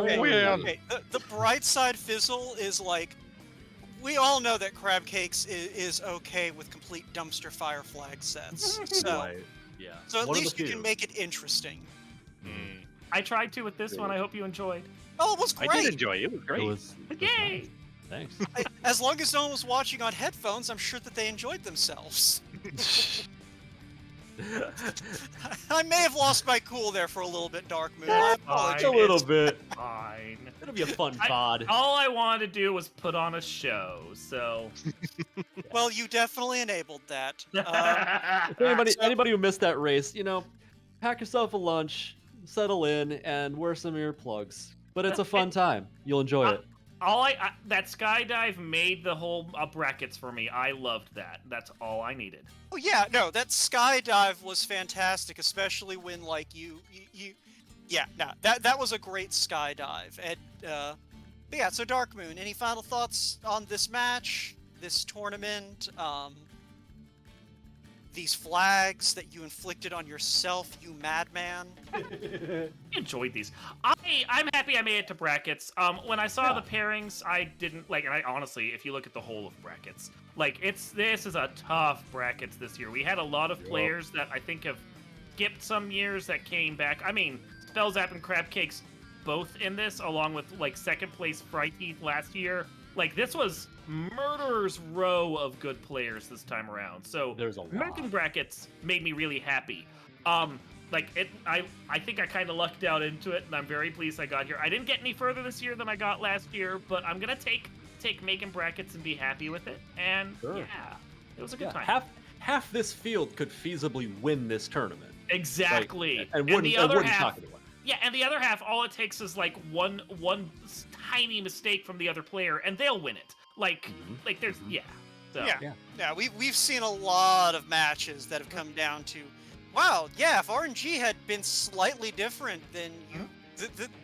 [SPEAKER 2] Okay.
[SPEAKER 4] win.
[SPEAKER 1] Okay, the bright side, Fizzle, is like, we all know that crab cakes is okay with complete dumpster fire flag sets. So,
[SPEAKER 2] Right. Yeah.
[SPEAKER 1] so at
[SPEAKER 2] One of the
[SPEAKER 1] least you can
[SPEAKER 2] few.
[SPEAKER 1] make it interesting.
[SPEAKER 4] Mm,
[SPEAKER 3] I tried to with this one. I hope you enjoyed.
[SPEAKER 1] Oh, it was
[SPEAKER 4] I
[SPEAKER 1] great.
[SPEAKER 4] did enjoy it. It was great.
[SPEAKER 2] It was
[SPEAKER 3] Yay!
[SPEAKER 2] nice. Thanks.
[SPEAKER 1] As long as no one was watching on headphones, I'm sure that they enjoyed themselves. I may have lost my cool there for a little bit, Darkmoon. I apologize.
[SPEAKER 2] a little bit.
[SPEAKER 3] Fine.
[SPEAKER 2] It'll be a fun
[SPEAKER 3] I-
[SPEAKER 2] pod.
[SPEAKER 3] All I wanted to do was put on a show, so.
[SPEAKER 1] Well, you definitely enabled that.
[SPEAKER 2] If anybody who missed that race, pack yourself a lunch, settle in, and wear some earplugs. But it's a fun time. You'll enjoy it.
[SPEAKER 3] that skydive made the whole brackets for me. I loved that. That's all I needed.
[SPEAKER 1] Oh yeah, no, that skydive was fantastic, especially when like yeah, no, that was a great skydive. And but yeah, so Darkmoon, any final thoughts on this match, this tournament, these flags that you inflicted on yourself, you madman?
[SPEAKER 3] I enjoyed these. I'm happy I made it to brackets. When I saw the pairings, I didn't like, and I honestly, if you look at the whole of brackets, like this is a tough brackets this year. We had a lot of players that I think have skipped some years that came back. I mean, Spellzap and Crab Cakes both in this, along with like second place Fright Teeth last year. Like this was murderer's row of good players this time around. So
[SPEAKER 2] There's a lot.
[SPEAKER 3] making brackets made me really happy. Like it, I think I kind of lucked out into it, and I'm very pleased I got here. I didn't get any further this year than I got last year, but I'm gonna take making brackets and be happy with it. And yeah, it was a good time.
[SPEAKER 2] Half this field could feasibly win this tournament.
[SPEAKER 3] Exactly.
[SPEAKER 2] Like, and
[SPEAKER 3] the other half,
[SPEAKER 2] talk about it.
[SPEAKER 3] yeah, and the other half, all it takes is like one tiny mistake from the other player, and they'll win it. Like there's So.
[SPEAKER 1] Yeah. We've seen a lot of matches that have come down to, wow, yeah, if RNG had been slightly different, then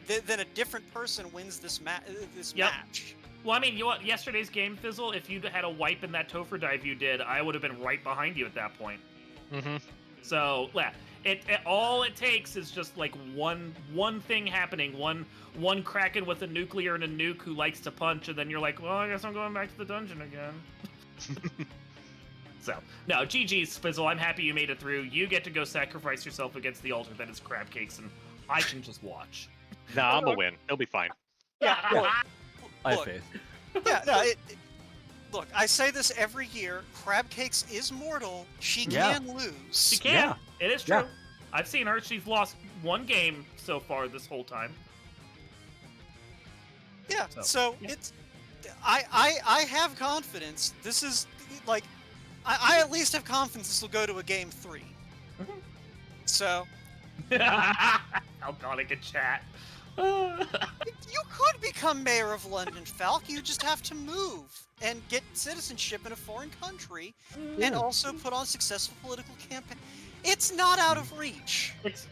[SPEAKER 1] then a different person wins this match.
[SPEAKER 3] Well, I mean, yesterday's game, Fizzle, if you'd had a wipe in that Topher dive you did, I would have been right behind you at that point. So, yeah, all it takes is just like one thing happening, one Kraken with a nuclear and a nuke who likes to punch, and then you're like, well, I guess I'm going back to the dungeon again. So, no, GG's, Fizzle. I'm happy you made it through. You get to go sacrifice yourself against the altar that is Crab Cakes, and I can just watch.
[SPEAKER 4] Nah, I'm gonna win. It'll be fine.
[SPEAKER 1] Yeah,
[SPEAKER 2] I have
[SPEAKER 1] look,
[SPEAKER 2] faith.
[SPEAKER 1] yeah, no, look, I say this every year. Crab Cakes is mortal. She can lose.
[SPEAKER 3] She can.
[SPEAKER 2] Yeah.
[SPEAKER 3] It is true.
[SPEAKER 2] Yeah.
[SPEAKER 3] I've seen her. She's lost one game so far this whole time.
[SPEAKER 1] Yeah, so it's... I have confidence. This is, like... I at least have confidence this will go to a game 3. So...
[SPEAKER 3] Alcoholic in chat.
[SPEAKER 1] You could become mayor of London, Falk. You just have to move and get citizenship in a foreign country, and also put on successful political campaign. It's not out of reach.
[SPEAKER 3] It's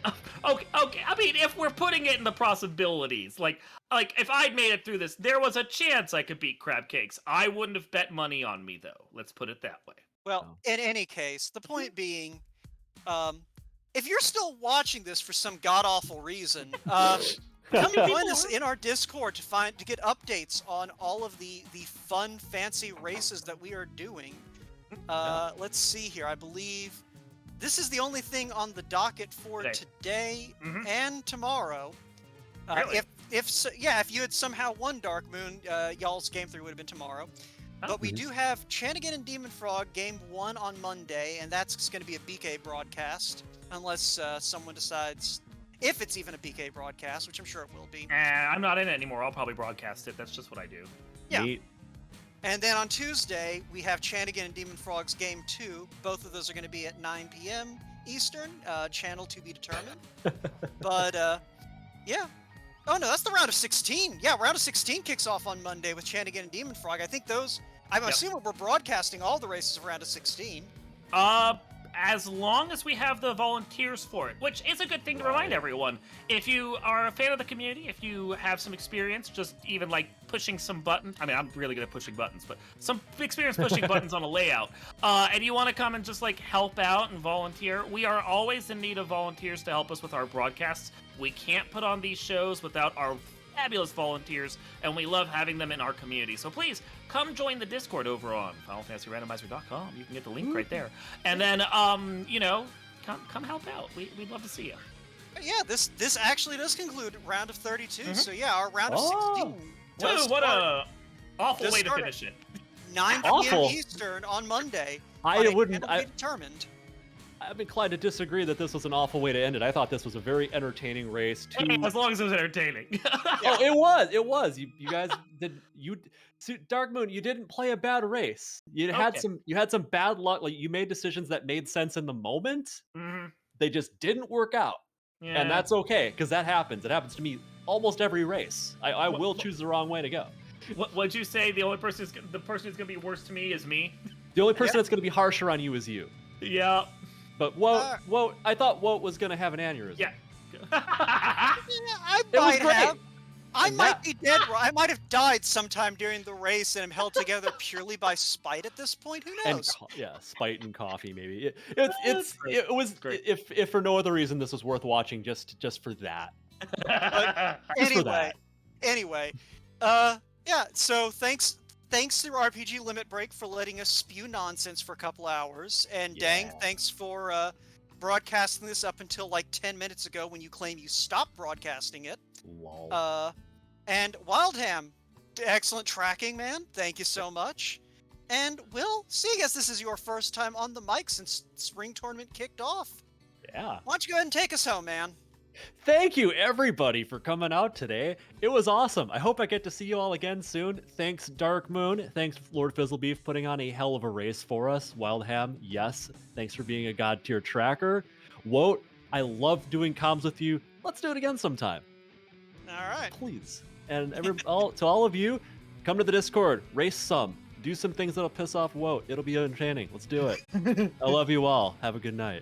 [SPEAKER 3] okay. I mean, if we're putting it in the possibilities, like if I'd made it through this, there was a chance I could beat Crab Cakes. I wouldn't have bet money on me, though. Let's put it that way.
[SPEAKER 1] Well, in any case, the point being, if you're still watching this for some god-awful reason, come join us in our Discord to get updates on all of the fun, fancy races that we are doing. Let's see here. I believe this is the only thing on the docket for today and tomorrow.
[SPEAKER 3] Really?
[SPEAKER 1] If you had somehow won Darkmoon, y'all's game 3 would have been tomorrow. But we do have Chanigan and Demon Frog game 1 on Monday, and that's going to be a BK broadcast, unless someone decides if it's even a BK broadcast, which I'm sure it will be.
[SPEAKER 3] I'm not in it anymore. I'll probably broadcast it. That's just what I do.
[SPEAKER 1] Yeah.
[SPEAKER 2] Neat.
[SPEAKER 1] And then on Tuesday, we have Chanigan and Demon Frog's game 2. Both of those are going to be at 9 p.m. Eastern, channel to be determined. But, yeah. Oh, no, that's the round of 16. Yeah, round of 16 kicks off on Monday with Chanigan and Demon Frog. I think those... I'm assuming we're broadcasting all the races of round of 16.
[SPEAKER 3] As long as we have the volunteers for it, which is a good thing to remind everyone. If you are a fan of the community, if you have some experience, just even like pushing some buttons. I mean, I'm really good at pushing buttons, but some experience pushing buttons on a layout. And you want to come and just like help out and volunteer. We are always in need of volunteers to help us with our broadcasts. We can't put on these shows without our fabulous volunteers, and we love having them in our community. So please come join the Discord over on FinalFantasyRandomizer.com. You can get the link right there, and then come help out. We'd love to see you.
[SPEAKER 1] Yeah, this actually does conclude round of 32. So yeah, our round of 16.
[SPEAKER 3] Whoa, what a awful way to finish it.
[SPEAKER 1] 9 p.m. Eastern on Monday. It'll be determined.
[SPEAKER 2] I'm inclined to disagree that this was an awful way to end it. I thought this was a very entertaining race.
[SPEAKER 3] As long as it was entertaining.
[SPEAKER 2] Oh, it was. You guys did. Darkmoon, you didn't play a bad race. You had some bad luck. Like you made decisions that made sense in the moment. They just didn't work out,
[SPEAKER 3] yeah.
[SPEAKER 2] And that's okay because that happens. It happens to me almost every race. I will choose the wrong way to go.
[SPEAKER 3] What'd you say? The person who's gonna be worse to me is me.
[SPEAKER 2] The only person that's going to be harsher on you is you.
[SPEAKER 3] Yeah.
[SPEAKER 2] But Woat, I thought Woat was going to have an aneurysm.
[SPEAKER 3] Yeah.
[SPEAKER 1] I
[SPEAKER 2] It was
[SPEAKER 1] might
[SPEAKER 2] great.
[SPEAKER 1] have. I
[SPEAKER 2] And
[SPEAKER 1] might
[SPEAKER 2] that-
[SPEAKER 1] be dead. I might have died sometime during the race and am held together purely by spite at this point. Who
[SPEAKER 2] And
[SPEAKER 1] knows?
[SPEAKER 2] spite and coffee maybe.
[SPEAKER 3] That's great.
[SPEAKER 2] It was
[SPEAKER 3] Great.
[SPEAKER 2] if for no other reason this was worth watching just for that. Just for that.
[SPEAKER 1] Anyway, yeah. So thanks to RPG Limit Break for letting us spew nonsense for a couple hours, and Dang,
[SPEAKER 2] Yeah.
[SPEAKER 1] thanks for broadcasting this up until like 10 minutes ago when you claim you stopped broadcasting it.
[SPEAKER 2] Lol.
[SPEAKER 1] And Wildham, excellent tracking, man. Thank you so much. And Will, seeing as this is your first time on the mic since spring tournament kicked off,
[SPEAKER 2] Yeah.
[SPEAKER 1] why don't you go ahead and take us home, man?
[SPEAKER 2] Thank you everybody for coming out today. It was awesome. I hope I get to see you all again soon. Thanks Darkmoon. Thanks LordFizzlebeef putting on a hell of a race for us. Wildham, yes. Thanks for being a god tier tracker. Woat, I love doing comms with you. Let's do it again sometime.
[SPEAKER 1] All right.
[SPEAKER 2] Please. And to all of you, come to the Discord, race some, do some things that'll piss off Woat. It'll be entertaining. Let's do it. I love you all. Have a good night.